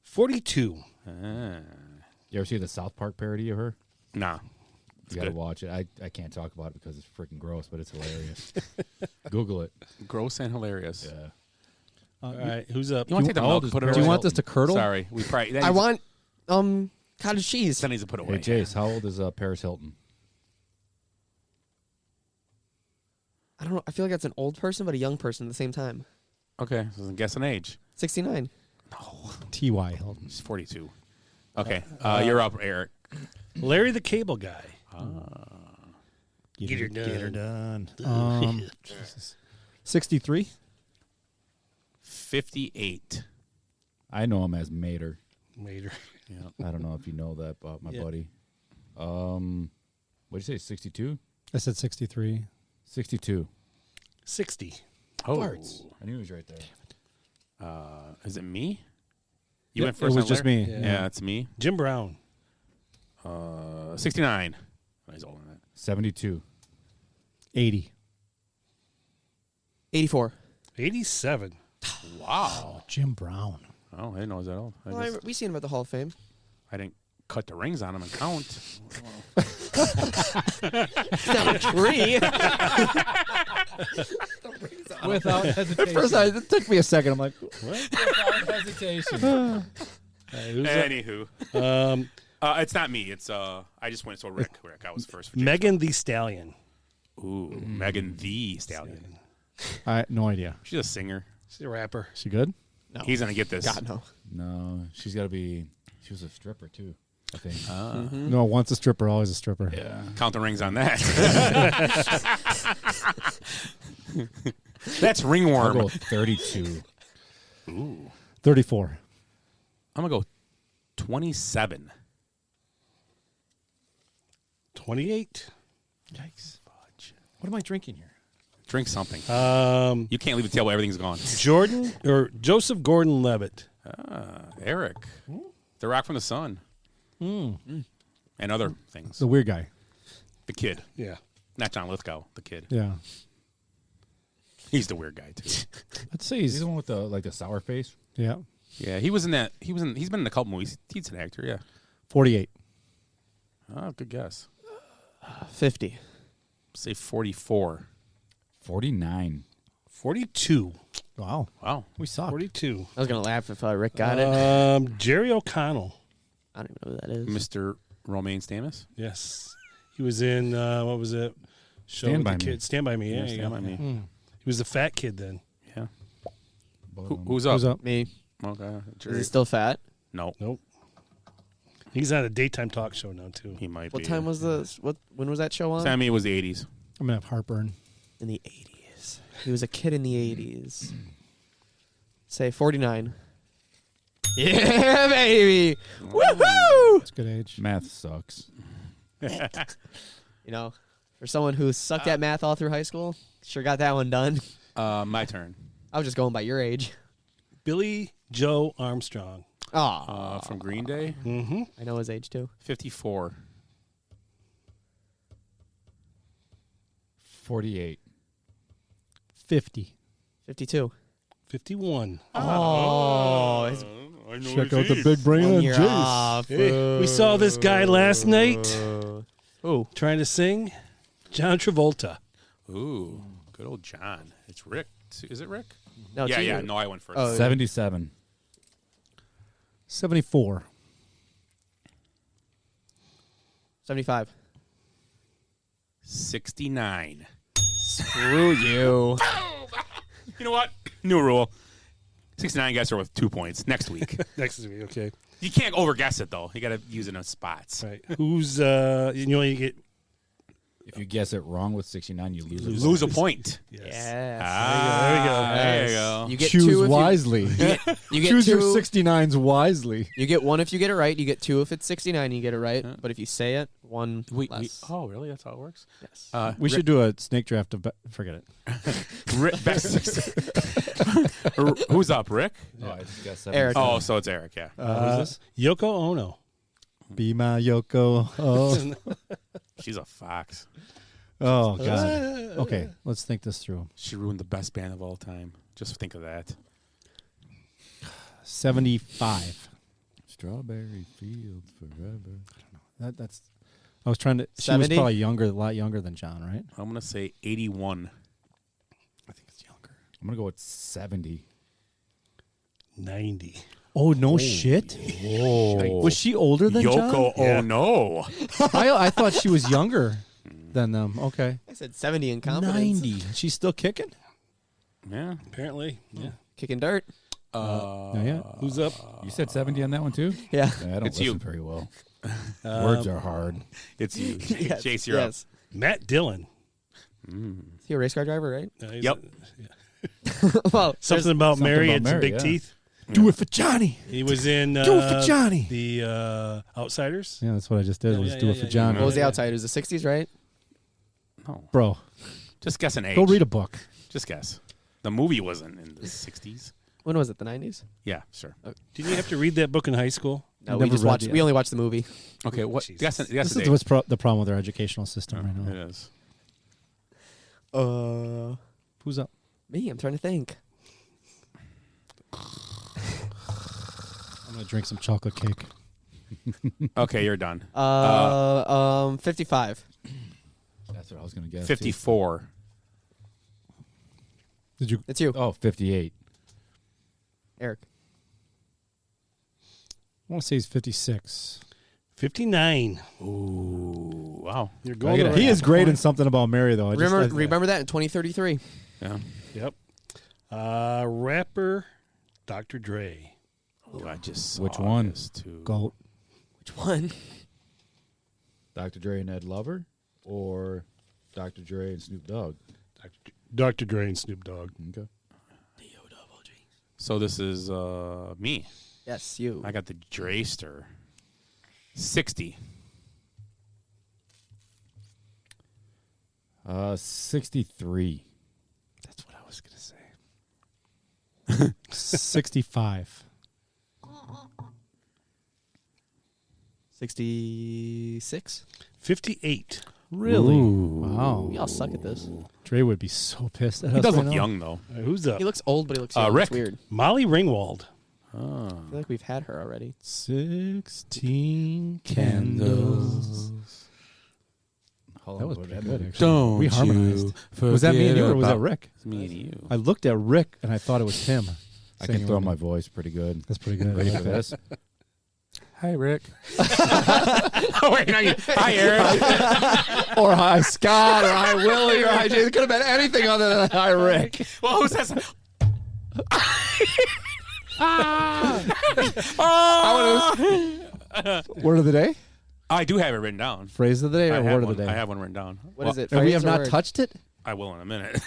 42. You ever see the South Park parody of her? Nah. You got to watch it. I can't talk about it because it's freaking gross, but it's hilarious. Google it. Gross and hilarious. Yeah. All right, who's up? You want to take the milk and put it away? Do you want this to curdle? Sorry. We probably. I want cottage cheese. That needs to put away. Hey, Jace, how old is Paris Hilton? I don't know. I feel like that's an old person, but a young person at the same time. Okay. So guess an age. 69. No. T.Y. Hilton. She's 42. Okay. You're up, Eric. Larry the Cable Guy. Get her done. done. 63. 58. I know him as Mater. Mater. Yeah. I don't know if you know that about my Yeah. buddy. What'd you say, 62? I said 63. 62. 60. Oh. Farts. I knew he was right there. Is it me? You Yep, went first. it was on just Larry? me. Yeah, it's me. Jim Brown. 69. He's older than that. 72. 80. 84. 87. Wow. Jim Brown. Oh, I didn't know it was that old. Well, we seen him at the Hall of Fame. I didn't cut the rings on him and count. It's not a tree. Without hesitation. At first, it took me a second. I'm like, what? Without hesitation. Anywho. It's not me. It's I just went so Rick. I was first. For Megan the Stallion. Ooh, Megan the Stallion. I had no idea. She's a singer. She's a rapper. She good? No. He's gonna get this. God, no. No, she's got to be. She was a stripper too, I think. No, once a stripper, always a stripper. Yeah. Count the rings on that. That's I'll ringworm. go 32. Ooh. 34. I'm gonna go 27. 28. Yikes. Fudge. What am I drinking here? Drink something. You can't leave the table. Everything's gone. Jordan or Joseph Gordon-Levitt. Eric. The Rock from the Sun. And other things. The weird guy. The kid. Yeah. Not John Lithgow. The kid. Yeah. He's the weird guy too. Let's see. He's the one with the sour face. Yeah. Yeah, he was in that. He's been in a couple movies. He's an actor. Yeah. 48. Oh, good guess. 50. Say 44. 49. 42. Wow. Wow. We suck. 42. I was going to laugh if Rick got it. Jerry O'Connell. I don't even know who that is. Mr. Romaine Stamus. Yes. He was in, what was it? Show Stand with by the Me. Kid. Stand By Me. Yeah, Stand By Me. He was the fat kid then. Yeah. Who's up? Who's up? Me. Okay. Is he still fat? No. Nope. He's on a daytime talk show now, too. He might What be. time was this? When was that show on? Sammy was the 80s. I'm going to have heartburn. In the 80s. He was a kid in the 80s. Say 49. Yeah, baby. Woohoo! That's a good age. Math sucks. You know, for someone who sucked at math all through high school, sure got that one done. My turn. I was just going by your age. Billy Joe Armstrong. Oh, From Green Day. Mm-hmm. I know his age too. 54. 48. 50. 52. 51. Oh, his Check out the big brain on year Jace. off. Hey, we saw this guy last night Who? trying to sing. John Travolta. Ooh, good old John. It's Rick. Is it Rick? No, it's Yeah, you. yeah. No, I went first. Oh, 77. 74. 75. 69. Screw you. You know what? New rule. 69 guys are with 2 points next week. Next to me, okay. You can't overguess it, though. You got to use it in spots. Right. Who's, you get... If you guess it wrong with 69, you lose. Lose a point. Yes. Yes. Ah, There we go. There you go. You get Choose two if wisely. you get Choose two. your 69s wisely. You get one if you get it right. You get two if it's 69 and you get it right. But if you say it, one less. Oh, really? That's how it works? Yes. We should do a snake draft of... Forget it. Who's up, Rick? Oh, I just guessed Eric. Oh, so it's Eric, yeah. Who's this? Yoko Ono. Be my Yoko. Oh, She's a fox. oh God. Okay, let's think this through. She ruined the best band of all time. Just think of that. 75. Strawberry Fields Forever. That's. I was trying to. She 70? was probably a lot younger than John, right? I'm going to say 81. I think it's younger. I'm going to go with 70. 90. Oh no shit! Whoa. Was she older than John? Yoko, oh no. I thought she was younger than them. Okay. I said 70 in confidence. 90. She's still kicking? Yeah. Apparently. Yeah. Kicking dirt. Not yet. Who's up? You said 70 on that one, too? Yeah. I don't It's listen you. very well. Words are hard. It's you. Yes. Chase, you're yes. Matt Dillon. Is he a race car driver, right? He's Yep. Well, Something about Something Mary about and some Mary, big yeah. teeth. Do it for Johnny. He was in Do it for Johnny. The Outsiders. Yeah, that's what I just did. Was do it for Johnny. What was the Outsiders? The 60s, right? No. Bro. Just guess an age. Go read a book. Just guess. The movie wasn't in the 60s. When was it? The 90s? Yeah, sure. Didn't you have to read that book in high school? No, we only watched the movie. Okay, what? Guess This the is date. what's the problem with our educational system right now. It is. Who's up? Me. I'm trying to think. I'm gonna drink some chocolate cake. Okay, you're done. 55. That's what I was going to guess. 54. Did you? It's you. Oh, 58. Eric. I want to say he's 56. 59. Ooh, wow. You're going. He is great in Something About Mary, though. Remember that in 2033. Yeah. Yep. Rapper Dr. Dre. Oh, I just saw Which one? this too. Goat. Which one? Dr. Dre and Ed Lover or Dr. Dre and Snoop Dogg? Dr. Dre and Snoop Dogg. Okay. So this is me. Yes, you. I got the Drayster. 60. 63. That's what I was going to say. 65. 66. 58. Really? Ooh. Wow. Y'all suck at this. Dre would be so pissed at us. He does right look now. young, though. Who's up? He looks old, but he looks young. Rick. It's weird. Molly Ringwald. Oh. I feel like we've had her already. 16 candles. Hold That on, was what pretty that good, movie? actually. Don't We you harmonized. Was that me and you, or was that forget Rick? It's me and you. I looked at Rick, and I thought it was him. I can throw my voice pretty good. That's pretty good. Ready I for like this? Hi, Rick. Oh, wait, no, hi, Eric. Or hi, Scott, or hi, Willie, or hi, Jay. It could have been anything other than hi, Rick. Well, who says... Word of the day? I do have it written down. Phrase of the day or I have word one. of the day? I have one written down. What is it? And we Phrase have or not word? touched it? I will in a minute.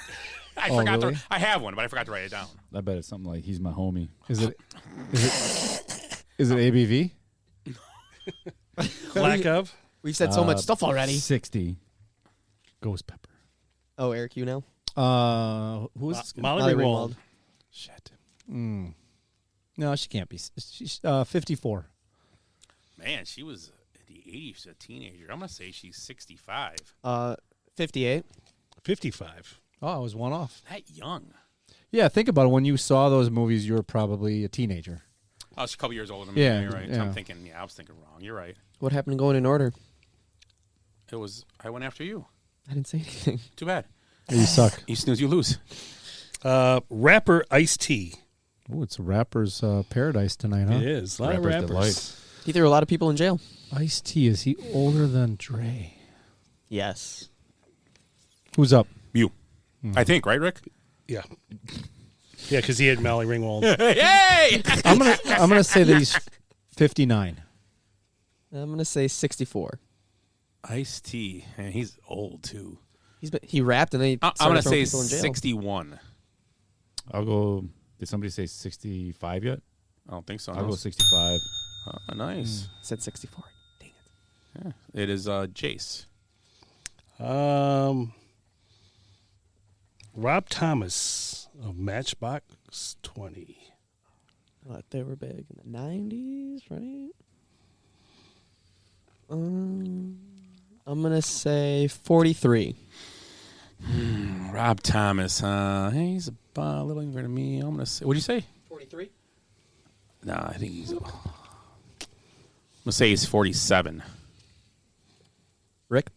I Oh, forgot really? to. I have one, but I forgot to write it down. I bet it's something like he's my homie. Is it ABV? Lack of. We've said so much stuff already. 60. Ghost pepper. Oh, Eric, you know? Who is Molly Ringwald. Shit. No, she can't be. She's 54. Man, she was in the 80s. She's a teenager. I'm gonna say she's 65. 58. 55. Oh, I was one off. That young. Yeah, think about it. When you saw those movies, you were probably a teenager. Oh, she's a couple years older than me. Yeah, You're right. yeah. I'm thinking. Yeah, I was thinking wrong. You're right. What happened to going in order? It was. I went after you. I didn't say anything. Too bad. You suck. You snooze, you lose. Rapper Ice-T. Oh, it's a rapper's paradise tonight, huh? It is. A lot of Rapper's rappers. delight. He threw a lot of people in jail. Ice-T, is he older than Dre? Yes. Who's up? You. I think, right, Rick? Yeah. Yeah, because he had Molly Ringwald. Yay! I'm gonna say that he's 59. I'm going to say 64. Ice-T. And he's old, too. He rapped and then he I'm started going to throwing say people in jail. 61. I'll go. Did somebody say 65 yet? I don't think so. I'll go 65. Nice. Said 64. Dang it. Yeah. It is Jace. Rob Thomas of Matchbox 20. They were big in the 90s, right? I'm going to say 43. Rob Thomas. He's a little younger than me. I'm going to say. What'd you say? 43? No, I think he's. I'm going to say he's 47. Rick?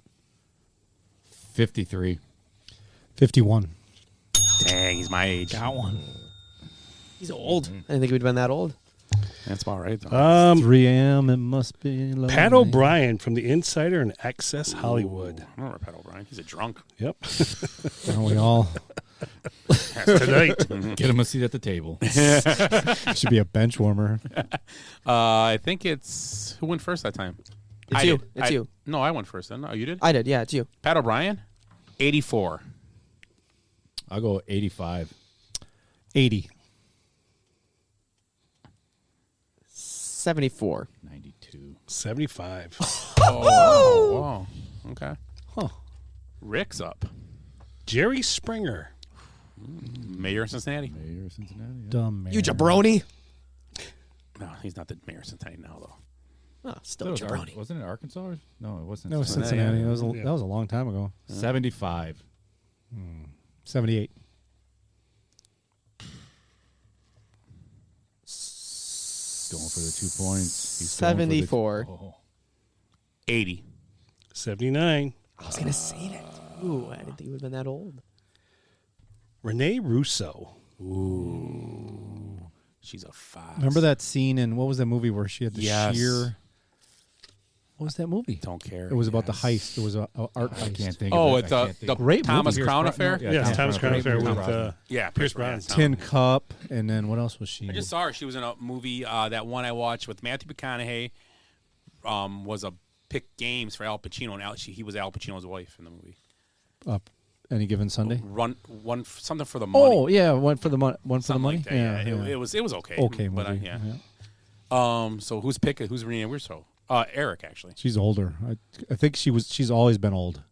53. 51. Dang, he's my age. Got one. He's old. I didn't think he would have been that old. That's about right, though. 3 a.m. It must be lonely. Pat O'Brien from The Insider and Access Hollywood. I remember Pat O'Brien. He's a drunk. Yep. Aren't we all? Tonight. Get him a seat at the table. Should be a bench warmer. I think it's. Who went first that time? It's you. It's you. No, I went first. No, you did? I did. Yeah, it's you. Pat O'Brien? 84. I'll go 85. 80. 74. 92. 75. Oh, wow. Okay. Huh. Rick's up. Jerry Springer. Mayor of Cincinnati. Mayor of Cincinnati. Yeah. Dumb You jabroni. No, he's not the mayor of Cincinnati now, though. Oh, still jabroni. Wasn't it Arkansas? No, it wasn't. That was Cincinnati. That was a long time ago. 75. 78. Going for the 2 points. He's 74. 80. 79. I was going to say that. Ooh, I didn't think he would have been that old. Renee Russo. Ooh. She's a 5. Remember that scene in, what was that movie where she had the Yes. sheer... What was that movie? Don't care. It was about the heist. It was a art heist. I can't think Oh, of it. it's I can't think the of it. Great Thomas movie. Crown Affair? Yes, Thomas Crown Affair with Pierce Brosnan. Tin Cup, and then what else was she? I just saw her. She was in a movie, that one I watched with Matthew McConaughey, was a pick games for Al Pacino, and he was Al Pacino's wife in the movie. Any given Sunday? Something for the money. Oh yeah, one for the money. One for the money. Like that, yeah. It was okay. Okay, but movie. yeah. So who's picking? Who's Renee Russo? Eric, actually. She's older. I think she's always been old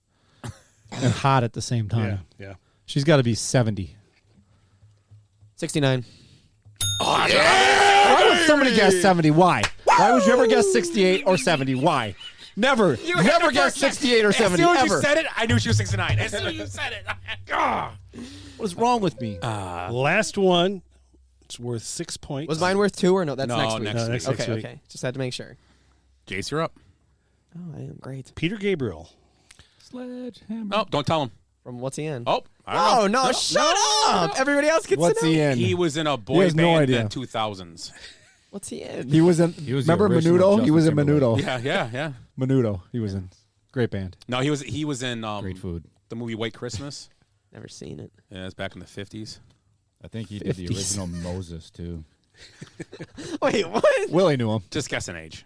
and hot at the same time. Yeah. She's got to be 70. 69. Oh, yeah! Why would somebody guess 70? Why? Why would you ever guess 68 or 70? Why? Never. Never guess 68 or 70 As soon as ever. you said it, I knew she was 69. As soon as you said it. What's wrong with me? Last one. It's worth 6 points. Was mine worth 2 or no? That's No, next week. next week. Next Okay, week. okay. Just had to make sure. Jace, you're up. Oh, I am great. Peter Gabriel. Sledgehammer. No, don't tell him. From what's he in? Oh, I don't know. No, shut up! Everybody else gets What's to know. he in? He was in a He boy has no band idea. in the 2000s. What's he in? He was in. He was the remember original Menudo? He was in Justin Menudo. Yeah. Menudo. He was in. Great band. No, he was in Great food. the movie White Christmas. Never seen it. Yeah, it's back in the 50s. I think he did the 50s. original Moses, too. Wait, what? Willie knew him. Just guess an age.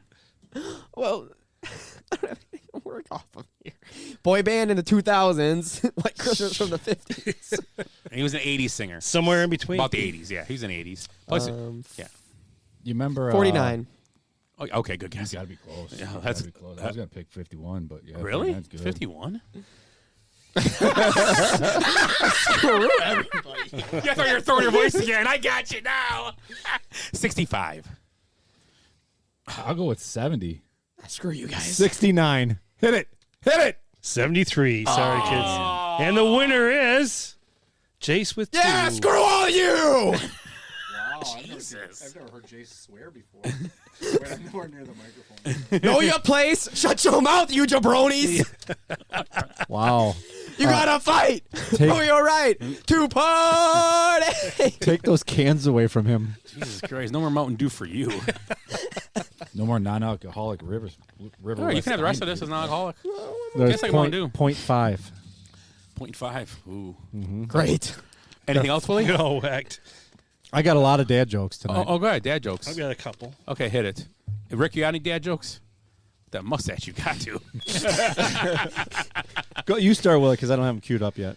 Well, I don't have anything to work off of here. Boy band in the 2000s, like Christmas from the 50s. And he was an 80s singer. Somewhere in between. About the 80s, yeah. He was in the 80s. Plus, yeah. You remember 49. Oh, okay, good guess. You gotta be close. Yeah, You that's gotta be close. I was gonna pick 51, but yeah. Really? That's good. 51? Screw everybody. Yeah, I thought you were throwing your voice again. I got you now. 65. I'll go with 70. Screw you guys. 69. Hit it. Hit it. 73. Sorry, kids. And the winner is Jace with 2. Yeah, screw all of you! Wow, I've never heard Jace swear before. Wait, I'm nowhere near the microphone. Know your place. Shut your mouth, you jabronis. Wow. You gotta fight. Oh, you're right. To party. Take those cans away from him. Jesus Christ. No more Mountain Dew for you. No more non-alcoholic river. All right, you can have the rest of this as non-alcoholic. There's Guess I want to do. 0.5. 0.5. Ooh. Great. Anything else, Willie? No, whacked. I got a lot of dad jokes tonight. Oh, go ahead. Dad jokes. I've got a couple. Okay, hit it. Hey, Rick, you got any dad jokes? That mustache, you got to. Go, you start, Willie, because I don't have them queued up yet.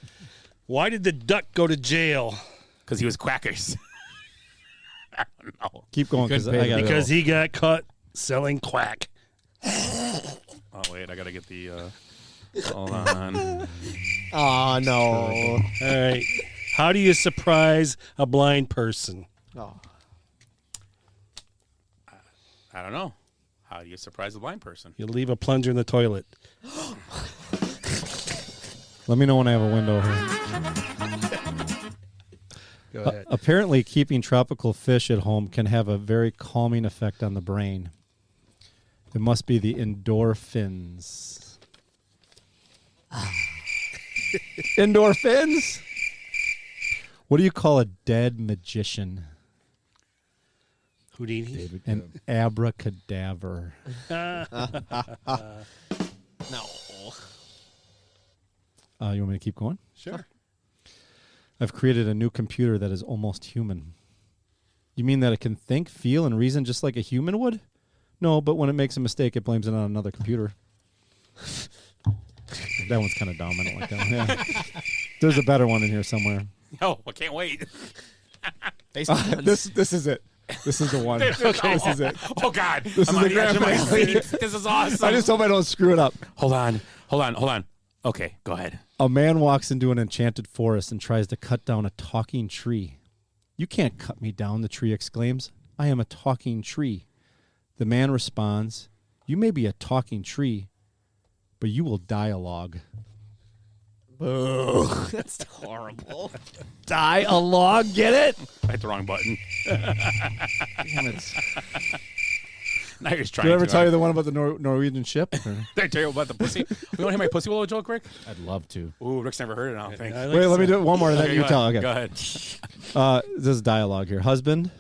Why did the duck go to jail? Because he was quackers. I don't know. Keep going, Couldn't because pay I got Because he got caught selling quack. Oh, wait. I got to get the... hold on. Oh, no. All right. How do you surprise a blind person? Oh. I don't know. How do you surprise a blind person? You leave a plunger in the toilet. Let me know when I have a window here. Go ahead. Apparently, keeping tropical fish at home can have a very calming effect on the brain. It must be the endorphins. Endorphins? What do you call a dead magician? Houdini? An abracadaver. No. You want me to keep going? Sure. I've created a new computer that is almost human. You mean that it can think, feel, and reason just like a human would? No, but when it makes a mistake, it blames it on another computer. That one's kind of dumb. I don't like that one. Yeah. There's a better one in here somewhere. Oh, I can't wait. This is it. This is the one. This is it. Oh God! This I'm is on the the edge grand of my finale. seat. This is awesome. I just hope I don't screw it up. Hold on. Okay, go ahead. A man walks into an enchanted forest and tries to cut down a talking tree. "You can't cut me down," the tree exclaims. "I am a talking tree." The man responds, "You may be a talking tree, but you will dialogue." Boo. That's horrible. Dialogue, get it? I hit the wrong button. Damn it. Now you're just trying. Did I ever too tell you hard. the one about the Norwegian ship? Did I tell you about the pussy? You want to hear my pussy willow joke, Rick? I'd love to. Ooh, Rick's never heard it. I don't think. Wait, let me do it one more. Then you go tell. ahead. Okay. Go ahead. This is dialogue here. Husband, ...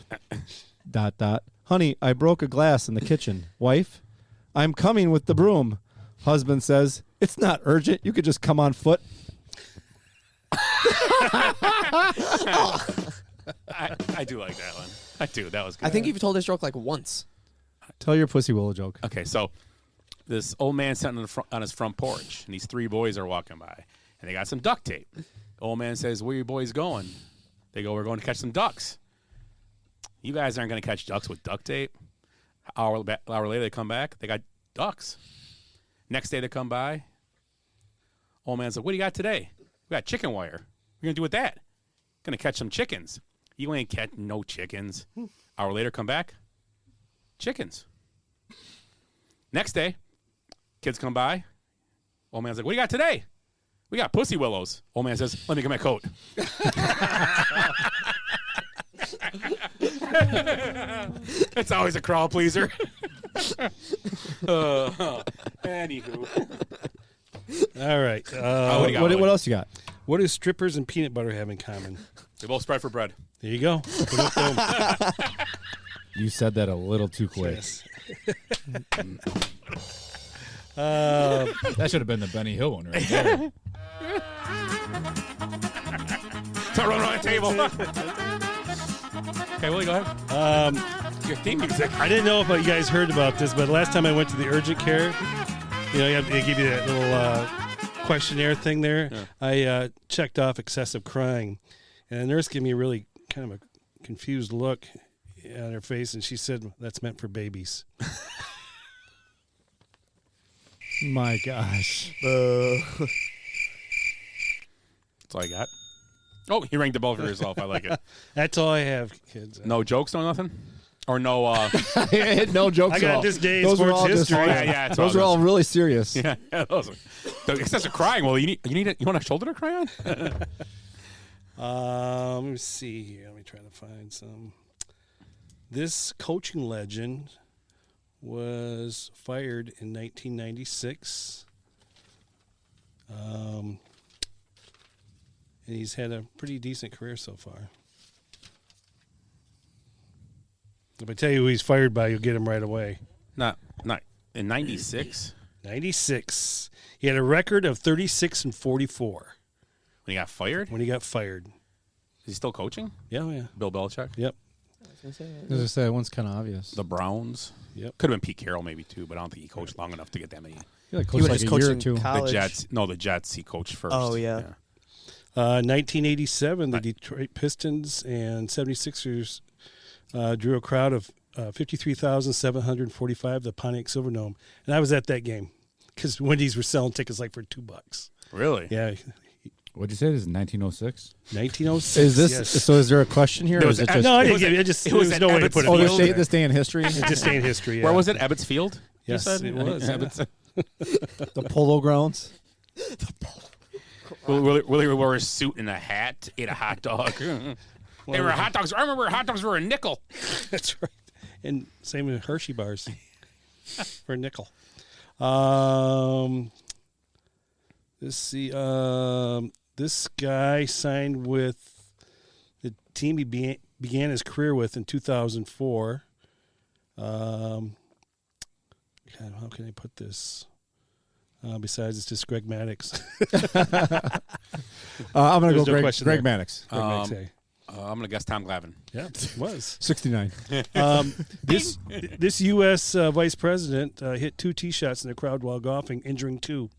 Honey, I broke a glass in the kitchen. Wife, I'm coming with the broom. Husband says, "It's not urgent. You could just come on foot." I do like that one. I do. That was good. I think you've told this joke like once. Tell your pussy willow joke. Okay, so this old man sitting on his front porch, and these three boys are walking by, and they got some duct tape. The old man says, "Where are you boys going?" They go, "We're going to catch some ducks." "You guys aren't going to catch ducks with duct tape." Hour later, they come back. They got ducks. Next day, they come by. Old man's like, "What do you got today?" "We got chicken wire." "What are you going to do with that?" "Going to catch some chickens." "You ain't catching no chickens." Hour later, come back. Chickens. Next day, kids come by. Old man's like, "What do you got today?" "We got pussy willows." Old man says, "Let me get my coat." It's always a crowd pleaser. Anywho. All right. What else you got? What do strippers and peanut butter have in common? They both spread for bread. There you go. You said that a little too quick. Yes. That should have been the Benny Hill one right there. Don't run around the table. Okay, Willie, go ahead. Your theme music. I didn't know if you guys heard about this, but last time I went to the urgent care, they give you that little questionnaire thing there. Yeah. I checked off excessive crying, and the nurse gave me a really kind of a confused look on her face, and she said, "That's meant for babies." My gosh. That's all I got. Oh, you rang the bell for yourself. I like it. That's all I have, kids. No jokes, no nothing? Or no... No jokes I at got all. this day in Those were sports all history. Yeah, those are all really serious. Yeah, those are... The excessive crying, well, you want a shoulder to cry on? Let me see here. Let me try to find some. This coaching legend was fired in 1996. And he's had a pretty decent career so far. If I tell you who he's fired by, you'll get him right away. Not in 96? 96. He had a record of 36-44. When he got fired? When he got fired. Is he still coaching? Yeah. Bill Belichick? Yep. As I say, that one's kind of obvious. The Browns? Yep. Could have been Pete Carroll maybe too, but I don't think he coached long enough to get that many. He was like a year or two. The Jets. No, the Jets he coached first. Oh, yeah. 1987, the Detroit Pistons and 76ers drew a crowd of 53,745 the Pontiac Silverdome. And I was at that game because Wendy's were selling tickets like for $2. Really? Yeah. What'd you say? This is 1906? 1906. Is this yes. so? Is there a question here? Or is it just, no, I didn't get it. There was no way to put it. Oh, this day in history? It's just day in history, yeah. Where was it? Ebbets Field? Yes, it was. The Polo Grounds? Willie wore a suit and a hat, ate a hot dog. They were hot dogs. I remember hot dogs were a nickel. That's right. And same with Hershey bars for a nickel. Let's see. This guy signed with the team he began his career with in 2004. God, how can I put this? Besides, it's just Greg Maddux. I'm going to go Greg there. Maddux. I'm going to guess Tom Glavine. Yeah, it was. 69. This U.S. vice president hit 2 tee shots in the crowd while golfing, injuring 2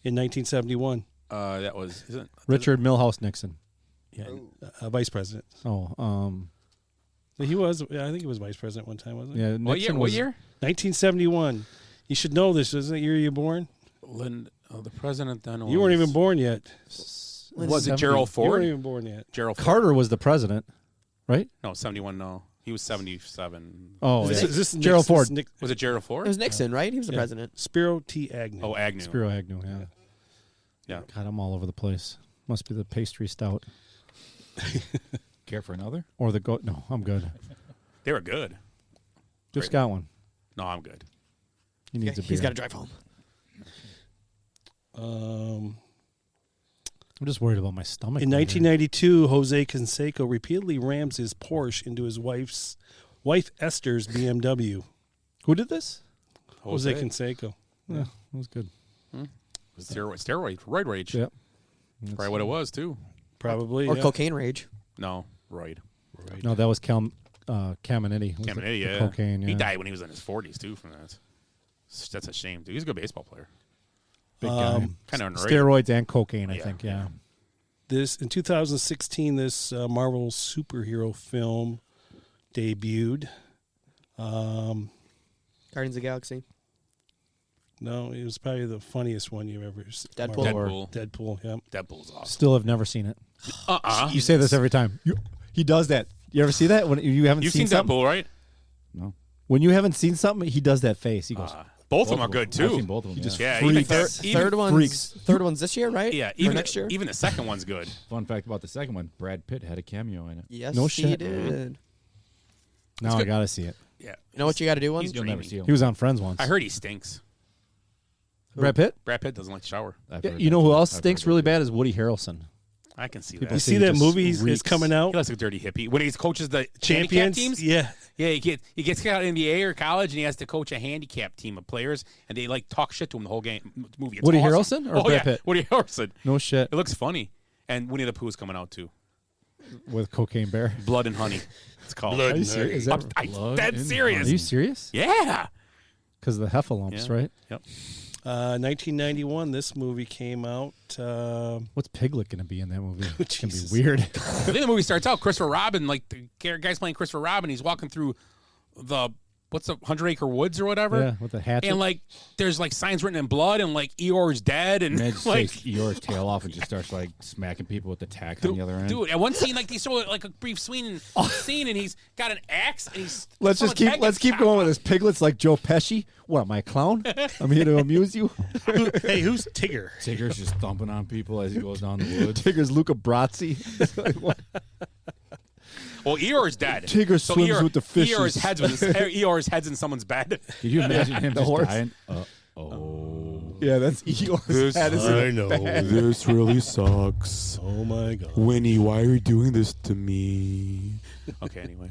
in 1971. That was Richard Milhouse Nixon. Yeah. Vice president. Oh, He was. I think he was vice president one time, wasn't he? Yeah. What year? Nixon What was- year? 1971. You should know this. Isn't it year you were born? The president then You weren't even born yet. Was it Gerald You Ford? weren't even born yet. Gerald Ford. Carter was the president, right? No, 71. No, he was 77. Oh, Is yeah. this Gerald Nixon- Ford. Was it Gerald Ford? It was Nixon, right? He was the Yeah. president. Spiro T. Agnew. Oh, Agnew. Spiro Agnew. Yeah. Yeah. God, I'm all over the place. Must be the pastry stout Care for another? or the goat. No, I'm good. They were good. Just Great. got one. No, I'm good. He needs a beer. He's got to drive home. I'm just worried about my stomach. In later. 1992, Jose Canseco repeatedly rams his Porsche into his wife Esther's BMW. Who did this? Jose Canseco. Yeah, that was good. Steroid rage. Yep. Probably what it was too. Probably. Or yeah. cocaine rage. No, roid. No, that was Caminiti. Was Caminiti, the yeah. cocaine. Yeah. He died when he was in his 40s too from that. That's a shame, dude. He's a good baseball player. Big guy. Kind of underrated. Steroids and cocaine, I Yeah, think. Yeah. This in 2016, this Marvel superhero film debuted. Guardians of the Galaxy. No, it was probably the funniest one you've ever seen. Deadpool. Deadpool. Yeah. Deadpool's awesome. Still have never seen it. You say this every time. He does that. You ever see that when you haven't You've seen seen something? Deadpool, right? No. When you haven't seen something, he does that face. He goes. Both of them are good too. I've seen both of them. He just Yeah, freaks. Third one's this year, right? Yeah, Or next year. even the second one's good. Fun fact about the second one: Brad Pitt had a cameo in it. Yes, No he shit. did. Now I gotta see it. Yeah. You know what you got to do? One. You'll never see him. He was on Friends once. I heard he stinks. Brad Pitt. Brad Pitt doesn't like to shower. I've Yeah, heard you know that who too. else I've stinks heard really that bad is Woody Harrelson. I can see People that. You see he that just movie is reeks. coming out? He looks like a dirty hippie. When he coaches the Champions? handicap teams, Yeah. yeah, he gets out in the NBA or college, and he has to coach a handicap team of players, and they like talk shit to him the whole movie. It's Woody awesome. Harrelson or oh, Brad yeah, Pitt? Woody Harrelson. No shit. It looks funny, and Winnie the Pooh's coming out too. With Cocaine Bear. Blood and Honey. It's called. Blood Are you and serious? Is I'm that dead serious. Are you serious? Yeah. Because the Heffalumps, Yeah. right? Yep. 1991, this movie came out. What's Piglet going to be in that movie? It's going to be Jesus. weird. I think the movie starts out Christopher Robin, like the guy's playing Christopher Robin. He's walking through the 100 Acre Woods or whatever. Yeah, with the hatchet. And like there's like signs written in blood and like Eeyore's dead and Ned just like takes Eeyore's tail off and just starts like smacking people with the tack on the other end. dude, at one scene like they show like a brief scene and he's got an axe and he's Let's just keep going with this. Piglet's like Joe Pesci. What, am I a clown? I'm here to amuse you. Hey, who's Tigger? Tigger's just thumping on people as he goes down the woods. Tigger's Luca Brasi. Well, Eeyore's dead. Tigger swims with the fishes. Eeyore's head's in someone's bed. Can you imagine him The just horse. dying? Yeah, that's Eeyore's head is in a bag. This really sucks. Oh my god. Winnie, why are you doing this to me? Okay, anyway.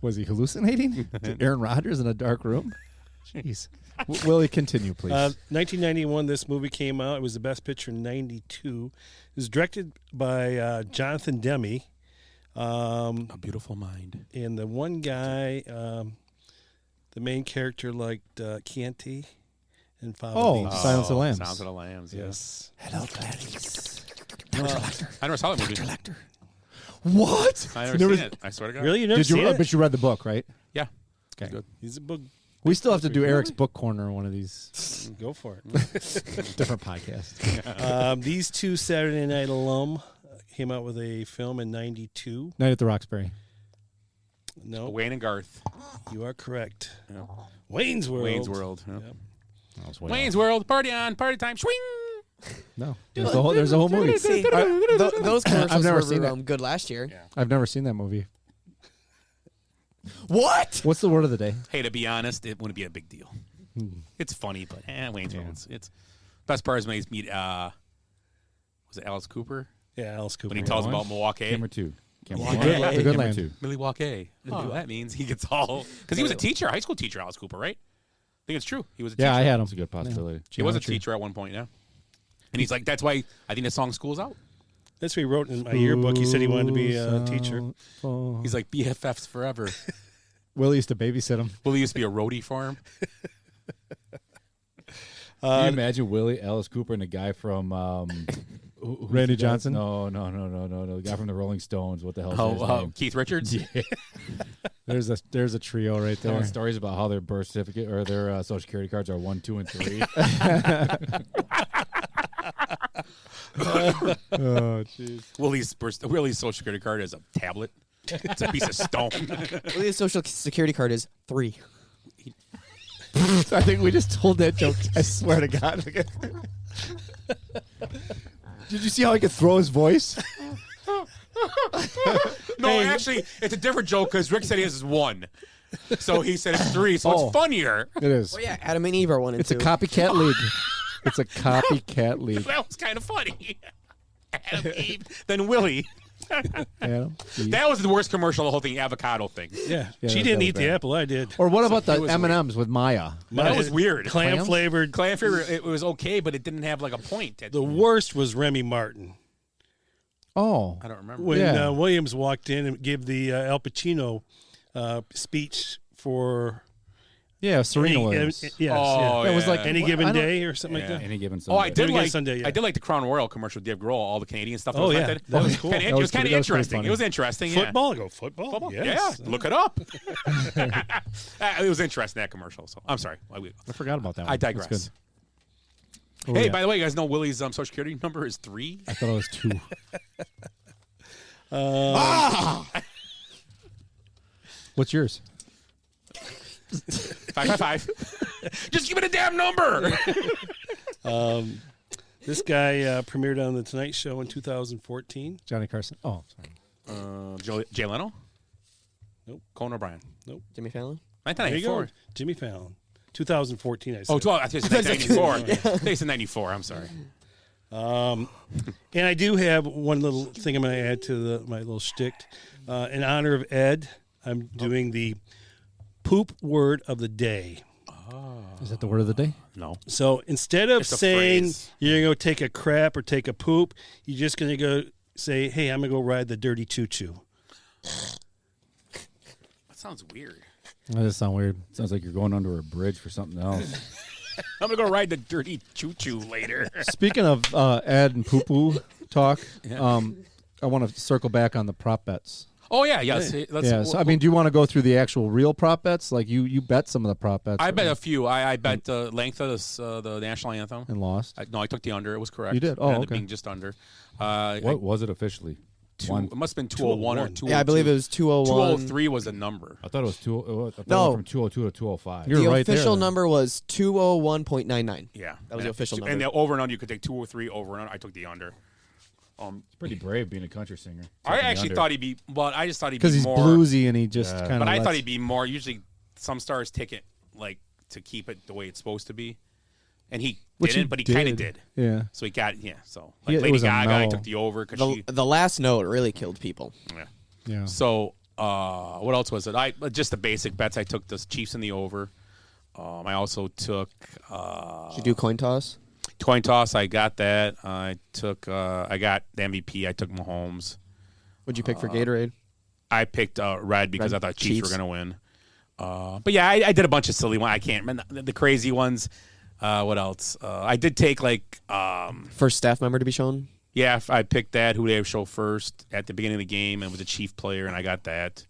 Was he hallucinating? Aaron Rodgers in a dark room? Jeez. Willie, continue, please. 1991, this movie came out. It was the best picture in 92. It was directed by Jonathan Demme. A Beautiful Mind. And the one guy, the main character liked Chianti and Fava Beans. Silence of the Lambs. Silence of the Lambs, Yes. Hello, Clarice. I never saw that movie. What? I never seen it. I swear to God. Really? You never Did you? seen it? But you read the book, right? Yeah. Okay. It's good. He's a book. We still have to do Eric's book corner one of these. Go for it. Different podcast. These two Saturday Night alum came out with a film in 92. Night at the Roxbury. No, Wayne and Garth. you are correct. Yeah. Wayne's World. Wayne's World. Yeah. Yep. Wayne's World. Party on. Party time. Swing. No. There's a whole movie. See, those commercials I've never were seen that. good last year. I've never seen that movie. What? What's the word of the day? Hey, to be honest, it wouldn't be a big deal. It's funny, but Wayne's World. It's best part is when he's meet. Was it Alice Cooper? Yeah, Alice Cooper. When he tells about Milwaukee. Camera 2. The Good Land. Milwaukee. Oh, that means he gets all because he was a teacher, a high school teacher, Alice Cooper, right? I think it's true. He was a teacher. Yeah, I had him. That's a good possibility. He was a teacher at one point, yeah. And he's like, that's why I think the song "School's Out." That's what he wrote in my yearbook. He said he wanted to be a teacher. He's like BFFs forever. Willie used to babysit him. Willie used to be a roadie for him. Can you imagine Willie, Alice Cooper, and the guy from who's Randy the guy? Johnson? No. The guy from the Rolling Stones. What the hell? Is his name? Keith Richards. Yeah. There's a trio right there. Telling stories about how their birth certificate or their social security cards are 1, 2, and 3. Oh, jeez. Willie's social security card is a tablet. It's a piece of stone. Willie's social security card is 3. I think we just told that joke. I swear to God. Did you see how he could throw his voice? No, actually, it's a different joke because Rick said he has 1. So he said it's 3, so it's funnier. It is. Oh, yeah, Adam and Eve are 1 and 2. It's a copycat league. It's a copycat league. That was kind of funny. Adam, Eve, then Willie. Adam, Eve. That was the worst commercial of the whole thing, avocado thing. Yeah, Yeah, she that didn't was eat the bad. apple. I did. Or what about It the was M&Ms with Maya? That was weird. Clam flavored. Clam flavored. It was okay, but it didn't have like a point. The worst was Remy Martin. Oh, I don't remember. When Williams walked in and gave the Al Pacino speech for. Yeah, Serena Williams. Yes, Oh, yeah. It was yeah. like any given day or something like that. Any given Sunday. Oh, I did Any like given Sunday, yeah. I did like the Crown Royal commercial. Dave Grohl, all the Canadian stuff. Oh, was yeah. like That was cool. It was kind of interesting. funny. It was interesting. Yeah. Football? I go football? Yes. Yeah, look it up. It was interesting, that commercial. So I'm sorry. I forgot about that one. I digress. That's good. Oh, Hey, yeah. by the way, you guys know Willie's social security number is 3? I thought it was 2. What's yours? 555. Just give it a damn number. This guy premiered on The Tonight Show in 2014. Johnny Carson. Oh, sorry. Jay Leno? Nope. Conan O'Brien? Nope. Jimmy Fallon? There you go. 1994. Jimmy Fallon. 2014, I said. Oh, 12, I think it's 1994. I think it's 94. I'm sorry. And I do have one little thing I'm going to add to my little shtick. In honor of Ed, I'm doing the poop word of the day. Is that the word of the day? No. So instead of It's a saying phrase. you're going to go take a crap or take a poop, you're just going to go say, hey, I'm going to go ride the dirty choo-choo. That sounds weird. That does sound weird. Sounds like you're going under a bridge for something else. I'm going to go ride the dirty choo-choo later. Speaking of Ed and poo-poo talk, Yeah. I want to circle back on the prop bets. Oh, yeah, yes. So, I mean, do you want to go through the actual real prop bets? Like you bet some of the prop bets. I bet a few. I bet the length of the national anthem. And lost. No, I took the under. It was correct. You did? Oh, It ended up okay. being just under. What was it officially? It must have been 201 or 202. Yeah, I believe it was 201. 203 was a number. I thought it was it No. went from 202 to 205. You're the right there, official then. number was 201.99. Yeah. That was the official number. And the over and under, you could take 203 over and under. I took the under. It's pretty brave being a country singer. I actually thought he'd be. Well, I just thought he'd be Because he's more bluesy and he just kind of. But I thought he'd be more. Usually, some stars take it like to keep it the way it's supposed to be, and he didn't. But he kind of did. Yeah. So he got So Yeah, like it Lady was a Gaga, I mellow. took the over because The last note really killed people. Yeah. Yeah. So what else was it? Just the basic bets. I took the Chiefs in the over. I also took. Did you do coin toss? Coin toss. I got that. I took. I got the MVP. I took Mahomes. What'd you pick for Gatorade? I picked red because Red I thought Chiefs Chiefs. were going to win. But yeah, I did a bunch of silly ones. I can't remember the crazy ones. What else? I did take like. First staff member to be shown? Yeah, I picked that. Who they show first at the beginning of the game, and it was a Chief player, and I got that.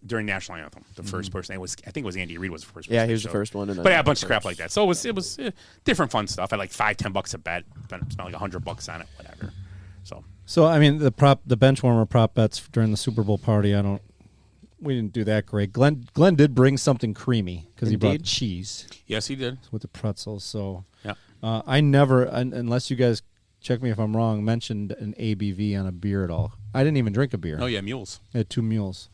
During national anthem, the first person I think it was Andy Reid was the first. Yeah, person he was they the showed. first one, and then But yeah, a bunch of crap like that. So it was different fun stuff. I like $5-10 a bet. Spent like $100 on it, whatever. So I mean, the Benchwarmer prop bets during the Super Bowl party. We didn't do that great. Glenn did bring something creamy because he brought Indeed. cheese. Yes, he did with the pretzels. So yeah, I never, unless you guys check me if I'm wrong, mentioned an ABV on a beer at all. I didn't even drink a beer. Oh yeah, mules. I had 2 mules.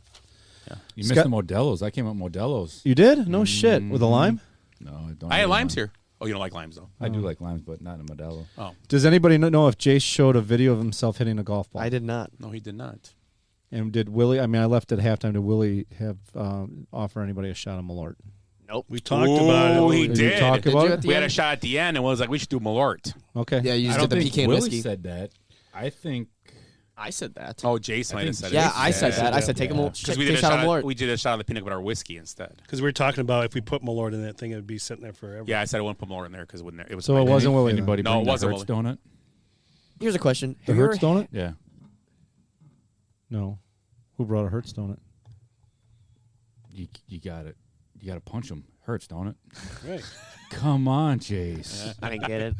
Yeah, you missed the Modelo's. I came up with Modelo's. You did? No shit. With a lime? No, I don't. I had like limes lime. here. Oh, you don't like limes though? I do like limes, but not in a Modelo. Oh, Does anybody know if Jace showed a video of himself hitting a golf ball? I did not. no, he did not. And did Willie? I mean, I left at halftime. Did Willie have offer anybody a shot of Malort? Nope. We talked about it. Oh, he Did you did. talk about you it? at the We had a end? shot at the end, and was like, we should do Malort. Okay. Yeah, you I just don't did the think pecan Willie whiskey. said that. I think I said that. Oh, Jason might have think said yeah, it. I said that. I said take a Because we take did a shot of Malort. we did a shot of the peanut butter whiskey instead. Because we were talking about if we put Malort in that thing, it would be sitting there forever. Yeah, I said I wouldn't put Malort in there because it wouldn't. It was So it wasn't Willie. then. anybody No, bring it the wasn't Hertz donut. Here's a question. The Have you Hertz ever- donut? Yeah. No. Who brought a Hertz donut? You got it. You got to punch him. Hurts, don't it? Right. Come on, Jace. I didn't get it.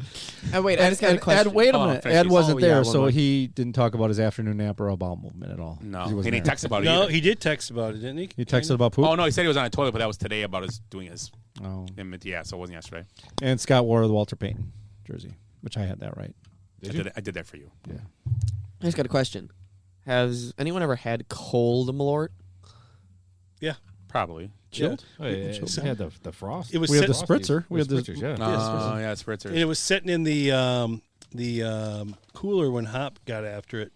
Oh, wait, I just got a Ed, question. wait a minute. Ed wasn't there, so one. he didn't talk about his afternoon nap or bowel movement at all. No, He he wasn't didn't there. text about it No, either. he did text about it, didn't he? He texted about poop? Oh, no, he said he was on a toilet, but that was today about his doing his. Oh. Yeah, so it wasn't yesterday. And Scott wore the Walter Payton jersey, which I had that right. I did that for you. Yeah. I just got a question. Has anyone ever had cold Malort? Yeah. Probably. Chilled? Oh, yeah, Chilled. We had the frost. It was We had the sit- spritzer. We had the spritzers, yeah. Oh, yeah, spritzers. And it was sitting in the cooler when Hop got after it.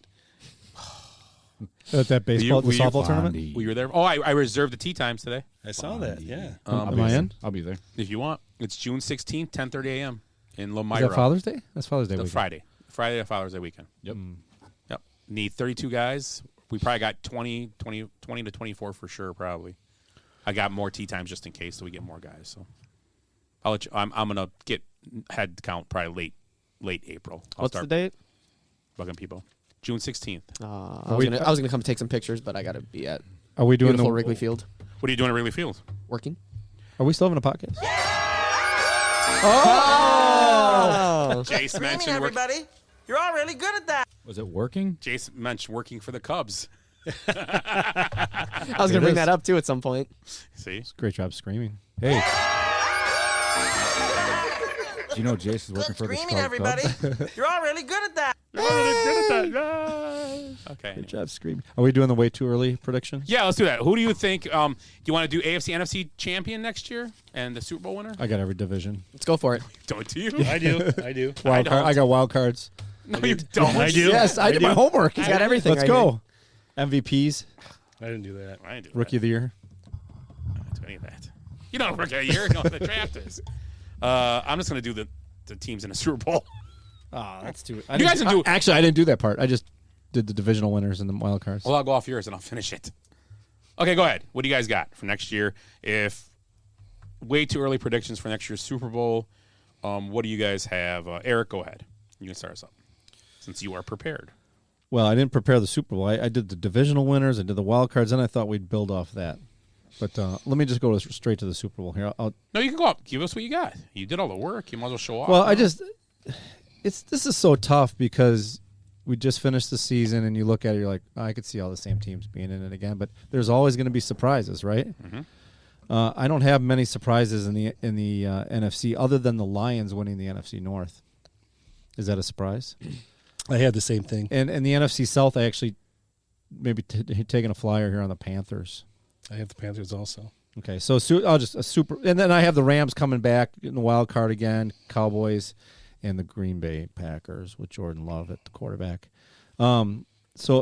At that baseball, the softball tournament? We were there. Oh, I reserved the tea times today. I saw that, yeah. Am I in? I'll be there. If you want. It's June 16th, 10:30 a.m. in Lomira. Is that Father's Day? That's Father's Day The weekend. Friday of Father's Day weekend. Yep. Yep. Need 32 guys. We probably got 20 to 24 for sure, probably. I got more tea times just in case, so we get more guys. So I'll let you. I'm gonna get head count probably late April. What's the date? Bugging people. June 16th. I was gonna come take some pictures, but I gotta be at. Are we doing beautiful the Wrigley Field? What are you doing at Wrigley Field? Working. Are we still having a podcast? Oh! Jace mentioned everybody. You're all really good at that. Was it working? Jace mentioned working for the Cubs. I was gonna bring that up too at some point. See, Great job screaming. Hey, Do you know Jace is working for the Screaming, Scout everybody. Club? You're all really good at that. Okay. good job screaming. Are we doing the way too early prediction? Yeah, let's do that. Who do you think? Do you want to do AFC, NFC champion next year and the Super Bowl winner? I got every division. Let's go for it. Don't you? I do. Wild card. I got wild cards. No, you don't. I do. Yes, I did my homework. He's got everything. Let's right go. MVPs, I didn't do that. I didn't do rookie of the year. I didn't do any of that. You don't rookie of the year. You know what the draft is. I'm just going to do the teams in the Super Bowl. Oh, that's too. You guys can do. Actually, I didn't do that part. I just did the divisional winners and the wild cards. Well, I'll go off yours and I'll finish it. Okay, go ahead. What do you guys got for next year? If way too early predictions for next year's Super Bowl, what do you guys have? Eric, go ahead. You can start us up since you are prepared. Well, I didn't prepare the Super Bowl. I did the divisional winners. I did the wild cards, and I thought we'd build off that. But let me just go straight to the Super Bowl here. No, you can go up. Give us what you got. You did all the work. You might as well show off. Well, this is so tough because we just finished the season, and you look at it, you're like, oh, I could see all the same teams being in it again. But there's always going to be surprises, right? Mm-hmm. I don't have many surprises in the NFC other than the Lions winning the NFC North. Is that a surprise? I had the same thing. And in the NFC South, I actually maybe taking a flyer here on the Panthers. I have the Panthers also. Okay, so I'll just a super, and then I have the Rams coming back in the wild card again, Cowboys, and the Green Bay Packers with Jordan Love at the quarterback. So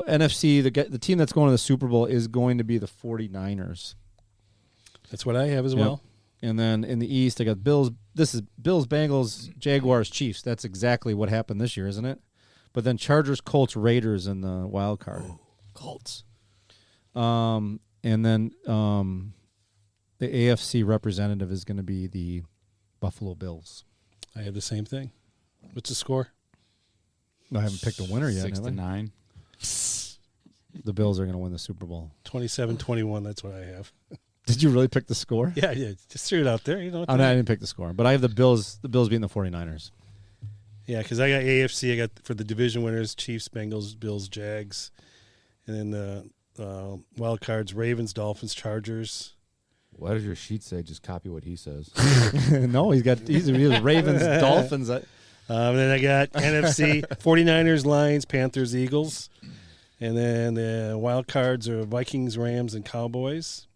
NFC, the team that's going to the Super Bowl is going to be the 49ers. That's what I have as well. And then in the East, I got Bills. This is Bills, Bengals, Jaguars, Chiefs. That's exactly what happened this year, isn't it? But then Chargers, Colts, Raiders in the wild card. Colts. And then the AFC representative is going to be the Buffalo Bills. I have the same thing. What's the score? I haven't picked a winner yet. 6-9. The Bills are going to win the Super Bowl. 27-21. That's what I have. Did you really pick the score? Yeah, just threw it out there. You know. I didn't pick the score, but I have the Bills. The Bills beating the 49ers. Yeah, because I got AFC. I got for the division winners: Chiefs, Bengals, Bills, Jags, and then the wild cards: Ravens, Dolphins, Chargers. Why does your sheet say just copy what he says? No, he's Ravens, Dolphins. And then I got NFC: 49ers, Lions, Panthers, Eagles, and then the wild cards are Vikings, Rams, and Cowboys.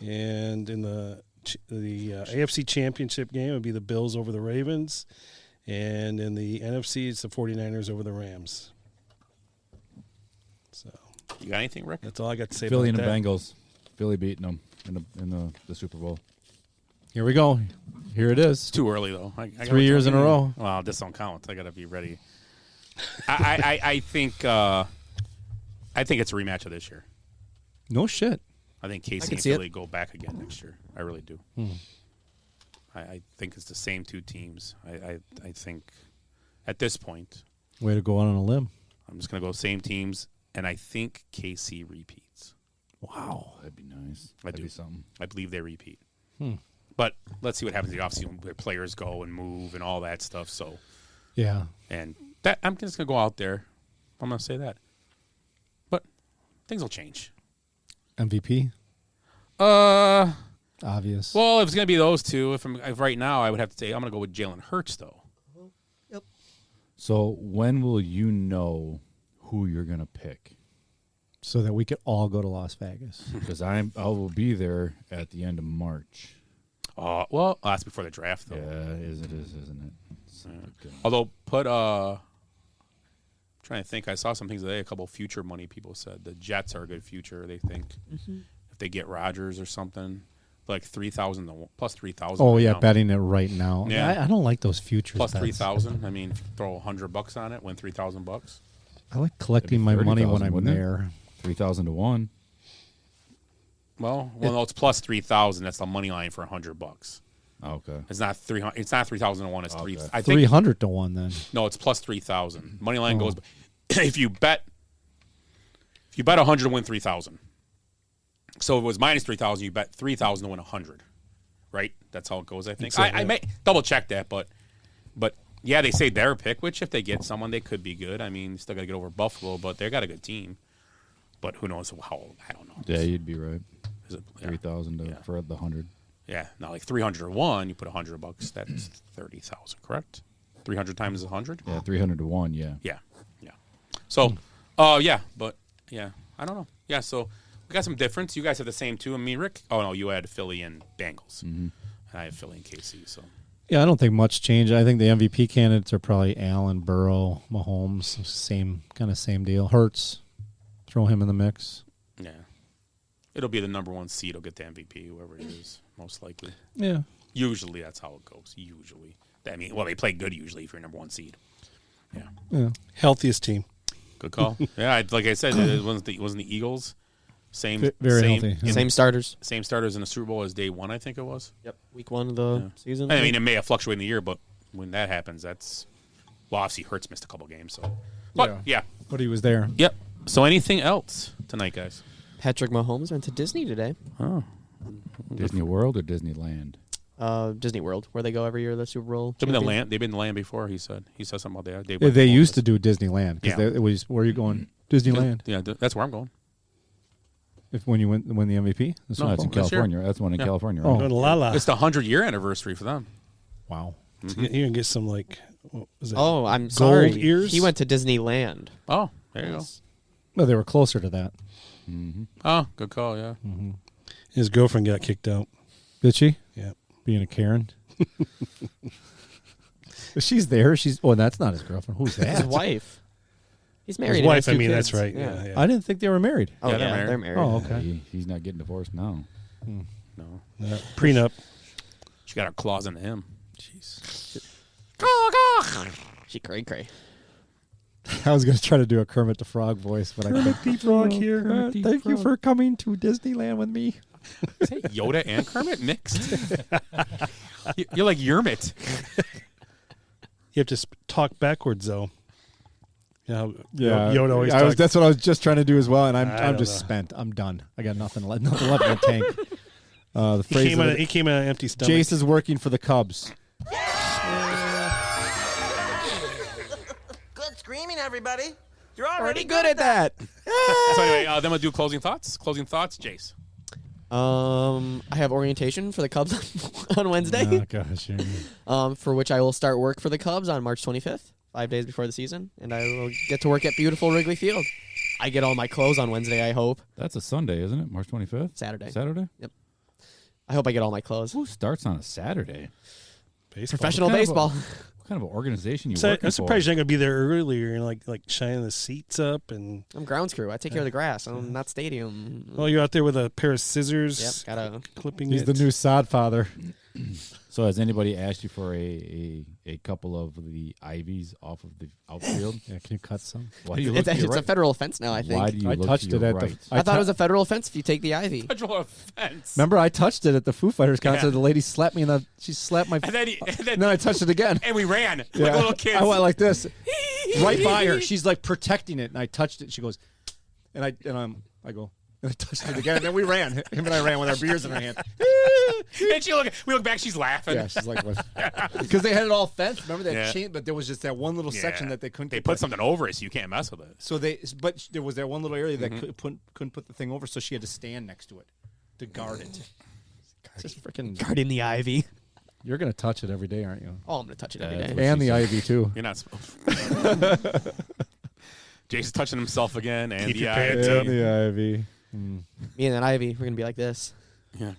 And in the AFC Championship game, it would be the Bills over the Ravens. And in the NFC, it's the 49ers over the Rams. So, you got anything, Rick? That's all I got to say Philly about and the that. Bengals. Philly beating them in the Super Bowl. Here we go. Here it is. It's too early, though. I 3 years in a row. Well, this don't count. I got to be ready. I think it's a rematch of this year. No shit. I think Casey and Philly go back again next year. I really do. I think it's the same two teams. I think at this point. Way to go out on a limb. I'm just going to go same teams, and I think KC repeats. Wow. That'd be nice. That'd be something. I believe they repeat. Hmm. But let's see what happens in the offseason where players go and move and all that stuff. So, yeah. And that I'm just going to go out there. I'm going to say that. But things will change. MVP? Obvious. Well, if it's going to be those two, if right now I would have to say I'm going to go with Jalen Hurts, though. Yep. So when will you know who you're going to pick? So that we could all go to Las Vegas. Because I will be there at the end of March. Well, that's before the draft, though. Yeah, it is, isn't it? Although, trying to think, I saw some things today. A couple future money people said the Jets are a good future. They think if they get Rodgers or something, like 3,000 plus 3,000. Oh, right yeah, now. betting it right now. Yeah. I don't like those futures. Plus bets. 3,000. I mean, if you throw $100 on it, win $3,000. I like collecting my money when I'm there. 3,000 to 1. Well, no, it's plus 3,000. That's the money line for $100. Okay. It's not 300. It's not 3,000 to 1. It's Okay. 3. I think 300 to 1 then. No, it's plus 3,000. Money line goes. If you bet 100 to win 3,000. So if it was minus 3,000, you bet 3,000 to win 100. Right? That's how it goes. I think. I may double check that, but yeah, they say their pick. Which if they get someone, they could be good. I mean, still got to get over Buffalo, but they got a good team. But who knows how? I don't know. Yeah, you'd be right. Is it 3,000 for the 100. Yeah, now like 300 to 1, you put $100. That's 30,000, correct? 300 times 100. Yeah, 300 to 1. Yeah. Yeah. So, yeah, but yeah, I don't know. Yeah, so we got some difference. You guys have the same too. And me, Rick. Oh no, you had Philly and Bengals. Mm-hmm. I have Philly and KC. So. Yeah, I don't think much changed. I think the MVP candidates are probably Allen, Burrow, Mahomes. Same deal. Hurts, throw him in the mix. Yeah, it'll be the number 1 seed. Will get the MVP, whoever it is, most likely. Yeah. Usually that's how it goes. Usually, I mean, well, they play good usually if you're number 1 seed. Yeah. Healthiest team. Good call. Yeah, like I said, it wasn't the Eagles. Very healthy. Yeah. Same starters. Same starters in the Super Bowl as day 1, I think it was. Yep. Week 1 of the season. I mean, it may have fluctuated in the year, but when that happens, obviously Hurts missed a couple games. So, but yeah. But he was there. Yep. So anything else tonight, guys? Patrick Mahomes went to Disney today. Oh. Disney World or Disneyland? Disney World, where they go every year, the Super Bowl. They've been in the land before. He said something about that. They used to do Disneyland because it was where are you going? Disneyland. Yeah, that's where I'm going. If when you win the MVP, No, it's in California. That's one in California. Right? Oh, La. It's the 100-year anniversary for them. Wow. So you can get some what was it? Oh, I'm gold sorry. ears. He went to Disneyland. Oh, there you go. No, they were closer to that. Mm-hmm. Oh, good call. Yeah. Mm-hmm. His girlfriend got kicked out. Did she? Yeah. Being a Karen. She's there. That's not his girlfriend. Who's that? His wife. He's married. His and wife. has 2 I mean, kids. that's right. Yeah. I didn't think they were married. Oh, Yeah, they're married. Oh, okay. He's not getting divorced now. No. Prenup. She got her claws into him. Jeez. She cray. I was going to try to do a Kermit the Frog voice, but I couldn't. Deep Frog here. Thank you for coming to Disneyland with me. Is that Yoda and Kermit mixed? You're like Yermit. You have to talk backwards, though. Yeah, Yoda always that's what I was just trying to do as well, and I'm just know. spent. I'm done. I got nothing left in the tank. The phrase he came on an empty stomach. Jace is working for the Cubs. Good screaming, everybody. You're Already good at that. So anyway, then we'll do closing thoughts. Closing thoughts, Jace. I have orientation for the Cubs on Wednesday. Oh, gosh. For which I will start work for the Cubs on March 25th, 5 days before the season, and I will get to work at beautiful Wrigley Field. I get all my clothes on Wednesday, I hope. That's a Sunday, isn't it? March 25th? Saturday. Yep. I hope I get all my clothes. Who starts on a Saturday? Baseball. Professional baseball. What kind of organization you So working I'm surprised you're not going to be there earlier and like shining the seats up and. I'm grounds crew. I take care of the grass. I'm not stadium. Well, you're out there with a pair of scissors. Yep, gotta clipping. He's the new sod father. So has anybody asked you for a couple of the ivies off of the outfield? Yeah, can you cut some? Why do you look to your It's a right? federal offense now, I think. Why do you I look touched to it your at right? I thought it was a federal offense if you take the ivy. Federal offense. Remember, I touched it at the Foo Fighters concert. Yeah. The lady slapped me she slapped my. And then, and then I touched it again. And we ran like Yeah. little kids. I went like this, right by her. She's like protecting it, and I touched it. She goes, and I go, and I touched it again. And then we ran. Him and I ran with our beers in our hand. And we look back, she's laughing. Yeah, she's like, what? Because they had it all fenced. Remember that Yeah. chain? But there was just that one little section that they couldn't. They put something over it, so you can't mess with it. So but there was that one little area that couldn't put the thing over, so she had to stand next to it to guard it. Just freaking Guarding the ivy. You're gonna touch it every day, aren't you? Oh, I'm gonna touch it every day. And the ivy too. You're not supposed. Jason's touching himself again, and Keep the your ivy. pants up. The ivy. Mm. Me and that ivy, we're gonna be like this. Yeah.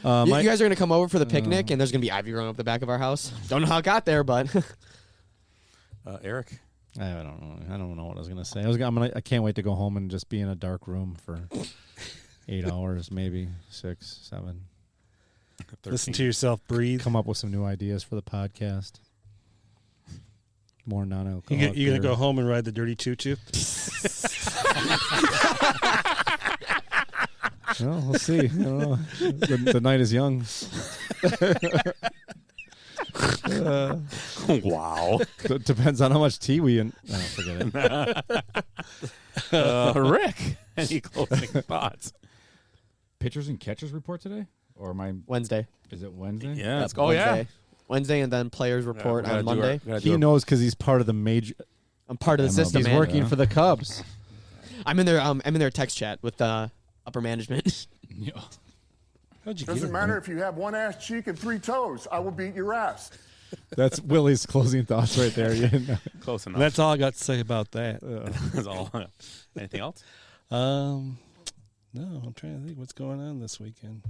You guys are gonna come over for the picnic, and there's gonna be ivy growing up the back of our house. Don't know how it got there, but Eric. I don't know. I don't know what I was gonna say. I can't wait to go home and just be in a dark room for 8 hours, maybe 6, 7. 13. Listen to yourself breathe. Come up with some new ideas for the podcast. More non-alcoholic. You gonna beer. go home and ride the dirty choo-choo? Well, we'll see. I don't know. The night is young. Wow. Depends on how much tea we forget it. Rick, any closing thoughts? Pitchers and catchers report today, or am I? Wednesday. Is it Wednesday? Yeah. Yep, Oh Wednesday. yeah. Wednesday, and then players report on Monday. He knows because he's part of the major. I'm part of the system. He's man. working for the Cubs. I'm in their text chat with upper management. Yeah. How'd you Doesn't matter if you have one ass cheek and 3 toes. I will beat your ass. That's Willie's closing thoughts right there. You didn't know. Close enough. And that's all I got to say about that. That's all. Anything else? No, I'm trying to think what's going on this weekend.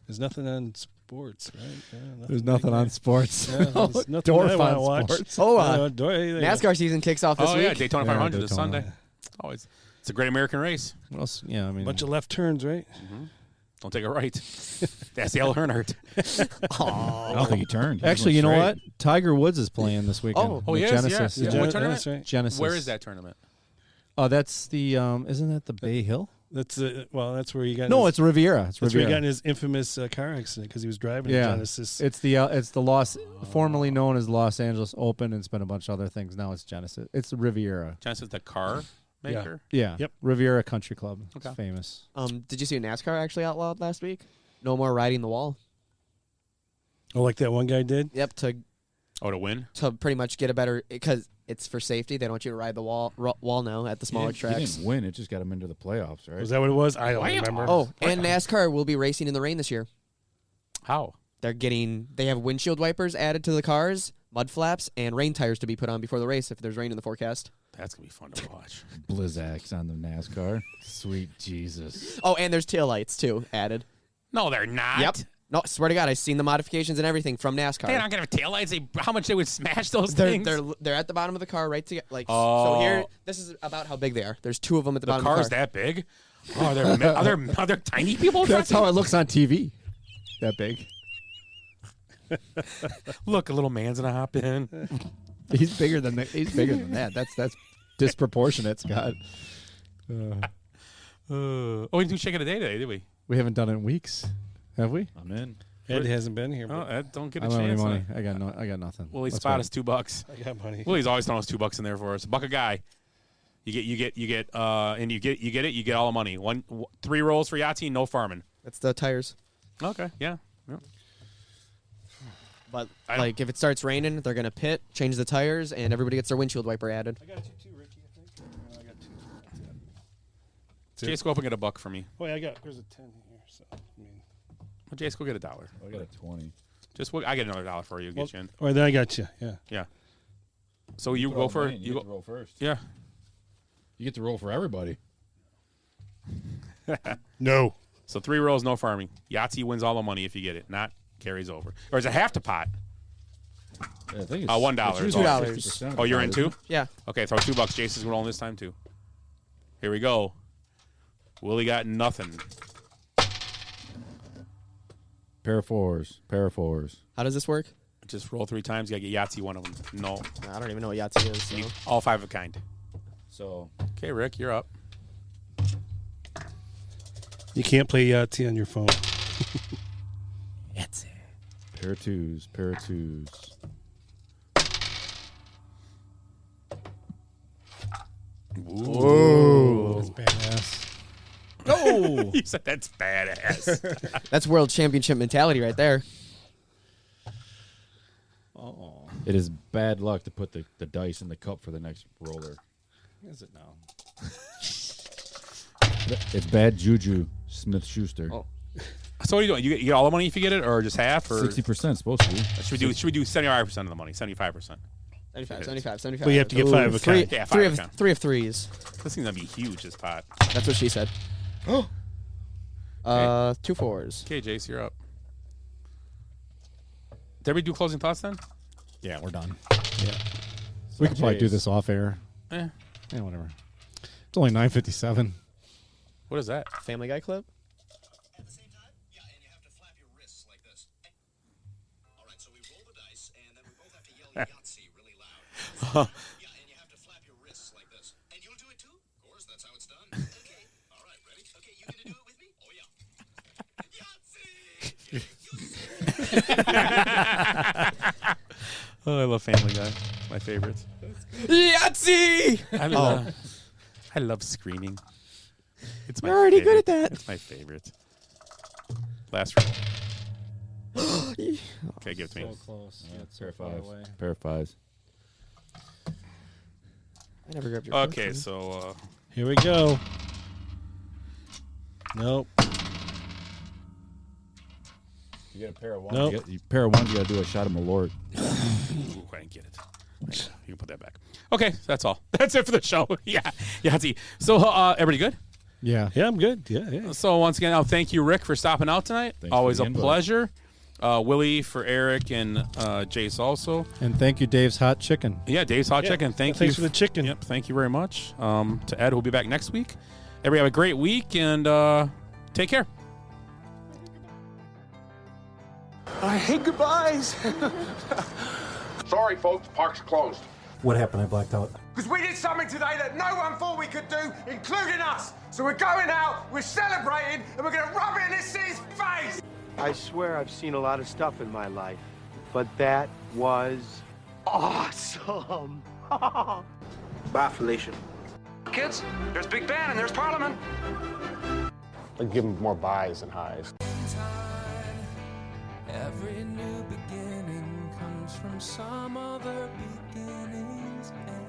There's nothing on sports, right? There's nothing on sports. Yeah, there's nothing Dorf I wanna on watch. sports. NASCAR season kicks off this Oh week. yeah, Daytona 500 this Daytona. Sunday. Always, it's a great American race. What else? Yeah, I mean, Bunch of left turns, right? Mm-hmm. Don't take a right. That's Dale Earnhardt. I don't think he turned. He Actually, went you know straight. what? Tiger Woods is playing this weekend. Oh, with he is? Genesis. Yeah. Yeah. What tournament? That's right. Genesis. Where is that tournament? Oh, that's the. Isn't that the Bay Hill? That's that's where you got. No, his, it's Riviera. It's that's where Riviera. he got in his infamous car accident because he was driving Yeah, a Genesis. it's the formerly known as Los Angeles Open, and it's been a bunch of other things. Now it's Genesis. It's Riviera. Genesis, the car maker. Yeah. Yep. Riviera Country Club. It's Okay. famous. Did you see NASCAR actually outlawed last week? No more riding the wall. Oh, like that one guy did. Yep, to win. To pretty much get a better because it's for safety. They don't want you to ride the wall now at the smaller He tracks. didn't win. It just got him into the playoffs, right? Was that what it was? I don't remember. Oh, and NASCAR will be racing in the rain this year. How? They have windshield wipers added to the cars, mud flaps, and rain tires to be put on before the race if there's rain in the forecast. That's gonna be fun to watch. Blizzaks on the NASCAR. Sweet Jesus. Oh, and there's taillights too added. No, they're not. Yep. No, swear to God, I've seen the modifications and everything from NASCAR. They're not gonna have taillights. How much they would smash those They're, things? they're at the bottom of the car, right together. Like Oh. so here, this is about how big they are. There's 2 of them at the The bottom of car's the car. that big? Oh, are there tiny people? That's how it looks on TV. That big. Look, a little man's gonna hop in. He's bigger than that. That's disproportionate, Scott. Oh, we didn't do Shake It a Day today, did we? We haven't done it in weeks, have we? I'm in. Ed hasn't been here. Oh, But Ed, don't get a I don't have any chance. money. then. I got nothing. Willie's Let's spot wait. is $2. I got money. Willie's always throwing us $2 in there for us. $1 a guy. You get it. You get all the money. 3 rolls for Yahtzee, no farming. That's the tires. Okay, yeah. But like if it starts raining, they're gonna pit, change the tires, and everybody gets their windshield wiper added. I got you too, Richie. I think. No, I got 2. Jace, go up and get $1 for me. Wait, there's a 10 here. So I mean, Well, Jace, go get $1. I got a 20. I get another $1 for you. Get you in. All right, then I got you. Yeah. Yeah. So you go for You get to roll first. Yeah. You get to roll for everybody. No. So 3 rolls, no farming. Yahtzee wins all the money if you get it. Not carries over. Or is it half the pot? I think it's $1. it's $2. Oh, you're in too? Yeah. Okay, throw $2. Jason's rolling this time too. Here we go. Willie got nothing. Pair of fours. Pair of fours. How does this work? Just roll 3 times. You gotta get Yahtzee one of them. No. I don't even know what Yahtzee is. So. You need all 5 of a kind. So. Okay, Rick, you're up. You can't play Yahtzee on your phone. Yahtzee. Pair of twos. Pair of twos. Ooh. That's badass. Oh! You said that's badass. That's world championship mentality right there. Oh. It is bad luck to put the dice in the cup for the next roller. Is it now? It's bad juju, Smith-Schuster. Oh. So what are you doing? You get all the money if you get it, or just half? Or 60% supposed to be. Should we do 75% of the money? 75%. 75. But you have to get 5 of a kind. Yeah, 3 5 of of a kind. 3 of threes. This thing's gonna be huge. This pot. That's what she said. 2 fours. Okay, Jace, you're up. Did we do closing thoughts then? Yeah, we're done. Yeah. We could probably do this off air. Eh. Yeah, whatever. It's only 9:57. What is that? Family Guy clip? At the same time, yeah, and you have to flap your wrists like this. All right, so we roll the dice, and then we both have to yell Yahtzee really loud. Yeah, and you have to flap your wrists like this. And you'll do it too? Of course, that's how it's done. Okay. All right, ready? Okay, you gonna do it with me? Oh, yeah. Yahtzee! Oh, I love Family Guy. My favorites. Yahtzee! I love screaming. It's my You're already favorite. good at that. It's my favorite. Last round. Okay, give it to me. So close. Yeah, it's Pair of so far fives. away. Pair of fives. I never grabbed your Okay, phone. so Here we go. Nope. You get a pair of ones. Nope. You pair of ones, you got to do a shot of Malort. Ooh, I didn't get it. You can put that back. Okay, that's all. That's it for the show. Yeah. See. So, everybody good? Yeah. Yeah, I'm good. Yeah. So, once again, thank you, Rick, for stopping out tonight. Thanks Always for a the invite. pleasure. Willie for Eric and Jace also. And thank you, Dave's Hot Chicken. Yeah, Dave's Hot Yeah. Chicken. Thanks Thanks for the chicken. Yep, thank you very much. To Ed, who'll be back next week. Everybody have a great week, and take care. I hate goodbyes. Sorry, folks, park's closed. What happened? I blacked out. Because we did something today that no one thought we could do, including us. So we're going out, we're celebrating, and we're going to rub it in this city's face. I swear I've seen a lot of stuff in my life, but that was awesome. Bye, Felicia. Kids, there's Big Ben and there's Parliament. I'd give them more buys and highs. Every new beginning comes from some other beginning's end.